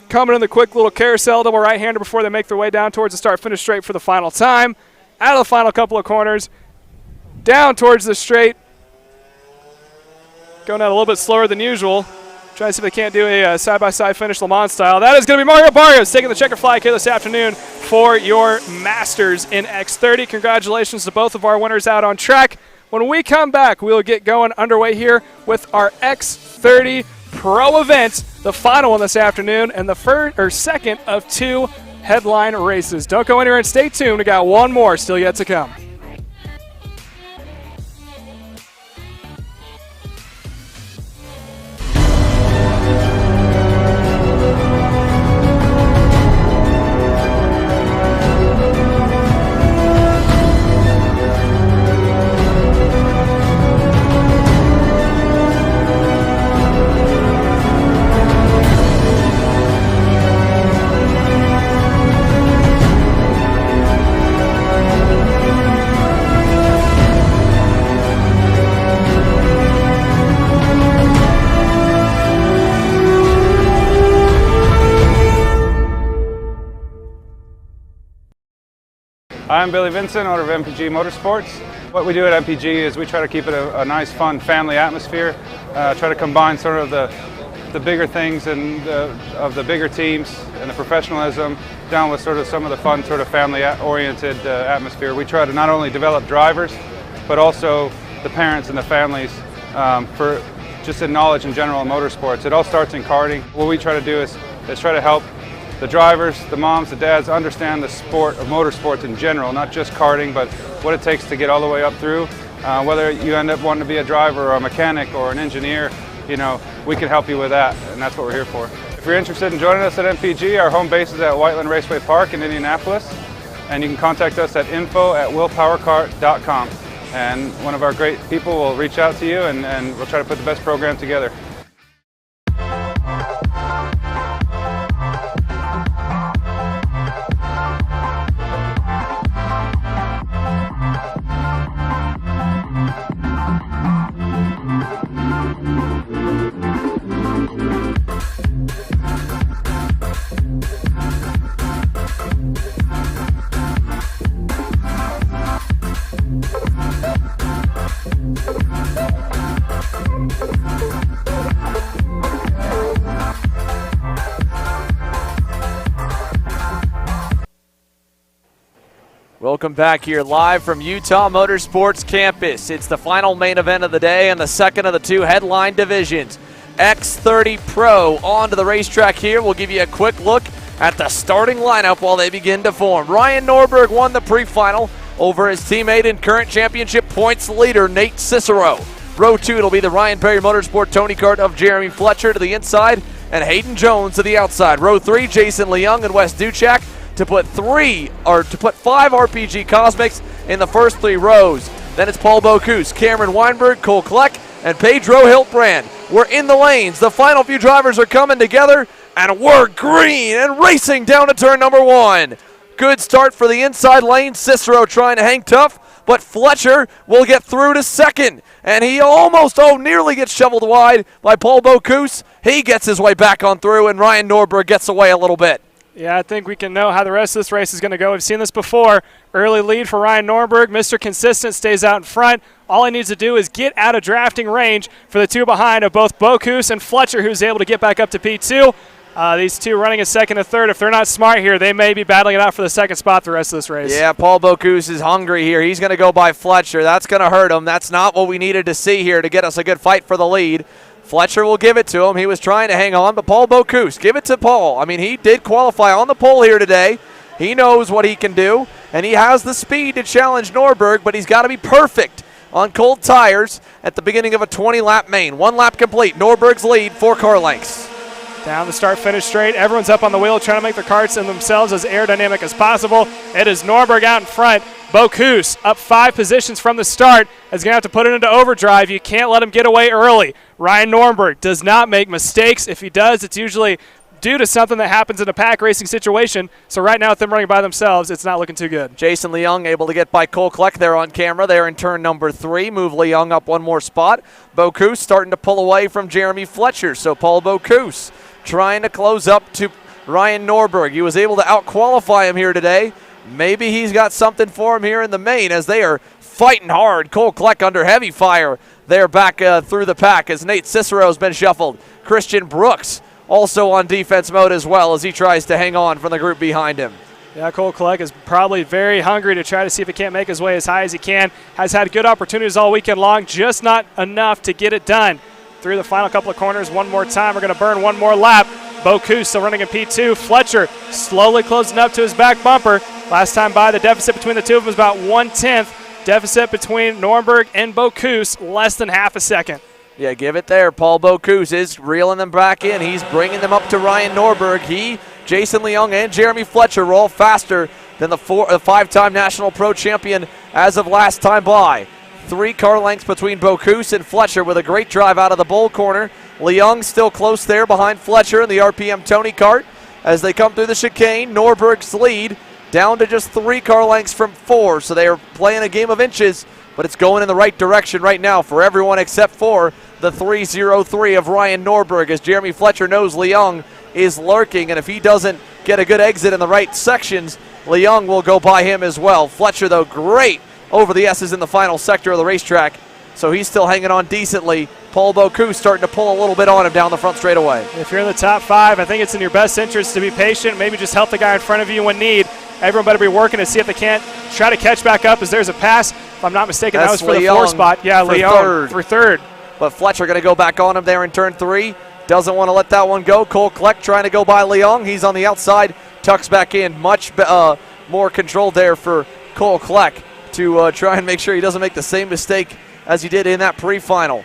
S2: coming in the quick little carousel double right-hander before they make their way down towards the start-finish straight for the final time. Out of the final couple of corners, down towards the straight, going out a little bit slower than usual. Trying to see if they can't do a side-by-side finish Le Mans style. That is going to be Mario Barrios taking the checker flag here this afternoon for your Masters in X30. Congratulations to both of our winners out on track. When we come back, we'll get going underway here with our X30 Pro event, the final one this afternoon, and the second of 2 headline races. Don't go anywhere and stay tuned. We got one more still yet to come.
S7: I'm Billy Vincent, owner of MPG Motorsports. What we do at MPG is we try to keep it a nice, fun family atmosphere, try to combine sort of the bigger things and of the bigger teams and the professionalism down with sort of some of the fun sort of family-oriented atmosphere. We try to not only develop drivers, but also the parents and the families for just in knowledge in general in motorsports. It all starts in karting. What we try to do is try to help the drivers, the moms, the dads understand the sport of motorsports in general, not just karting, but what it takes to get all the way up through. Whether you end up wanting to be a driver or a mechanic or an engineer, you know, we can help you with that, and that's what we're here for. If you're interested in joining us at MPG, our home base is at Whiteland Raceway Park in Indianapolis, and you can contact us at info@willpowerkart.com, and one of our great people will reach out to you, and we'll try to put the best program together.
S17: Welcome back here live from Utah Motorsports Campus. It's the final main event of the day and the second of the two headline divisions. X30 Pro onto the racetrack here. We'll give you a quick look at the starting lineup while they begin to form. Ryan Norberg won the pre-final over his teammate and current championship points leader, Nate Cicero. Row 2, it'll be the Ryan Perry Motorsport Tony Kart of Jeremy Fletcher to the inside and Hayden Jones to the outside. Row 3, Jason Leung and Wes Duchak to put 5 RPG Cosmics in the first 3 rows. Then it's Paul Bocuse, Cameron Weinberg, Cole Kleck, and Pedro Hiltbrand. We're in the lanes. The final few drivers are coming together, and we're green and racing down to turn number 1. Good start for the inside lane. Cicero trying to hang tough, but Fletcher will get through to second. And he nearly gets shoveled wide by Paul Bocuse. He gets his way back on through, and Ryan Norberg gets away a little bit.
S2: Yeah, I think we can know how the rest of this race is going to go. We've seen this before. Early lead for Ryan Norberg. Mr. Consistent stays out in front. All he needs to do is get out of drafting range for the two behind of both Bocuse and Fletcher, who's able to get back up to P2. These two running a second and third. If they're not smart here, they may be battling it out for the second spot the rest of this race.
S17: Yeah, Paul Bocuse is hungry here. He's going to go by Fletcher. That's going to hurt him. That's not what we needed to see here to get us a good fight for the lead. Fletcher will give it to him. He was trying to hang on, but Paul Bocuse, give it to Paul. I mean, he did qualify on the pole here today. He knows what he can do, and he has the speed to challenge Norberg, but he's got to be perfect on cold tires at the beginning of a 20-lap main. 1 lap complete. Norberg's lead, 4 car lengths.
S2: Down the start-finish straight. Everyone's up on the wheel trying to make the karts and themselves as aerodynamic as possible. It is Norberg out in front. Bocuse up 5 positions from the start is going to have to put it into overdrive. You can't let him get away early. Ryan Norberg does not make mistakes. If he does, it's usually due to something that happens in a pack racing situation. So right now with them running by themselves, it's not looking too good.
S17: Jason Leung able to get by Cole Kleck there on camera. They're in turn number 3. Move Leung up 1 more spot. Bocuse starting to pull away from Jeremy Fletcher. So Paul Bocuse trying to close up to Ryan Norberg. He was able to out-qualify him here today. Maybe he's got something for him here in the main as they are fighting hard. Cole Kleck under heavy fire. They're back through the pack as Nate Cicero has been shuffled. Christian Brooks also on defense mode as well as he tries to hang on from the group behind him.
S2: Yeah, Cole Kleck is probably very hungry to try to see if he can't make his way as high as he can. Has had good opportunities all weekend long, just not enough to get it done. Through the final couple of corners one more time. We're going to burn 1 more lap. Bocuse still running in P2. Fletcher slowly closing up to his back bumper. Last time by, the deficit between the two of them was about 1/10. Deficit between Norberg and Bocuse, less than half a second.
S17: Yeah, give it there. Paul Bocuse is reeling them back in. He's bringing them up to Ryan Norberg. He, Jason Leung, and Jeremy Fletcher were all faster than the 5-time National Pro Champion as of last time by. 3 car lengths between Bocuse and Fletcher with a great drive out of the bowl corner. Leung still close there behind Fletcher in the RPM Tony Kart. As they come through the chicane, Norberg's lead down to just 3 car lengths from 4. So they are playing a game of inches, but it's going in the right direction right now for everyone except for the 303 of Ryan Norberg, as Jeremy Fletcher knows Leung is lurking, and if he doesn't get a good exit in the right sections,
S5: Leung will go by him as well. Fletcher, though, great over the S's in the final sector of the racetrack, so he's still hanging on decently. Paul Bocuse starting to pull a little bit on him down the front straightaway.
S2: If you're in the top 5, I think it's in your best interest to be patient, maybe just help the guy in front of you when need. Everyone better be working to see if they can't try to catch back up, as there's a pass. If I'm not mistaken, that was for the 4 spot. Yeah, Leung for third.
S5: But Fletcher going to go back on him there in turn 3. Doesn't want to let that one go. Cole Kleck trying to go by Leung. He's on the outside, tucks back in. Much more control there for Cole Kleck to try and make sure he doesn't make the same mistake as he did in that pre-final.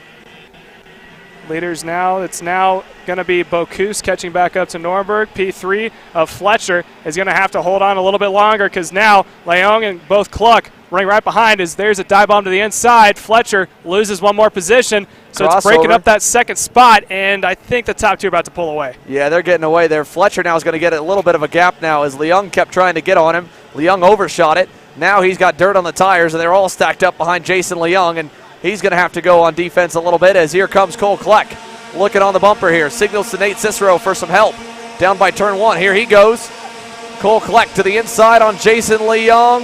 S2: Leaders now, it's now going to be Bocuse catching back up to Norberg. P3 of Fletcher is going to have to hold on a little bit longer, because now Leung and both Kluck running right behind. As there's a dive bomb to the inside. Fletcher loses one more position, so it's breaking up that second spot, and I think the top 2 are about to pull away.
S5: Yeah, they're getting away there. Fletcher now is going to get a little bit of a gap now, as Leung kept trying to get on him. Leung overshot it. Now he's got dirt on the tires, and they're all stacked up behind Jason Leung, and he's going to have to go on defense a little bit, as here comes Cole Kleck looking on the bumper here. Signals to Nate Cicero for some help. Down by turn 1. Here he goes. Cole Kleck to the inside on Jason Leung.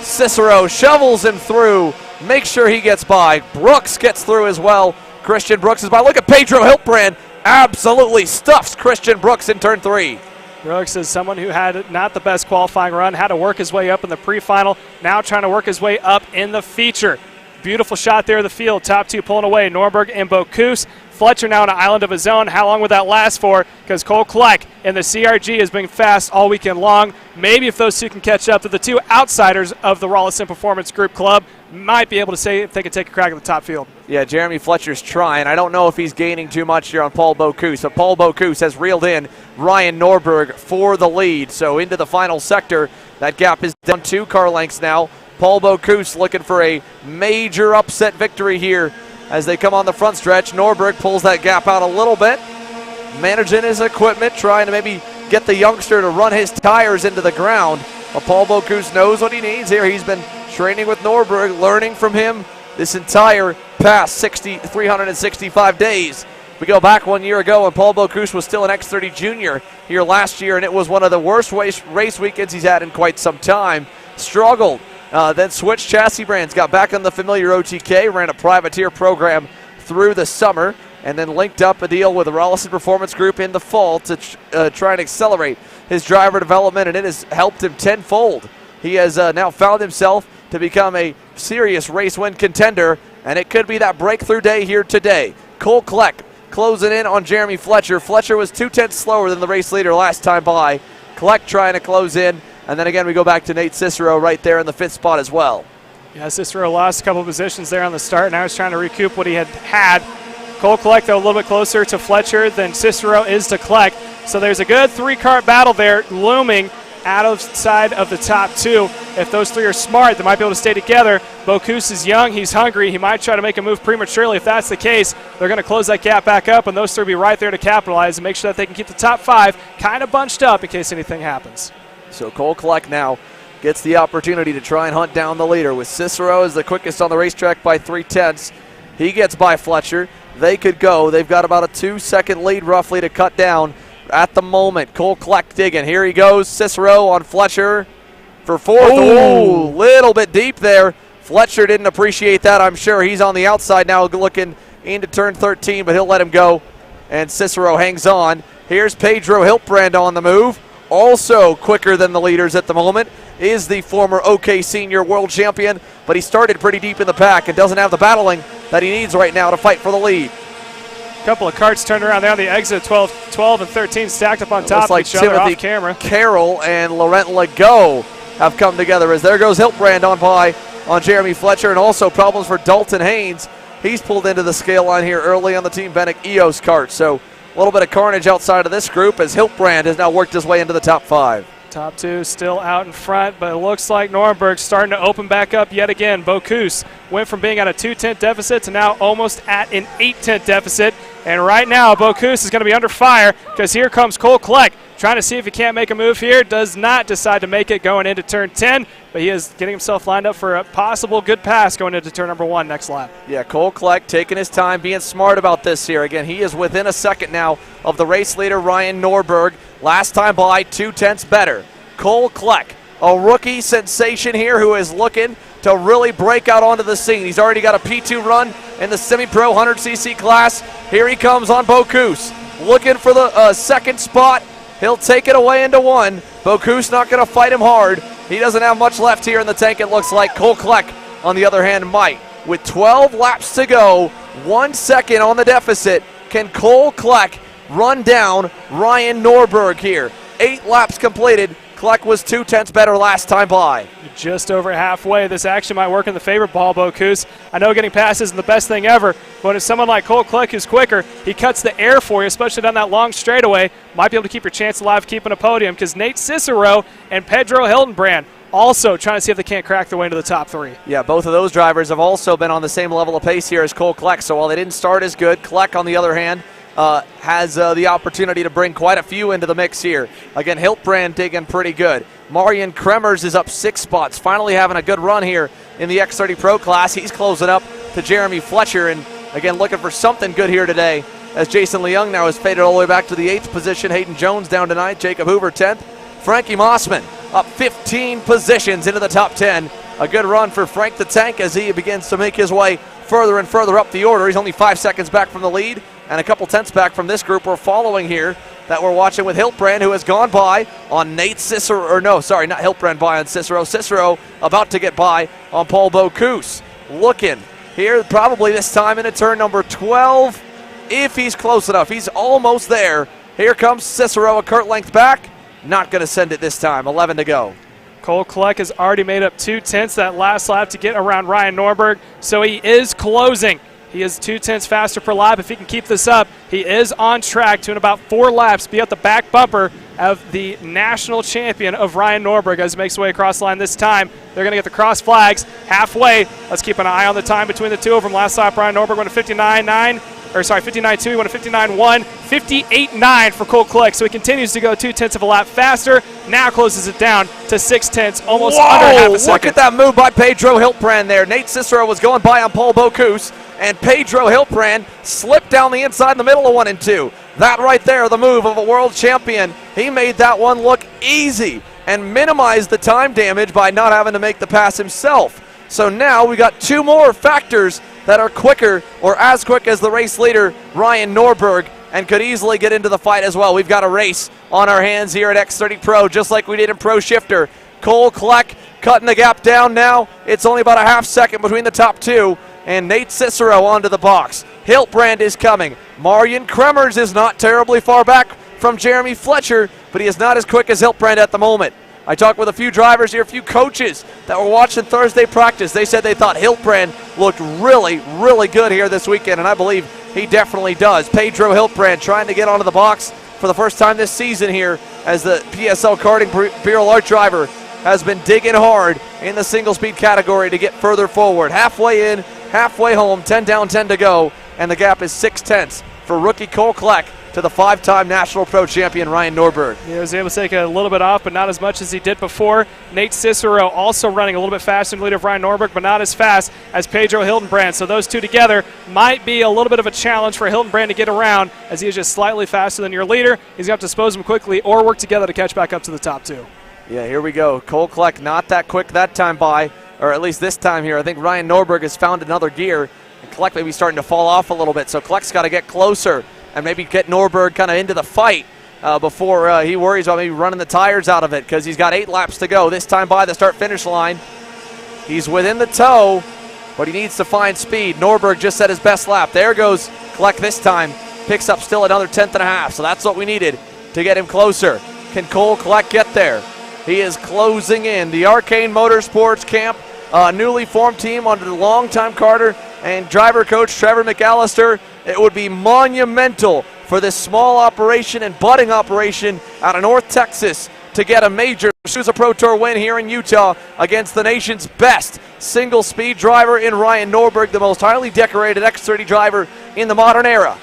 S5: Cicero shovels him through. Makes sure he gets by. Brooks gets through as well. Christian Brooks is by. Look at Pedro Hiltbrand. Absolutely stuffs Christian Brooks in turn 3.
S2: Brooks is someone who had not the best qualifying run, had to work his way up in the pre-final, now trying to work his way up in the feature. Beautiful shot there of the field. Top 2 pulling away. Norberg and Bocuse. Fletcher now on an island of his own. How long would that last for? Because Cole Kleck in the CRG has been fast all weekend long. Maybe if those 2 can catch up to the 2 outsiders of the Rollison Performance Group Club, might be able to say if they can take a crack at the top field.
S5: Yeah, Jeremy Fletcher's trying. I don't know if he's gaining too much here on Paul Bocuse. So Paul Bocuse has reeled in Ryan Norberg for the lead. So into the final sector, that gap is down 2 car lengths now. Paul Bocuse looking for a major upset victory here as they come on the front stretch. Norberg pulls that gap out a little bit, managing his equipment, trying to maybe get the youngster to run his tires into the ground. But Paul Bocuse knows what he needs here. He's been training with Norberg, learning from him this entire past 365 days. We go back 1 year ago, and Paul Bocuse was still an X30 Junior here last year, and it was one of the worst race weekends he's had in quite some time. Struggled. Then switched chassis brands, got back on the familiar OTK, ran a privateer program through the summer, and then linked up a deal with the Rollison Performance Group in the fall to try and accelerate his driver development, and it has helped him tenfold. He has now found himself to become a serious race win contender, and it could be that breakthrough day here today. Cole Kleck closing in on Jeremy Fletcher. Fletcher was 2/10 slower than the race leader last time by. Kleck trying to close in. And then again, we go back to Nate Cicero right there in the 5th spot as well.
S2: Yeah, Cicero lost a couple positions there on the start. Now he's trying to recoup what he had. Cole Kleck, though, a little bit closer to Fletcher than Cicero is to Kleck. So there's a good 3-car battle there looming outside of the top 2. If those 3 are smart, they might be able to stay together. Bocuse is young. He's hungry. He might try to make a move prematurely. If that's the case, they're going to close that gap back up, and those 3 will be right there to capitalize and make sure that they can keep the top 5 kind of bunched up in case anything happens.
S5: So Cole Kleck now gets the opportunity to try and hunt down the leader, with Cicero as the quickest on the racetrack by 3/10. He gets by Fletcher. They could go. They've got about a 2-second lead roughly to cut down at the moment. Cole Kleck digging. Here he goes. Cicero on Fletcher for 4th. Oh, little bit deep there. Fletcher didn't appreciate that, I'm sure. He's on the outside now looking into turn 13, but he'll let him go. And Cicero hangs on. Here's Pedro Hiltbrand on the move. Also quicker than the leaders at the moment is the former OK Senior World Champion, but he started pretty deep in the pack and doesn't have the battling that he needs right now to fight for the lead.
S2: Couple of carts turned around there on the exit. 12 and 13 stacked up on top of each other off camera.
S5: Carroll and Laurent Legault have come together, as there goes Hiltbrand on by on Jeremy Fletcher, and also problems for Dalton Haynes. He's pulled into the scale line here early on the Team Bennett EOS cart. So a little bit of carnage outside of this group, as Hiltbrand has now worked his way into the top 5.
S2: Top 2 still out in front, but it looks like Norberg's starting to open back up yet again. Bocuse went from being at a 2/10 deficit to now almost at an 8/10 deficit. And right now, Bocuse is going to be under fire, because here comes Cole Kleck trying to see if he can't make a move here. Does not decide to make it going into turn 10, but he is getting himself lined up for a possible good pass going into turn number 1 next lap.
S5: Yeah, Cole Kleck taking his time, being smart about this here. Again, he is within a second now of the race leader, Ryan Norberg. Last time by, 2/10 better.
S17: Cole Kleck, a rookie sensation here who is looking to really break out onto the scene. He's already got a P2 run in the semi-pro 100cc class. Here he comes on Bocuse, looking for the second spot. He'll take it away into one. Bocuse not going to fight him hard. He doesn't have much left here in the tank, it looks like. Cole Kleck, on the other hand, might. With 12 laps to go, 1 second on the deficit, can Cole Kleck run down Ryan Norberg here? 8 laps completed. Kleck was 2/10 better last time by.
S2: Just over halfway. This action might work in the favor of Paul Bocuse. I know getting past isn't the best thing ever, but if someone like Cole Kleck who's quicker, he cuts the air for you, especially down that long straightaway, might be able to keep your chance alive keeping a podium, because Nate Cicero and Pedro Hildenbrand also trying to see if they can't crack their way into the top 3.
S17: Yeah, both of those drivers have also been on the same level of pace here as Cole Kleck, so while they didn't start as good, Kleck, on the other hand, has the opportunity to bring quite a few into the mix here. Again, Hiltbrand digging pretty good. Marian Kremers is up 6 spots, finally having a good run here in the X30 Pro class. He's closing up to Jeremy Fletcher, and again, looking for something good here today, as Jason Leung now has faded all the way back to the 8th position. Hayden Jones down tonight, Jacob Hoover 10th. Frankie Mossman up 15 positions into the top 10. A good run for Frank the Tank as he begins to make his way further and further up the order. He's only 5 seconds back from the lead and a couple tenths back from this group we're following here that we're watching with Hiltbrand, who has gone by on Nate Cicero, or no, sorry, not Hiltbrand by on Cicero. Cicero about to get by on Paul Bocuse. Looking here probably this time into turn number 12, if he's close enough. He's almost there. Here comes Cicero, a kurt length back. Not going to send it this time. 11 to go.
S2: Cole Kleck has already made up 2/10 that last lap to get around Ryan Norberg, so he is closing. He is 2/10 faster per lap. If he can keep this up, he is on track to, in about 4 laps, be at the back bumper of the national champion of Ryan Norberg as he makes his way across the line this time. They're going to get the cross flags halfway. Let's keep an eye on the time between the two of them. Last lap, Ryan Norberg went a 59.2. He went a 59.1, 58.9 for Cole Kleck. So he continues to go 2/10 of a lap faster. Now closes it down to 6/10, almost under half a second.
S17: Look at that move by Pedro Hiltbrand there. Nate Cicero was going by on Paul Bocuse, and Pedro Hiltbrand slipped down the inside in the middle of 1 and 2. That right there, the move of a world champion. He made that one look easy and minimized the time damage by not having to make the pass himself. So now we got 2 more factors that are quicker or as quick as the race leader, Ryan Norberg, and could easily get into the fight as well. We've got a race on our hands here at X30 Pro, just like we did in Pro Shifter. Cole Kleck cutting the gap down now. It's only about a half second between the top 2, and Nate Cicero onto the box. Hiltbrand is coming. Marian Kremers is not terribly far back from Jeremy Fletcher, but he is not as quick as Hiltbrand at the moment. I talked with a few drivers here, a few coaches that were watching Thursday practice. They said they thought Hiltbrand looked really, really good here this weekend, and I believe he definitely does. Pedro Hiltbrand trying to get onto the box for the first time this season here as the PSL Karting Bureau Art driver has been digging hard in the single-speed category to get further forward. Halfway in, halfway home, 10 down, 10 to go, and the gap is 6/10 for rookie Cole Kleck to the 5-time National Pro Champion Ryan Norberg.
S2: He was able to take a little bit off, but not as much as he did before. Nate Cicero also running a little bit faster in the lead of Ryan Norberg, but not as fast as Pedro Hildenbrand. So those two together might be a little bit of a challenge for Hildenbrand to get around, as he is just slightly faster than your leader. He's going to have to dispose him quickly or work together to catch back up to the top 2.
S17: Yeah, here we go. Cole Kleck not that quick that time by, or at least this time here. I think Ryan Norberg has found another gear, and Kleck may be starting to fall off a little bit, so Kleck's got to get closer and maybe get Norberg kind of into the fight before he worries about maybe running the tires out of it, because he's got 8 laps to go. This time by the start-finish line. He's within the toe, but he needs to find speed. Norberg just set his best lap. There goes Kleck this time. Picks up still another 10th and a half, so that's what we needed to get him closer. Can Cole Kleck get there? He is closing in. The Arcane Motorsports camp, newly formed team under the longtime Carter and driver coach Trevor McAllister. It would be monumental for this small operation and budding operation out of North Texas to get a major SKUSA Pro Tour win here in Utah against the nation's best single-speed driver in Ryan Norberg, the most highly decorated X30 driver in the modern era.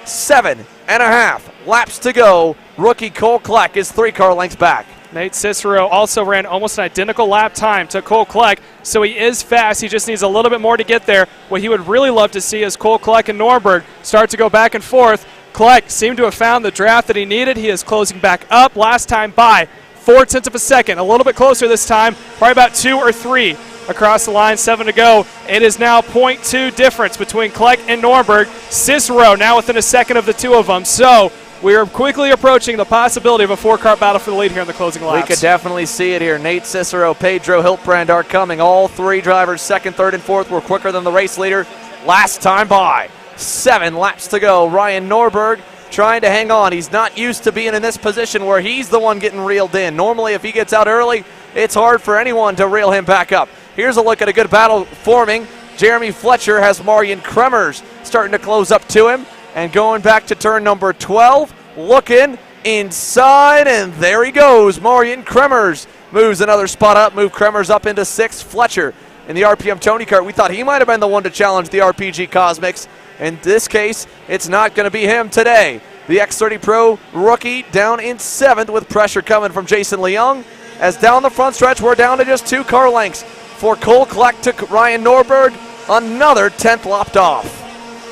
S17: 7.5 laps to go. Rookie Cole Kleck is 3 car lengths back.
S2: Nate Cicero also ran almost an identical lap time to Cole Kleck, so he is fast. He just needs a little bit more to get there. What he would really love to see is Cole Kleck and Norberg start to go back and forth. Kleck seemed to have found the draft that he needed. He is closing back up. Last time by, 0.4 of a second. A little bit closer this time, probably about 2 or 3 across the line, 7 to go. It is now 0.2 difference between Kleck and Norberg. Cicero now within a second of the two of them. So we are quickly approaching the possibility of a 4-car battle for the lead here in the closing laps.
S17: We could definitely see it here. Nate Cicero, Pedro Hiltbrand are coming. All 3 drivers, 2nd, 3rd, and 4th, were quicker than the race leader last time by. 7 laps to go. Ryan Norberg trying to hang on. He's not used to being in this position where he's the one getting reeled in. Normally, if he gets out early, it's hard for anyone to reel him back up. Here's a look at a good battle forming. Jeremy Fletcher has Marian Kremers starting to close up to him. And going back to turn number 12, looking inside, and there he goes. Marian Kremers moves another spot up, move Kremers up into 6th. Fletcher in the RPM Tony Kart. We thought he might have been the one to challenge the RPG Cosmics. In this case, it's not going to be him today. The X30 Pro rookie down in 7th with pressure coming from Jason Leung. As down the front stretch, we're down to just 2 car lengths for Cole Kleck to Ryan Norberg. Another 10th lopped off.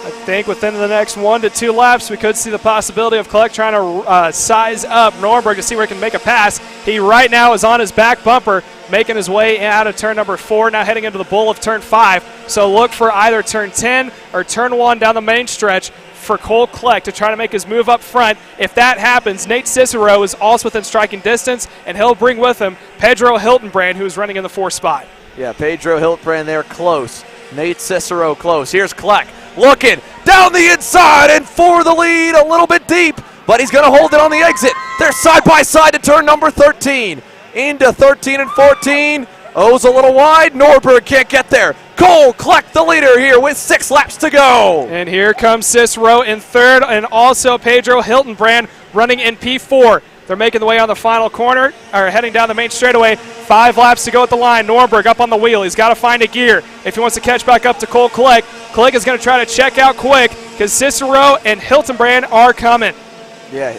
S2: I think within the next 1 to 2 laps, we could see the possibility of Kleck trying to size up Norberg to see where he can make a pass. He right now is on his back bumper, making his way out of turn number 4, now heading into the bowl of turn 5. So look for either turn 10 or turn 1 down the main stretch for Cole Kleck to try to make his move up front. If that happens, Nate Cicero is also within striking distance, and he'll bring with him Pedro Hiltonbrand, who is running in the 4th spot.
S17: Yeah, Pedro Hiltbrand there close. Nate Cicero close. Here's Kleck looking down the inside and for the lead, a little bit deep, but he's going to hold it on the exit. They're side by side to turn number 13. Into 13 and 14. O's a little wide. Norberg can't get there. Cole Kleck, the leader here with 6 laps to go.
S2: And here comes Cicero in 3rd, and also Pedro Hiltonbrand running in P4. They're making the way on the final corner, or heading down the main straightaway. 5 laps to go at the line. Norberg up on the wheel. He's got to find a gear if he wants to catch back up to Cole Kleck. Kleck is going to try to check out quick because Cicero and Hiltonbrand are coming.
S17: Yeah,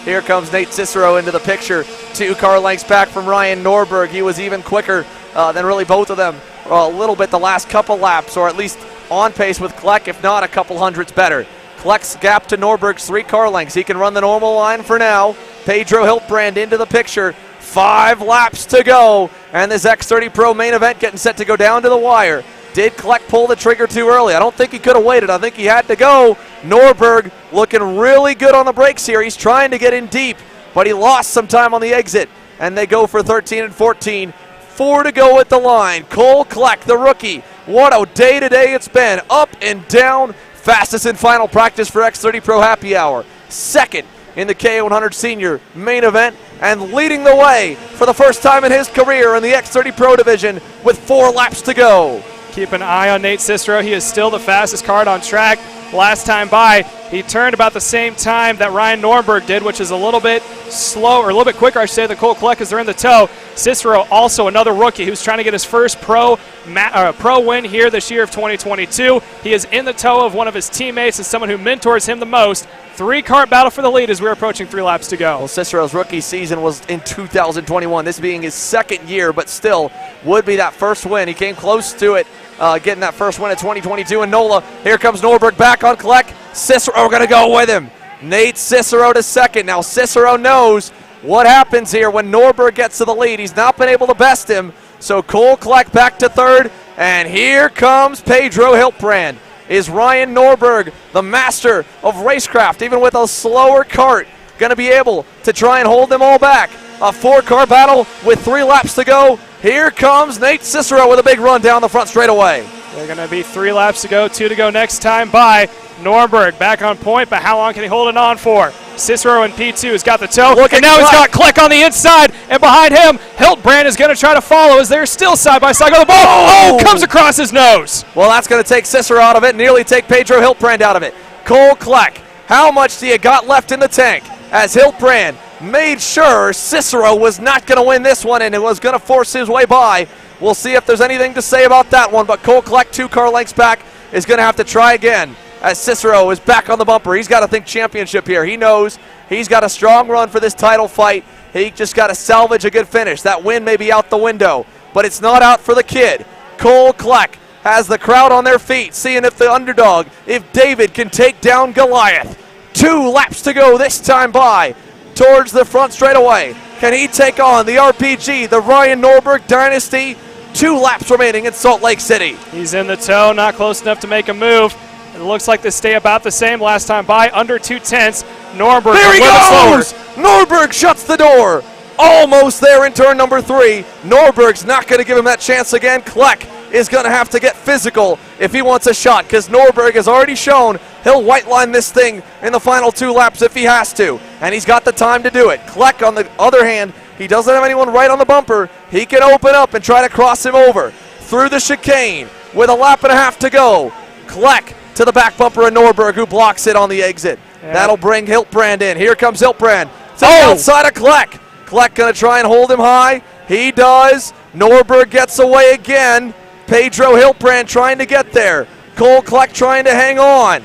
S17: here comes Nate Cicero into the picture. 2 car lengths back from Ryan Norberg. He was even quicker than really both of them a little bit the last couple laps, or at least on pace with Kleck, if not a couple hundredths better. Kleck's gap to Norberg's 3 car lengths. He can run the normal line for now. Pedro Hiltbrand into the picture. 5 laps to go, and this X30 Pro main event getting set to go down to the wire. Did Kleck pull the trigger too early? I don't think he could have waited. I think he had to go. Norberg looking really good on the brakes here. He's trying to get in deep, but he lost some time on the exit, and they go for 13 and 14. 4 to go at the line. Cole Kleck, the rookie. What a day today it's been. Up and down. Fastest in final practice for X30 Pro Happy Hour. 2nd in the K100 Senior main event, and leading the way for the first time in his career in the X30 Pro division with 4 laps to go.
S2: Keep an eye on Nate Cicero. He is still the fastest car on track. Last time by, he turned about the same time that Ryan Norberg did, which is a little bit slow, or a little bit quicker, I should say, than Cole Kleck as they're in the tow. Cicero, also another rookie who's trying to get his first pro win here this year of 2022. He is in the tow of one of his teammates and someone who mentors him the most. 3-car battle for the lead as we're approaching 3 laps to go.
S17: Well, Cicero's rookie season was in 2021, this being his 2nd year, but still would be that first win. He came close to it, getting that first win at 2022 in NOLA. Here comes Norberg back on Kleck. Cicero going to go with him. Nate Cicero to 2nd. Now Cicero knows what happens here when Norberg gets to the lead. He's not been able to best him. So Cole Kleck back to 3rd. And here comes Pedro Hiltbrand. Is Ryan Norberg, the master of racecraft, even with a slower kart, going to be able to try and hold them all back? A 4-car battle with 3 laps to go. Here comes Nate Cicero with a big run down the front straightaway.
S2: They're going to be 3 laps to go, 2 to go next time by. Norberg back on point, but how long can he hold it on for? Cicero in P2 has got the tow, and now he's got Kleck on the inside, and behind him, Hiltbrand is going to try to follow as they're still side by side. Go the ball! Oh, comes across his nose.
S17: Well, that's going to take Cicero out of it, nearly take Pedro Hiltbrand out of it. Cole Kleck, how much do you got left in the tank? As Hiltbrand made sure Cicero was not going to win this one, and it was going to force his way by. We'll see if there's anything to say about that one, but Cole Kleck, 2 car lengths back, is going to have to try again. As Cicero is back on the bumper. He's got to think championship here. He knows he's got a strong run for this title fight. He just got to salvage a good finish. That win may be out the window, but it's not out for the kid. Cole Kleck has the crowd on their feet, seeing if the underdog, if David can take down Goliath. 2 laps to go this time by towards the front straightaway.
S12: Can he take on the RPG, the Ryan Norberg dynasty? 2 laps remaining in Salt Lake City.
S2: He's in the toe, not close enough to make a move. It looks like they stay about the same last time by, under 2/10. Norberg.
S12: There he goes! Norberg shuts the door. Almost there in turn number 3. Norberg's not going to give him that chance again. Kleck is going to have to get physical if he wants a shot, because Norberg has already shown he'll white line this thing in the final 2 laps if he has to, and he's got the time to do it. Kleck, on the other hand, he doesn't have anyone right on the bumper. He can open up and try to cross him over through the chicane with a lap and a half to go. Kleck to the back bumper of Norberg, who blocks it on the exit. Yeah. That'll bring Hiltbrand in. Here comes Hiltbrand to the outside of Kleck. Kleck going to try and hold him high. He does. Norberg gets away again. Pedro Hiltbrand trying to get there. Cole Kleck trying to hang on.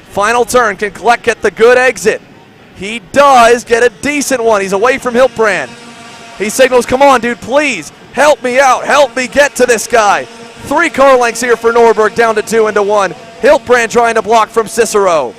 S12: Final turn. Can Kleck get the good exit? He does get a decent one. He's away from Hiltbrand. He signals, come on, dude, please. Help me out. Help me get to this guy. 3 car lengths here for Norberg, down to 2 into 1. Hiltbrand trying to block from Cicero.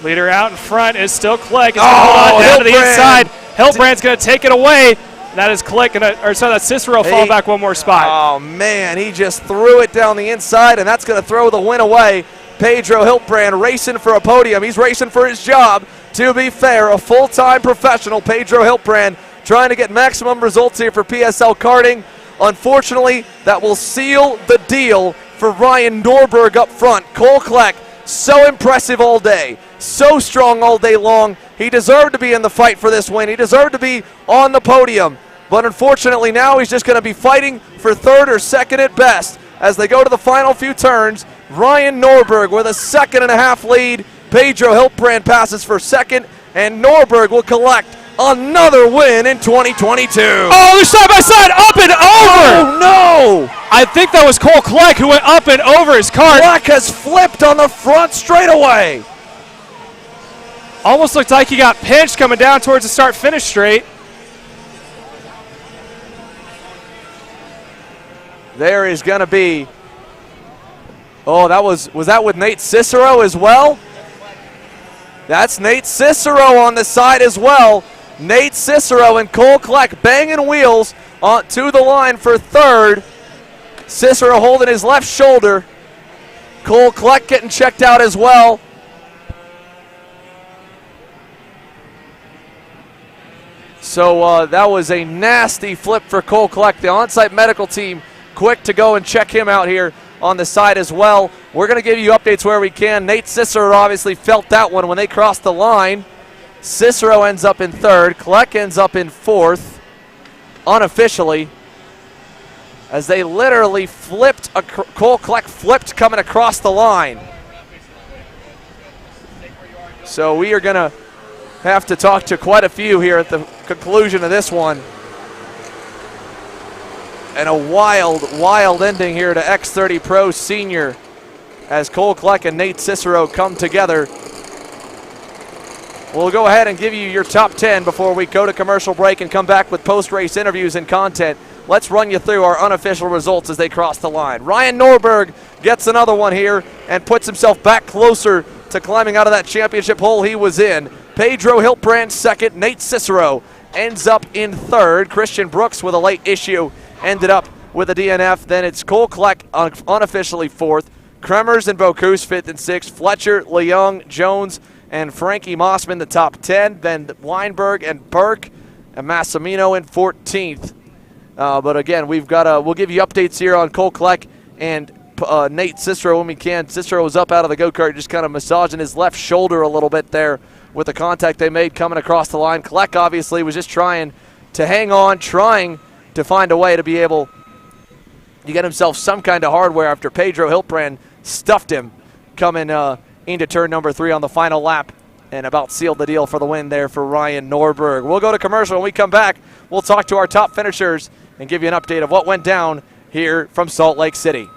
S2: Leader out in front is still Kleck. He's going to hold on down to the inside. Hiltbrand's going to take it away. That is Kleck, that's Cicero fall back one more spot.
S12: Oh, man, he just threw it down the inside, and that's going to throw the win away. Pedro Hiltbrand racing for a podium. He's racing for his job. To be fair, a full-time professional, Pedro Hiltbrand, trying to get maximum results here for PSL Karting. Unfortunately, that will seal the deal for Ryan Norberg up front. Cole Kleck, so impressive all day, so strong all day long. He deserved to be in the fight for this win. He deserved to be on the podium. But unfortunately now he's just going to be fighting for 3rd or 2nd at best as they go to the final few turns. Ryan Norberg with a 2.5 lead. Pedro Hiltbrand passes for 2nd, and Norberg will collect another win in 2022.
S2: Oh, they're side by side, up and over.
S12: Oh, no.
S2: I think that was Cole Kleck who went up and over his car.
S12: Kleck has flipped on the front straightaway.
S2: Almost looked like he got pinched coming down towards the start-finish straight.
S12: There is going to be, was that with Nate Cicero as well? That's Nate Cicero on the side as well. Nate Cicero and Cole Kleck banging wheels to the line for 3rd. Cicero holding his left shoulder. Cole Kleck getting checked out as well. So that was a nasty flip for Cole Kleck. The on-site medical team quick to go and check him out here on the side as well. We're going to give you updates where we can. Nate Cicero obviously felt that one when they crossed the line. Cicero ends up in 3rd. Kleck ends up in 4th, unofficially, as they literally flipped. Cole Kleck flipped coming across the line. So we are going to have to talk to quite a few here at the conclusion of this one. And a wild, wild ending here to X30 Pro Senior as Cole Kleck and Nate Cicero come together. We'll go ahead and give you your top 10 before we go to commercial break and come back with post-race interviews and content. Let's run you through our unofficial results as they cross the line. Ryan Norberg gets another one here and puts himself back closer to climbing out of that championship hole he was in. Pedro Hiltbrand 2nd. Nate Cicero ends up in 3rd. Christian Brooks with a late issue ended up with a DNF. Then it's Cole Kleck unofficially 4th. Kremers and Bocuse 5th and 6th. Fletcher, Leung, Jones, and Frankie Mossman the top 10. Then Weinberg and Burke and Massimino in 14th. But again, we'll give you updates here on Cole Kleck and Nate Cicero when we can. Cicero was up out of the go-kart, just kind of massaging his left shoulder a little bit there with the contact they made coming across the line. Kleck obviously was just trying to hang on, trying to find a way to be able to get himself some kind of hardware after Pedro Hiltbrand stuffed him coming into turn number 3 on the final lap and about sealed the deal for the win there for Ryan Norberg. We'll go to commercial. When we come back, we'll talk to our top finishers and give you an update of what went down here from Salt Lake City.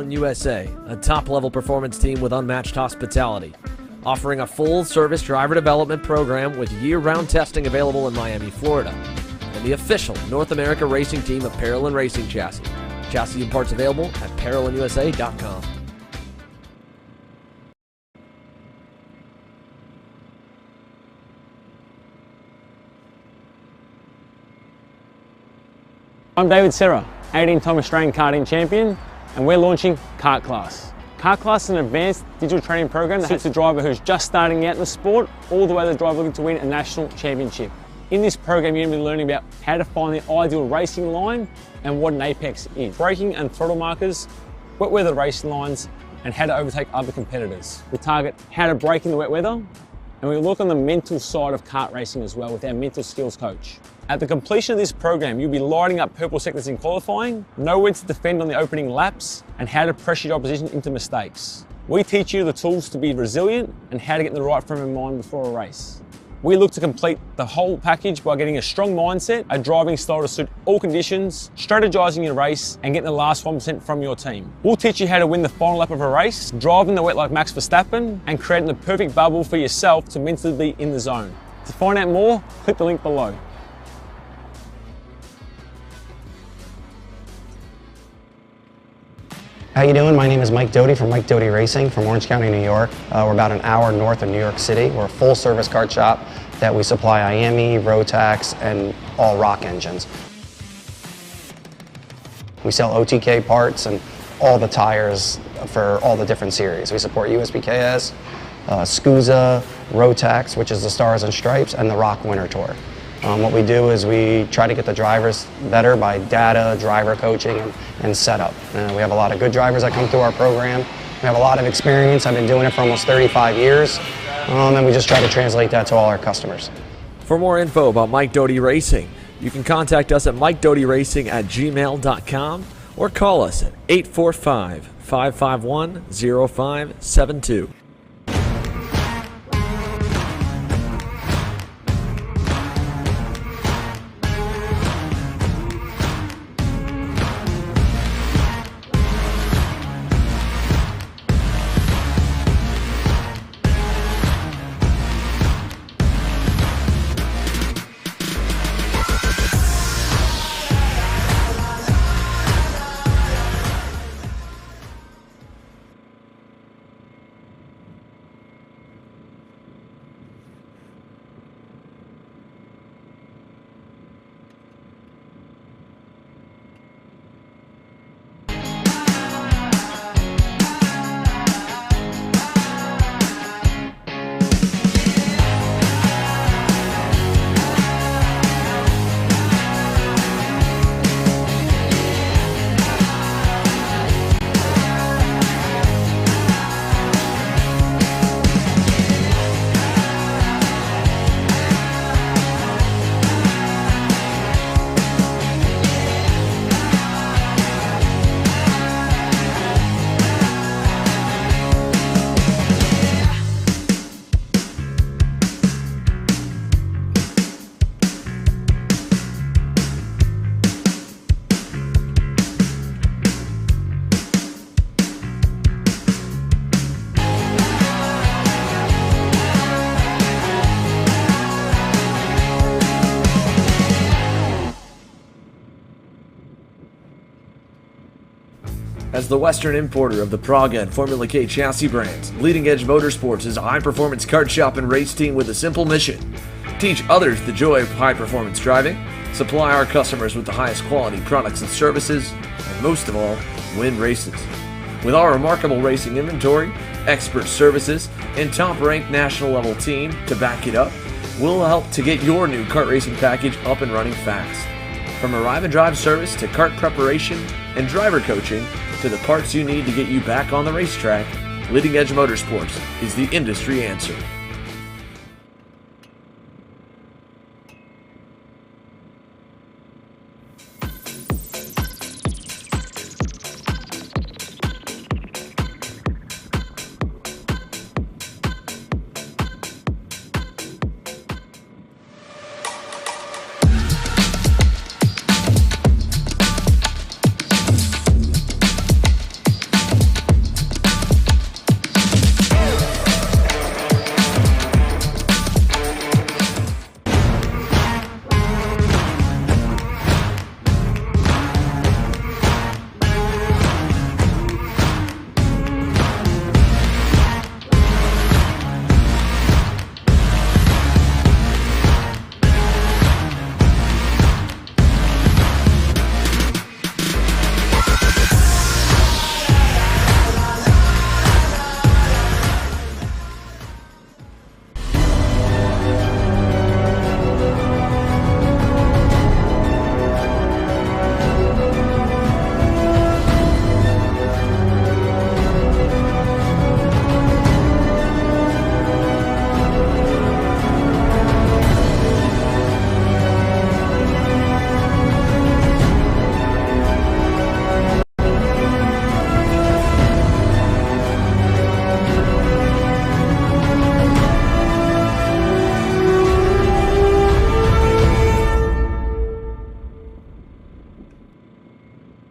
S10: Parolin USA, a top-level performance team with unmatched hospitality, offering a full-service driver development program with year-round testing available in Miami, Florida, and the official North America racing team of Parolin Racing Chassis. Chassis and parts available at ParolinUSA.com.
S9: I'm David Serra, 18-time Australian karting champion, and we're launching Kart Class. Kart Class is an advanced digital training program that suits a driver who's just starting out in the sport, all the way to the driver looking to win a national championship. In this program, you're going to be learning about how to find the ideal racing line and what an apex is, braking and throttle markers, wet weather racing lines, and how to overtake other competitors. We target how to brake in the wet weather, and we look on the mental side of kart racing as well with our mental skills coach. At the completion of this program, you'll be lighting up purple sectors in qualifying, know when to defend on the opening laps, and how to pressure your opposition into mistakes. We teach you the tools to be resilient and how to get in the right frame of mind before a race. We look to complete the whole package by getting a strong mindset, a driving style to suit all conditions, strategizing your race, and getting the last 1% from your team. We'll teach you how to win the final lap of a race, driving the wet like Max Verstappen, and creating the perfect bubble for yourself to mentally be in the zone. To find out more, click the link below.
S13: How you doing? My name is Mike Doty from Mike Doty Racing from Orange County, New York. We're about an hour north of New York City. We're a full-service kart shop that we supply IAME, Rotax, and all rock engines. We sell OTK parts and all the tires for all the different series. We support USBKS, SKUSA, Rotax, which is the Stars and Stripes, and the Rock Winter Tour. What we do is we try to get the drivers better by data, driver coaching, and setup. We have a lot of good drivers that come through our program. We have a lot of experience. I've been doing it for almost 35 years, and we just try to translate that to all our customers.
S10: For more info about Mike Doty Racing, you can contact us at MikeDotyRacing@gmail.com or call us at 845-551-0572. As the Western importer of the Praga and Formula K chassis brands, Leading Edge Motorsports is a high-performance kart shop and race team with a simple mission: teach others the joy of high-performance driving, supply our customers with the highest quality products and services, and most of all, win races. With our remarkable racing inventory, expert services, and top-ranked national-level team to back it up, we'll help to get your new kart racing package up and running fast. From arrive and drive service to kart preparation and driver coaching to the parts you need to get you back on the racetrack, Leading Edge Motorsports is the industry answer.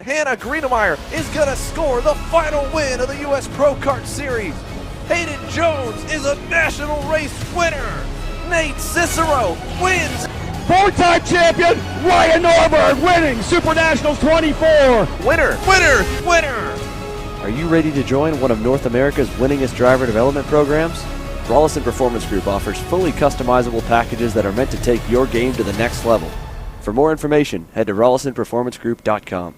S12: Hannah Greenemeyer is going to score the final win of the U.S. Pro Kart Series. Hayden Jones is a national race winner. Nate Cicero wins.
S14: Four-time champion Ryan Norberg winning Super Nationals 24.
S12: Winner, winner, winner.
S15: Are you ready to join one of North America's winningest driver development programs? Rollison Performance Group offers fully customizable packages that are meant to take your game to the next level. For more information, head to rollisonperformancegroup.com.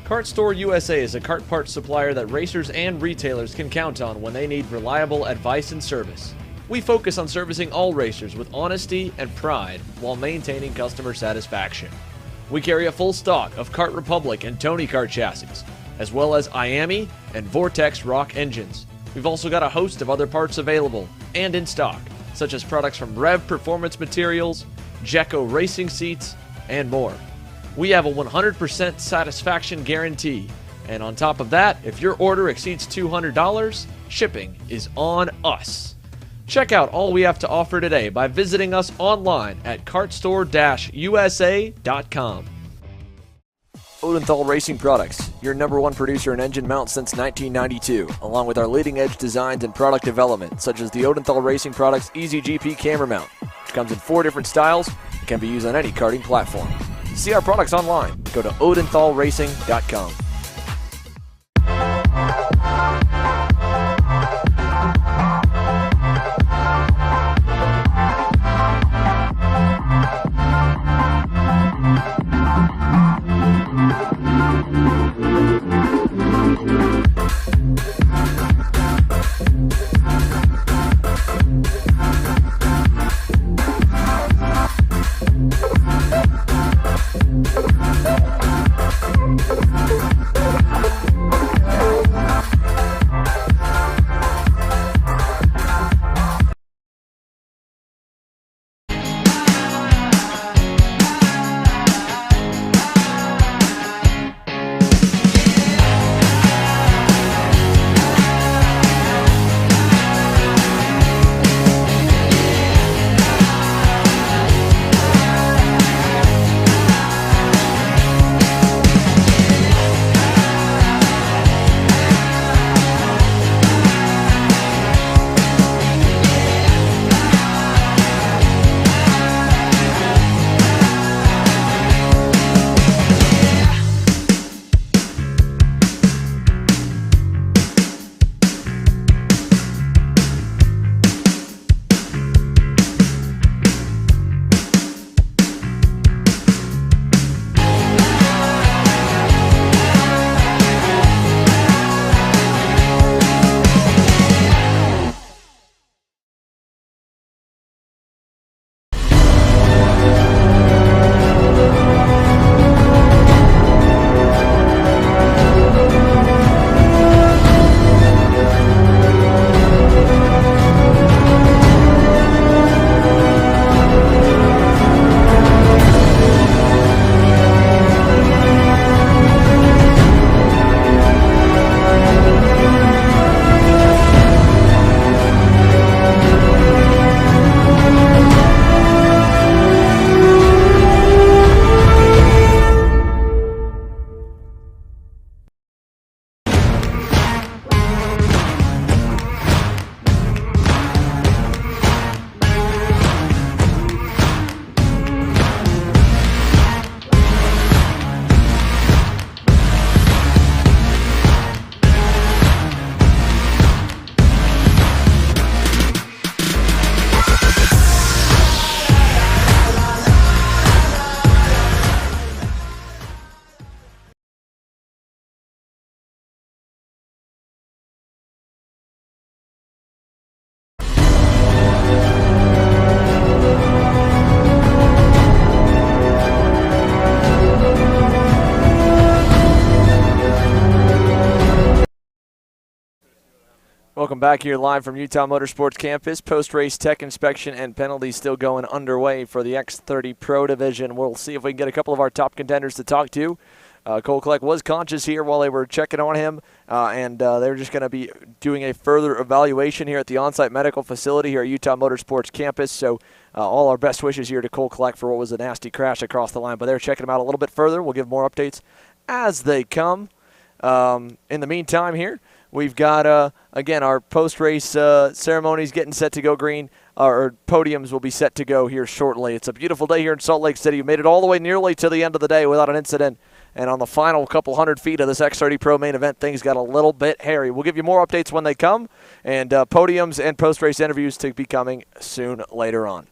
S10: Kart Store USA is a kart parts supplier that racers and retailers can count on when they need reliable advice and service. We focus on servicing all racers with honesty and pride while maintaining customer satisfaction. We carry a full stock of Kart Republic and Tony Kart chassis, as well as IAMI and Vortex Rock engines. We've also got a host of other parts available and in stock, such as products from Rev Performance Materials, Jecco Racing Seats, and more. We have a 100% satisfaction guarantee, and on top of that, if your order exceeds $200, shipping is on us. Check out all we have to offer today by visiting us online at kartstore-usa.com.
S15: Odenthal Racing Products, your #1 producer in engine mounts since 1992, along with our leading-edge designs and product development, such as the Odenthal Racing Products EasyGP camera mount, which comes in 4 different styles and can be used on any karting platform. See our products online. Go to odenthalracing.com.
S14: Thank you.
S15: Welcome back here live from Utah Motorsports Campus. Post-race tech inspection and penalties still going underway for the X30 Pro Division. We'll see if we can get a couple of our top contenders to talk to. Cole Kleck was conscious here while they were checking on him, and they're just going to be doing a further evaluation here at the on-site medical facility here at Utah Motorsports Campus. So all our best wishes here to Cole Kleck for what was a nasty crash across the line. But they're checking him out a little bit further. We'll give more updates as they come. In the meantime here, we've got, again, our post-race ceremonies getting set to go green. Our podiums will be set to go here shortly. It's a beautiful day here in Salt Lake City. We made it all the way nearly to the end of the day without an incident. And on the final couple hundred feet of this X30 Pro main event, things got a little bit hairy. We'll give you more updates when they come, and podiums and post-race interviews to be coming soon later on.